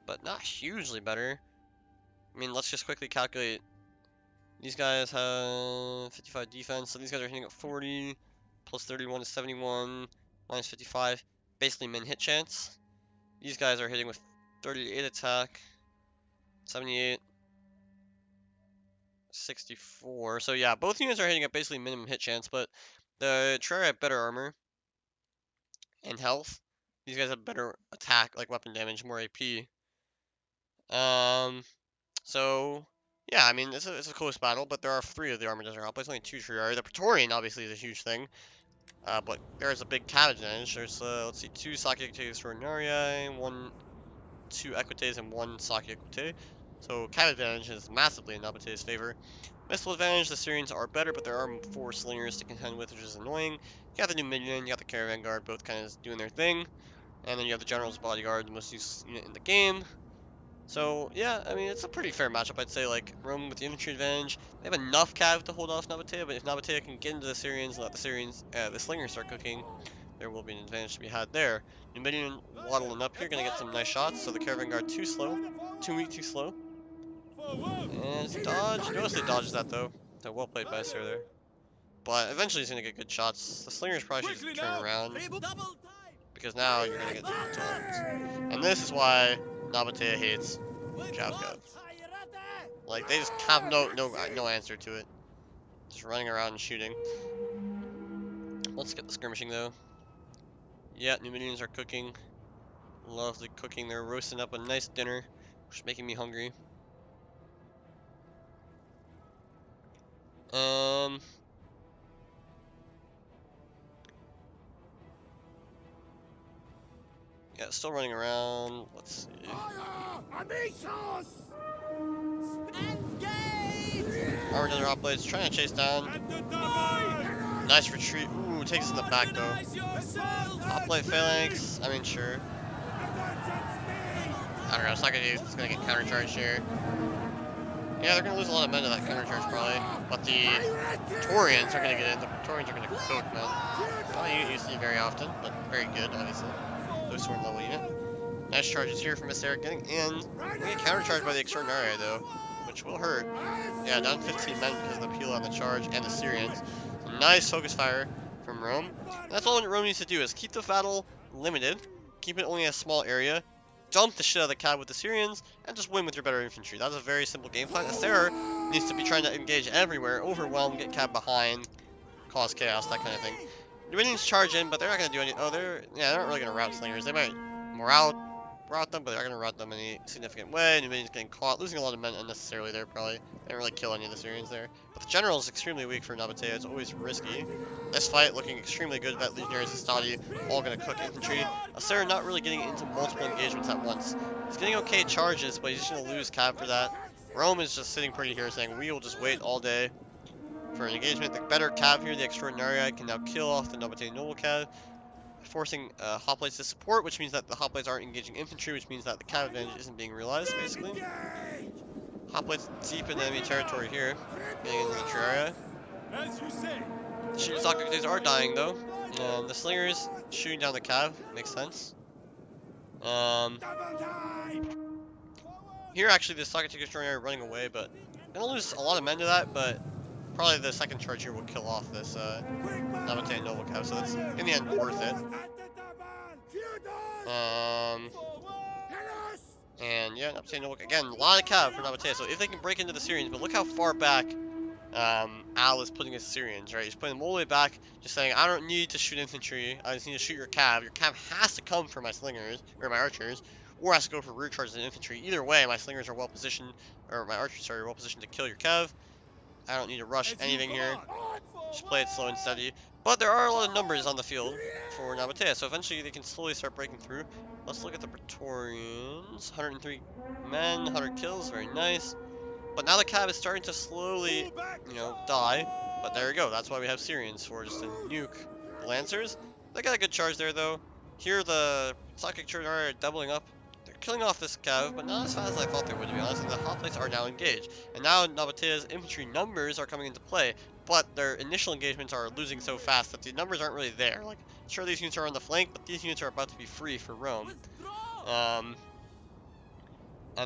but not hugely better. I mean, let's just quickly calculate. These guys have 55 defense, so these guys are hitting at 40, plus 31 is 71, minus 55, basically min hit chance. These guys are hitting with 38 attack, 78, 64. So yeah, both units are hitting at basically minimum hit chance, but the Triarii have better armor and health. These guys have better attack, like weapon damage, more AP. So yeah, I mean it's a close battle, but there are 3 of the armor desert hoplites, only 2 Triarii. The Praetorian obviously is a huge thing. But there's a big cav advantage. There's let's see, 2 Saki Extraordinarii, 2 Equites, and 1 Saki Equite. So cav advantage is massively in Nabatea's favor. Missile advantage, the Syrians are better, but there are 4 slingers to contend with, which is annoying. You got the Numidian, you got the Caravan Guard, both kind of doing their thing. And then you have the General's Bodyguard, the most used unit in the game. So, yeah, I mean, it's a pretty fair matchup, I'd say. Like, Rome with the infantry advantage. They have enough cav to hold off Nabatea, but if Nabatea can get into the Syrians and let the slingers start cooking, there will be an advantage to be had there. Numidian waddling up here, gonna get some nice shots. So the Caravan Guard too slow. Too weak, too slow. And it's a dodge. Notice they dodged that though. So well played by Sir there. But eventually he's gonna get good shots. The slingers probably should just turn around. Because now you're gonna get taunted. And this is why Nabatea hates Javka. Like they just have no answer to it. Just running around and shooting. Let's get the skirmishing though. Yeah, Numidians are cooking. Lovely cooking. They're roasting up a nice dinner, which is making me hungry. Yeah, still running around. Let's see. Armored Desert Hoplites trying to chase down. Nice retreat. Ooh, takes us in the back though. Hoplite phalanx. I mean, sure. I don't know. It's not gonna do. It's gonna get countercharged here. Yeah, they're gonna lose a lot of men to that countercharge probably, but the Praetorians are gonna get in. The Praetorians are gonna cook, man. Not a unit you see very often, but very good, obviously. Low sword level unit. Nice charges here from Mister getting in. We get countercharged by the Extraordinary though, which will hurt. Yeah, down 15 men because of the peel on the charge and the Syrians. So nice focus fire from Rome. And that's all Rome needs to do is keep the battle limited, keep it only a small area, dump the shit out of the cab with the Syrians, and just win with your better infantry. That's a very simple game plan. Acer needs to be trying to engage everywhere, overwhelm, get cab behind, cause chaos, that kind of thing. Numidians charge in, but they're not gonna do any. Oh, they're not really gonna rout slingers. They might rout them, but they're not gonna rout them in any significant way. Numidians getting caught, losing a lot of men unnecessarily there. Probably they didn't really kill any of the Syrians there. But the general is extremely weak for Nabatea. It's always risky. This fight looking extremely good. That legionaries and Stadi all gonna cook infantry. Acer not really getting into multiple engagements at once. He's getting okay charges, but he's just gonna lose cab for that. Rome is just sitting pretty here, saying we will just wait all day for an engagement. The better cav here, the Extraordinary, can now kill off the Nabatean Noble cav, forcing hoplites to support, which means that the hoplites aren't engaging infantry, which means that the cav advantage isn't being realized, basically. Hoplites deep in enemy territory here, getting into the Terraria. As you say. The shooting stock are dying, though. The slingers shooting down the cav, makes sense. Here, actually, the stock extraordinary are running away, but gonna lose a lot of men to that, but probably the second charge here will kill off this Nabatean Noble cav, so that's in the end worth it. And yeah, Nabatea Noble again, a lot of cav for Nabatea. So if they can break into the Syrians, but look how far back Al is putting his Syrians, right? He's putting them all the way back, just saying, I don't need to shoot infantry, I just need to shoot your cav. Your cav has to come for my slingers, or my archers, or has to go for rear charges and infantry. Either way, my slingers are well positioned, or my archers are well positioned to kill your cav. I don't need to rush anything here. Just play it slow and steady. But there are a lot of numbers on the field for Nabatea, so eventually they can slowly start breaking through. Let's look at the Praetorians. 103 men, 100 kills, very nice. But now the cav is starting to slowly, die. But there we go, that's why we have Syrians, for just to nuke the Lancers. They got a good charge there, though. Here the Psychic Church are doubling up. They're killing off this cav, but not as fast as I thought they would, to be honest, and the hoplites are now engaged. And now Nabatea's infantry numbers are coming into play, but their initial engagements are losing so fast that the numbers aren't really there. Like, sure, these units are on the flank, but these units are about to be free for Rome. And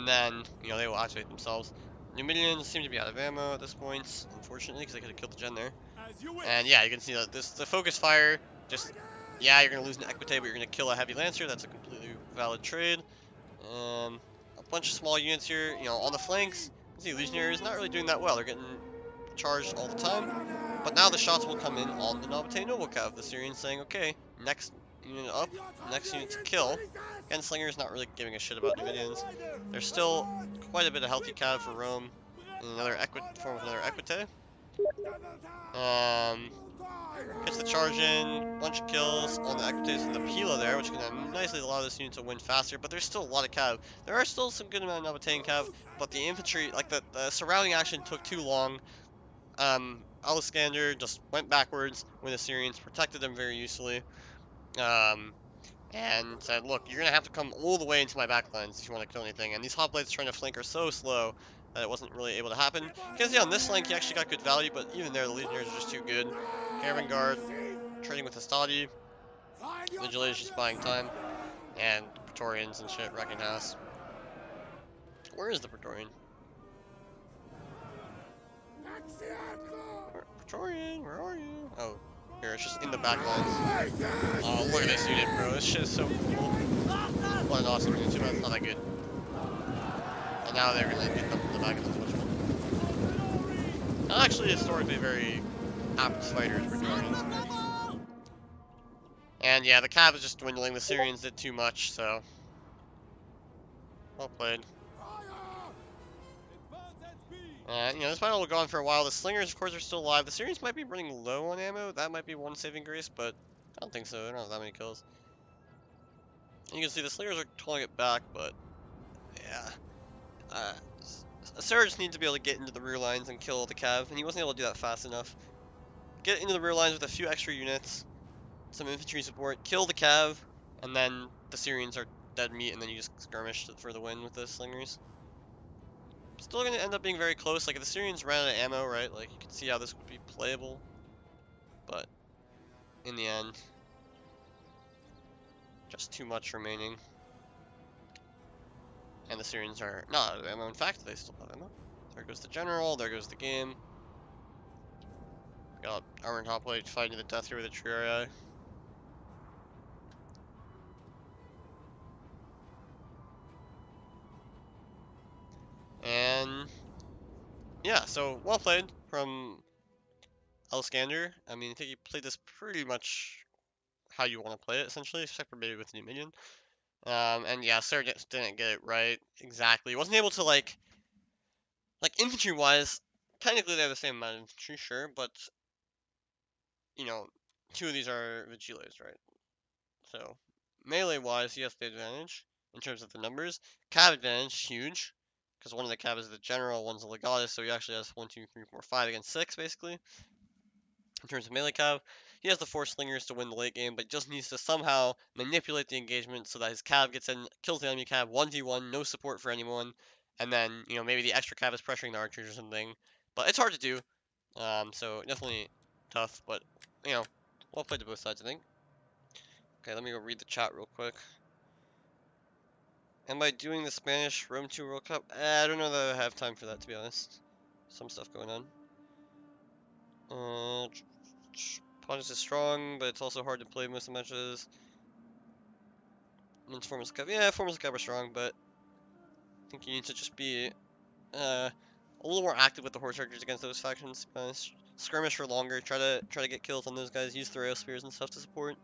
then, they will activate themselves. Numidians seem to be out of ammo at this point, unfortunately, because they could have killed the gen there. And yeah, you can see that the focus fire, just, yeah, you're going to lose an Equite, but you're going to kill a heavy lancer. That's a completely valid trade. A bunch of small units here, on the flanks. You see Legionnaires not really doing that well. They're getting charged all the time. But now the shots will come in on the Nabatean Noble cav. The Syrians saying, okay, next unit up, next unit to kill. Again, Slinger's not really giving a shit about Numidians. There's still quite a bit of healthy cav for Rome in another form of another Equite. Gets the charge in, bunch of kills on the Equites and the Pila there, which can nicely allow this unit to win faster, but there's still a lot of cav. There are still some good amount of Nabatean cav, but the infantry, like the surrounding action took too long. Aliskander just went backwards when the Syrians protected them very usefully. And said, look, you're going to have to come all the way into my backlines if you want to kill anything. And these hoplites trying to flank are so slow that it wasn't really able to happen. You can see on this flank he actually got good value, but even there the Legionnaires are just too good. Caravan Guard trading with the Stadi. Vigilators just buying time. And Praetorians and shit wrecking house. Where is the Praetorian? Praetorian, where are you? Oh, here, it's just in the back lines. Oh, look at this unit, bro. This shit is so cool. What an awesome unit. Too bad it's not that good. And now they're gonna get them in the back of the switch. Not actually historically very apt fighters, Praetorians. And yeah, the cav is just dwindling. The Syrians did too much, so. Well played. This battle will go on for a while. The Slingers, of course, are still alive. The Syrians might be running low on ammo. That might be one saving grace, but I don't think so. They don't have that many kills. And you can see the Slingers are pulling it back, but yeah. Sarah just needs to be able to get into the rear lines and kill the cav, and he wasn't able to do that fast enough. Get into the rear lines with a few extra units, some infantry support, kill the cav, and then the Syrians are dead meat, and then you just skirmish for the win with the Slingers. Still gonna end up being very close. Like, if the Syrians ran out of ammo, right? Like, you can see how this would be playable. But in the end, just too much remaining. And the Syrians are not out of ammo. In fact, they still have ammo. There goes the general. There goes the game. Got armored hoplite fighting to the death here with a Triarii. And yeah, so well played from Elskander. I mean, I think he played this pretty much how you want to play it, essentially, except for maybe with a new minion. And yeah, Sarah just didn't get it right exactly. He wasn't able to like infantry-wise, technically they have the same amount of infantry, sure, but you know, two of these are Vigiles, right? So melee-wise, he has the advantage in terms of the numbers. Cav advantage, huge, because one of the cav is the general, one's a legatus, so he actually has 1, 2, 3, 4, 5 against 6, basically. In terms of melee cav, he has the 4 slingers to win the late game, but just needs to somehow manipulate the engagement so that his cav gets in, kills the enemy cav 1v1, no support for anyone, and then, you know, maybe the extra cav is pressuring the archers or something. But it's hard to do, so definitely tough, but, you know, well played to both sides, I think. Okay, let me go read the chat real quick. Am I doing the Spanish Rome 2 World Cup? I don't know that I have time for that, to be honest. Some stuff going on. Uh, Pontus is strong, but it's also hard to play most of the matches. Men's Formers Cup, yeah, Formers Cup are strong, but I think you need to just be a little more active with the horse archers against those factions. Skirmish for longer, try to get kills on those guys. Use the rail spears and stuff to support.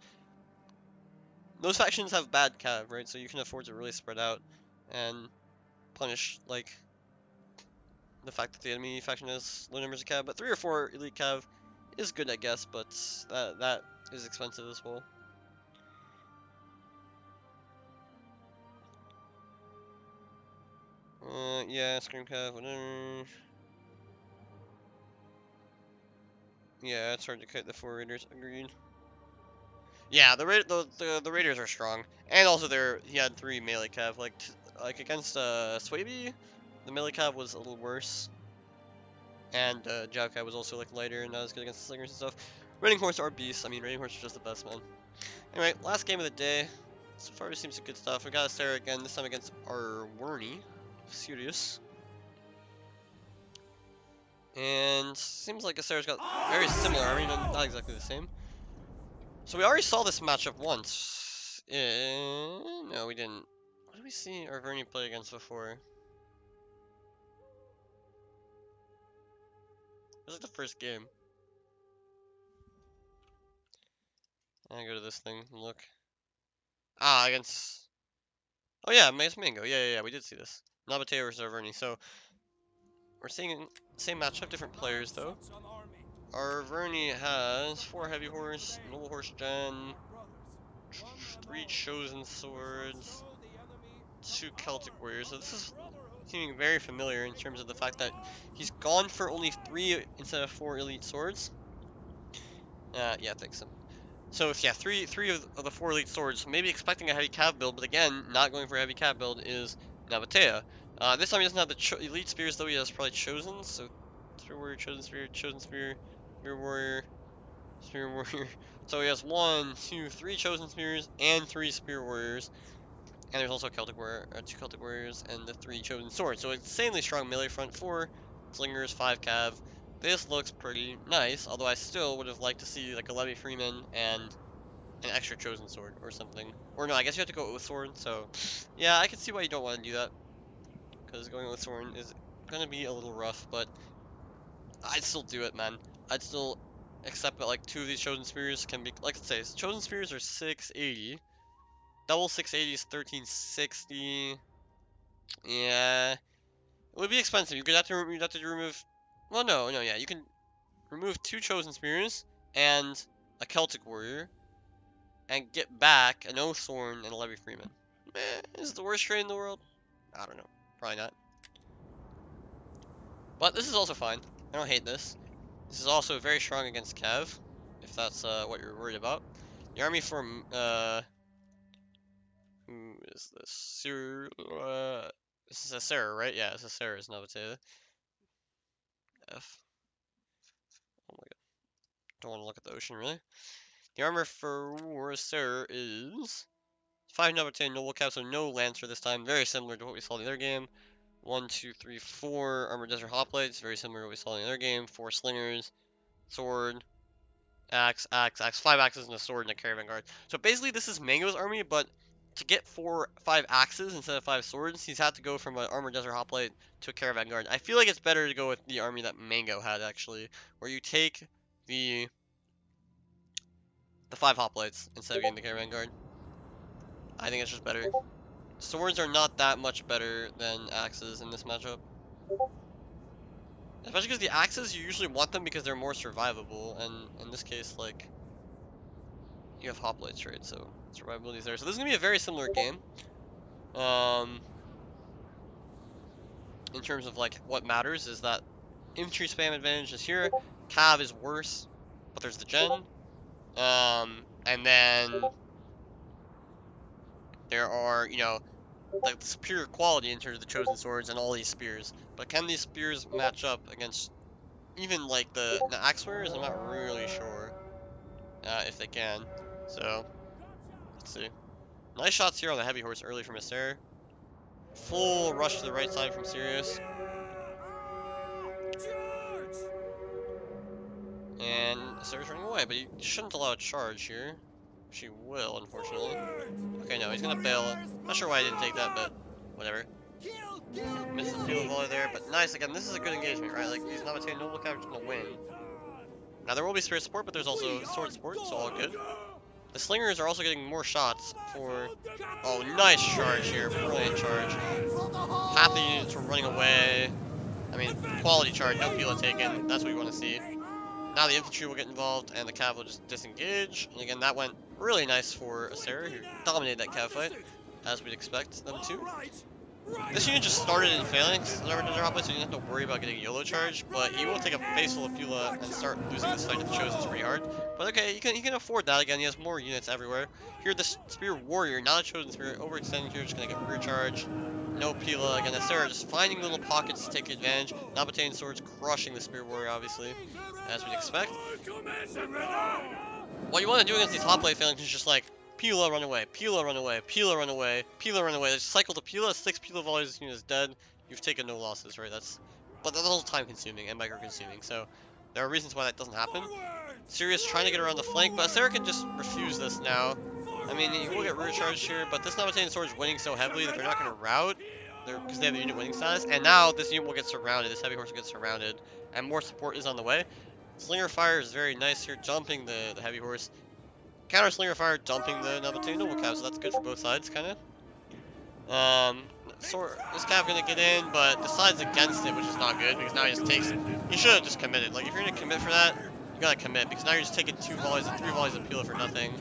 Those factions have bad cav, right? So you can afford to really spread out and punish like the fact that the enemy faction has low numbers of cav. But 3 or 4 elite cav is good, I guess, but that is expensive as well. Yeah, Scream Cav, whatever. Yeah, it's hard to cut the 4 raiders. Agreed. Yeah, the raiders are strong, and also he had 3 melee cav. Like against Swaby, the melee cav was a little worse, and Jav cav was also like lighter and not as good against the slingers and stuff. Raiding horse are beasts. I mean, raiding horse are just the best, man. Anyway, last game of the day. So far, it seems some good stuff. We got a Sarah again, this time against our Werny. Serious. And seems like Sarah's got very similar army, not exactly the same. So we already saw this matchup once. No, we didn't. What did we see our Vernie play against before? It was like the first game. I go to this thing and look. Ah, against. Oh yeah, Mace Mango. Yeah, we did see this. Nabateo versus our Vernie. So we're seeing same matchup, different players though. Our Vernie has 4 heavy horse, noble horse gen, 3 chosen swords, 2 Celtic warriors. So this is seeming very familiar in terms of the fact that he's gone for only 3 instead of 4 elite swords. Yeah, thanks. So if yeah, three of the 4 elite swords, maybe expecting a heavy cav build, but again, not going for a heavy cav build is Nabatea. This time he doesn't have the elite spears though. He has probably chosen. So spear warrior, chosen spear, spear warrior, spear warrior. So he has 1, 2, 3 chosen spears and 3 spear warriors. And there's also Celtic warrior, 2 Celtic warriors, and the 3 chosen swords. So insanely strong melee front, 4 slingers, 5 cav. This looks pretty nice, although I still would have liked to see like a Levy Freeman and an extra chosen sword or something. Or no, I guess you have to go with sword. So yeah, I can see why you don't want to do that, because going with sword is gonna be a little rough. But I'd still do it, man. I'd still accept that like 2 of these chosen spears can be, like, let's say chosen spears are 680. Double 680 is 1360. Yeah, it would be expensive. You'd have to remove. Well, no, yeah, you can remove 2 chosen spears and a Celtic warrior, and get back an Oathsworn and a Levy Freeman. Is it the worst trade in the world? I don't know. Probably not. But this is also fine. I don't hate this. This is also very strong against Kev, if that's what you're worried about. The army from who is this? This is a Sarah, right? Yeah, it's a Sarah, it's Nabatea. F. Oh my god. Don't want to look at the ocean, really. The armor for Sarah is 5 Nabatea Noble Cap, so no Lancer this time. Very similar to what we saw in the other game. 1, 2, 3, 4 Armored Desert Hoplites, very similar to what we saw in the other game. 4 Slingers, Sword, Axe, Axe, Axe. 5 axes and a sword and a caravan guard. So basically, this is Mango's army, but to get 5 axes instead of 5 swords, he's had to go from an Armored Desert Hoplite to a caravan guard. I feel like it's better to go with the army that Mango had, actually, where you take the 5 hoplites instead of getting the caravan guard. I think it's just better. Swords are not that much better than axes in this matchup. Especially because the axes, you usually want them because they're more survivable, and in this case, like, you have hoplites, right? So survivability is there. So this is gonna be a very similar game. Um, in terms of like what matters is that infantry spam advantage is here. Cav is worse, but there's the gen. And then there are, like the superior quality in terms of the chosen swords and all these spears. But can these spears match up against even like the axe wearers? I'm not really sure if they can. So let's see. Nice shots here on the heavy horse early from Astaire. Full rush to the right side from Sirius. Charge! And Astair's running away, but he shouldn't allow a charge here. She will, unfortunately. Okay, no, he's gonna bail. Not sure why I didn't take that, but whatever. Kill, kill, Misses the field volley there, but nice. Again, this is a good engagement, right? Like, these Nabatean Noble Cav are gonna win. Now, there will be spirit support, but there's also sword support, so all good. The slingers are also getting more shots for... Oh, nice charge here. Brilliant charge. Half the units were running away. I mean, quality charge, no pila taken. That's what we want to see. Now the infantry will get involved, and the cav will just disengage. And again, that went really nice for Astaire, who dominated that cav fight, as we'd expect them to. This unit just started in phalanx, so you didn't have to worry about getting a YOLO charge, but he will take a face full of Pula and start losing this fight to the Chosen's pretty hard. But okay, he can afford that. Again, he has more units everywhere. Here, the Spear Warrior, not a Chosen Spirit, overextending here, just gonna get rear charge. No Pila. Again, Astaire just finding little pockets to take advantage. Nabatean Swords crushing the Spear Warrior, obviously, as we'd expect. What you want to do against these hoplite phalanx is just like, Pila run away, Pila run away, Pila run away, Pila run away. There's cycle to Pila, 6 Pila volleys, this unit is dead. You've taken no losses, right? But that's all time consuming and micro consuming, so there are reasons why that doesn't happen. Sirius trying to get around the flank, but Astaire can just refuse this now. I mean, he will get rear charged here, but this Nabatean Sword is winning so heavily that they're not going to rout, because they have the unit winning status, and now this unit will get surrounded, this heavy horse will get surrounded, and more support is on the way. Slinger Fire is very nice here, jumping the heavy horse. Counter Slinger Fire, dumping the Nabatean Noble Cav, so that's good for both sides, kind of. So this Cav gonna get in, but decides against it, which is not good, because now he just takes... He should have just committed. Like, if you're gonna commit for that, you gotta commit, because now you're just taking 2 volleys and 3 volleys of Pila for nothing.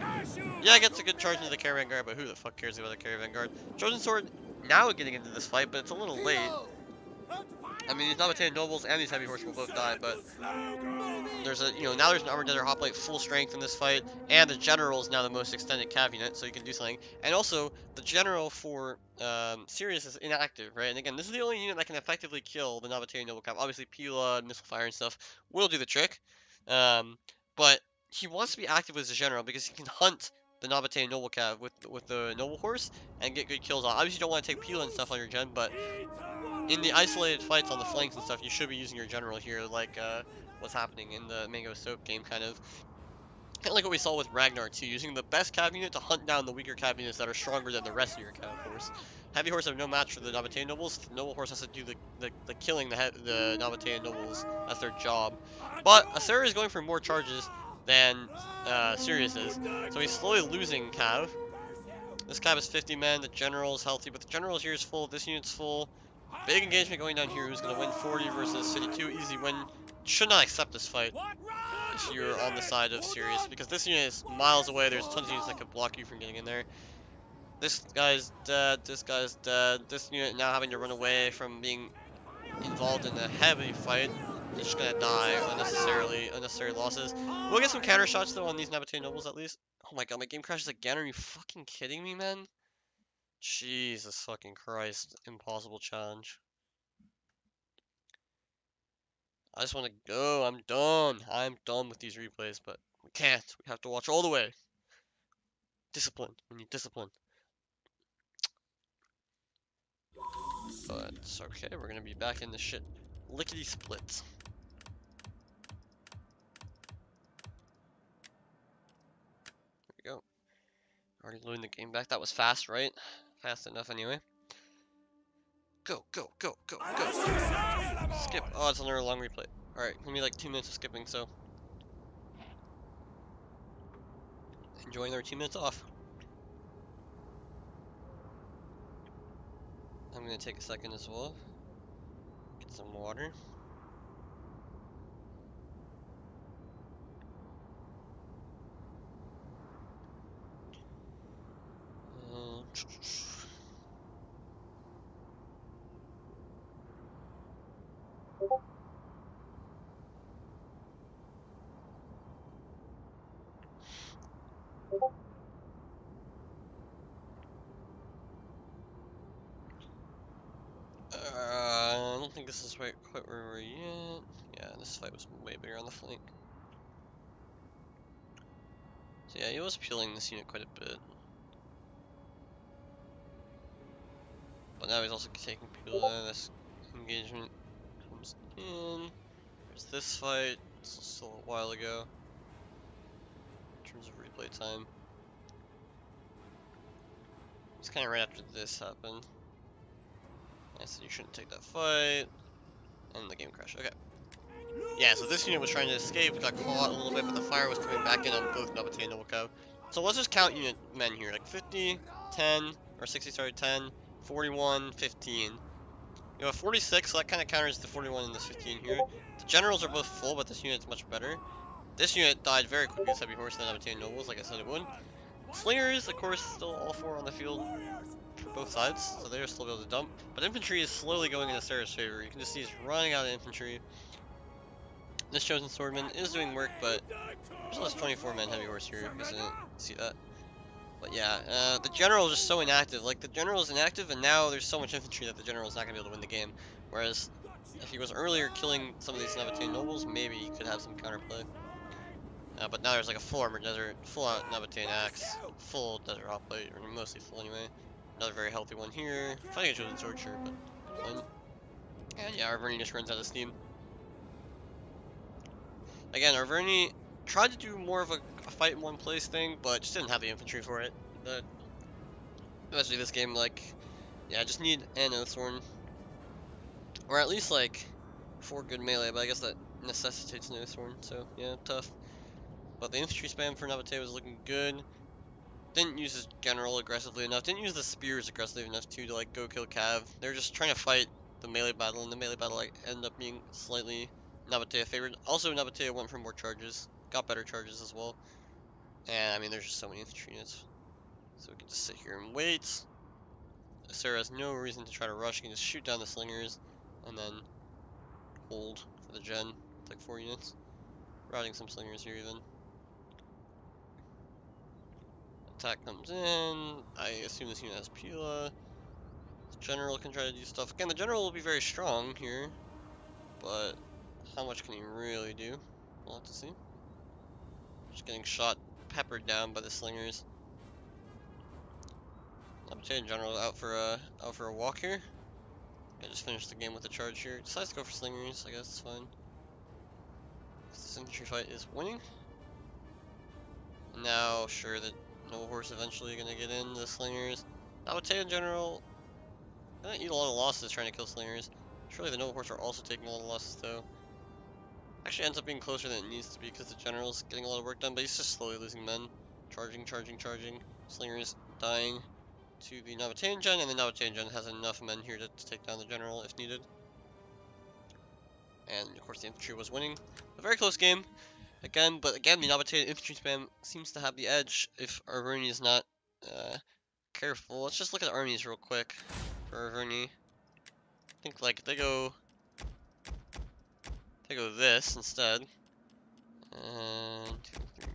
Yeah, it gets a good charge into the Caravan Guard, but who the fuck cares about the Caravan Guard? Chosen Sword now getting into this fight, but it's a little late. I mean, these Nabatean Nobles and these Heavy Horse will both die, but there's a, now there's an Armored Desert Hoplite full strength in this fight, and the General is now the most extended cav unit, so you can do something. And also, the General for Sirius is inactive, right? And again, this is the only unit that can effectively kill the Nabatean Noble Cav. Obviously, Pila, Missile Fire, and stuff will do the trick, but he wants to be active as a General because he can hunt the Nabatean Noble Cav with the Noble Horse and get good kills on. Obviously, you don't want to take Pila and stuff on your gen, but in the isolated fights on the flanks and stuff, you should be using your General here, like what's happening in the Mango Soap game, kind of like what we saw with Ragnar too, using the best cav unit to hunt down the weaker cav units that are stronger than the rest of your cav force. Heavy horse have no match for the Nabatean nobles. The noble horse has to do the killing the Nabatean nobles. That's their job. But Astaire is going for more charges than Sirius is, so he's slowly losing cav. This cav is 50 men. The general is healthy, but the general here is full. This unit's full. Big engagement going down here. Who's going to win 40 versus 52? Easy win. Should not accept this fight if you're on the side of Sirius, because this unit is miles away. There's tons of units that could block you from getting in there. This guy's dead. This guy's dead. This unit now having to run away from being involved in a heavy fight. They're just gonna die unnecessary losses. We'll get some counter shots though on these Nabatean nobles at least. Oh my god, my game crashes again. Are you fucking kidding me, man? Jesus fucking Christ. Impossible challenge. I just want to go. I'm done. I'm done with these replays, but we can't. We have to watch all the way. Discipline. We need discipline. But it's okay. We're gonna be back in this shit. Lickety split. There we go. Already loading the game back. That was fast, right? Fast enough anyway. Go, go, go, go, go. Skip. Oh, it's another long replay. Alright, give me like 2 minutes of skipping, so. Enjoying our 2 minutes off. I'm gonna take a second as well. Get some water. Uh, I don't think this is quite where we're yet. Yeah, this fight was way bigger on the flank. So yeah, he was peeling this unit quite a bit. But now he's also taking Pula. This engagement comes in. There's this fight. This was still a while ago. In terms of replay time. It's kind of right after this happened. I said you shouldn't take that fight. And the game crashed. Okay. Yeah, so this unit was trying to escape, got caught a little bit, but the fire was coming back in on both Nabate and Nobuko. So let's just count unit men here, like 50, 10, or 60, sorry, 10, 41, 15. You have 46, so that kind of counters the 41 and this 15 here. The generals are both full, but this unit's much better. This unit died very quickly as heavy horse than Nabate and Nobles, like I said it would. Slingers, of course, still all 4 on the field for both sides, so they're still able to dump. But infantry is slowly going in Sarah's favor. You can just see he's running out of infantry. This chosen swordman is doing work, but there's less 24 men heavy horse here, isn't it? See that? But yeah, the general is just so inactive. Like, the general is inactive, and now there's so much infantry that the general is not going to be able to win the game. Whereas, if he was earlier killing some of these Nabatean nobles, maybe he could have some counterplay. But now there's like a full armored desert, full out Nabatean axe, full desert hoplite, or mostly full anyway. Another very healthy one here. Fighting a chosen sword, sure, but one. And yeah, Arverni just runs out of steam. Again, Arverni tried to do more of a fight in one place thing, but just didn't have the infantry for it. But especially this game, like, yeah, I just need an Oathsworn. Or at least, like, 4 good melee, but I guess that necessitates an Oathsworn, so, yeah, tough. But the infantry spam for Nabate was looking good. Didn't use his general aggressively enough, didn't use the spears aggressively enough, too, to, like, go kill Cav. They're just trying to fight the melee battle, and the melee battle, like, ended up being slightly Nabatea favored. Also, Nabatea went for more charges, got better charges as well. And, I mean, there's just so many infantry units. So we can just sit here and wait. Sarah has no reason to try to rush. He can just shoot down the slingers and then hold for the gen. It's like 4 units. Routing some slingers here even. Attack comes in. I assume this unit has Pila. The general can try to do stuff. Again, the general will be very strong here, but how much can he really do? We'll have to see. Just getting shot, peppered down by the slingers. Nabataean general out for a walk here. I just finished the game with a charge here. Decides to go for slingers. I guess it's fine. This infantry fight is winning. Now, sure, the noble horse eventually gonna get in the slingers. Nabataean in general, gonna eat a lot of losses trying to kill slingers. Surely the noble horse are also taking a lot of losses though. Actually ends up being closer than it needs to be because the general's getting a lot of work done, but he's just slowly losing men. Charging, charging, charging. Slingers dying to the Nabataean gen, and the Nabataean gen has enough men here to take down the general if needed. And of course the infantry was winning. A very close game. Again, but again, the Nabataean infantry spam seems to have the edge if Arverni is not careful. Let's just look at armies real quick for Arverni. I think like they go this instead. And 2, 3,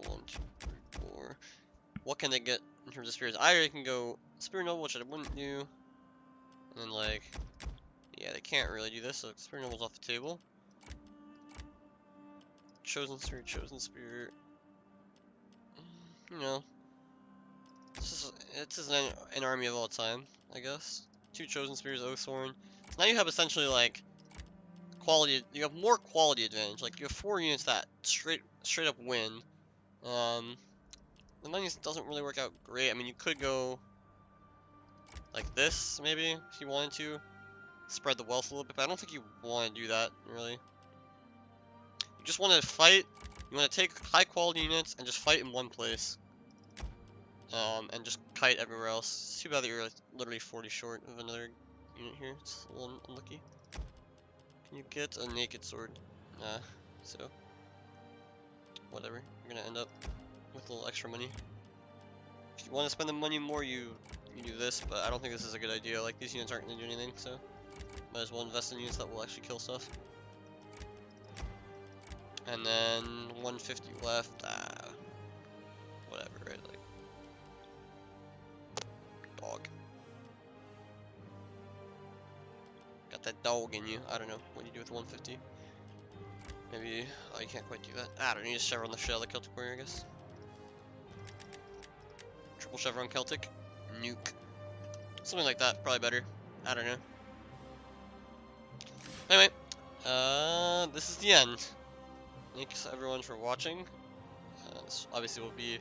4, 1, 2, 3, 4. What can they get in terms of spears? Either they can go Spear Noble, which I wouldn't do. And then, like, yeah, they can't really do this, so Spear Noble's off the table. Chosen Spirit, Chosen Spirit. You know, it's just an army of all time, I guess. Two Chosen Spears, Oathsworn. So now you have essentially, like, quality. You have more quality advantage. Like, you have 4 units that straight up win. The money doesn't really work out great. I mean, you could go like this, maybe, if you wanted to. Spread the wealth a little bit, but I don't think you want to do that, really. You just want to fight. You want to take high quality units and just fight in one place. And just kite everywhere else. It's too bad that you're like, literally 40 short of another unit here. It's a little unlucky. Can you get a naked sword? Nah, so whatever. You're gonna end up with a little extra money. If you want to spend the money more, you do this, but I don't think this is a good idea. Like, these units aren't gonna do anything, so might as well invest in units that will actually kill stuff. And then 150 left. Whatever, right? Like, dog. Got that dog in you. I don't know. What do you do with 150? Maybe. Oh, you can't quite do that. I don't know. You just Chevron the shell, the Celtic warrior, I guess. Triple Chevron Celtic. Nuke. Something like that. Probably better. I don't know. Anyway. This is the end. Thanks everyone for watching. This obviously will be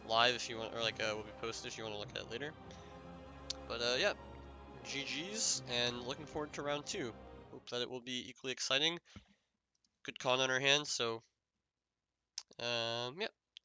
live if you want, or like will be posted if you want to look at it later. But yeah, GG's, and looking forward to round 2. Hope that it will be equally exciting. Good con on our hands, so yeah.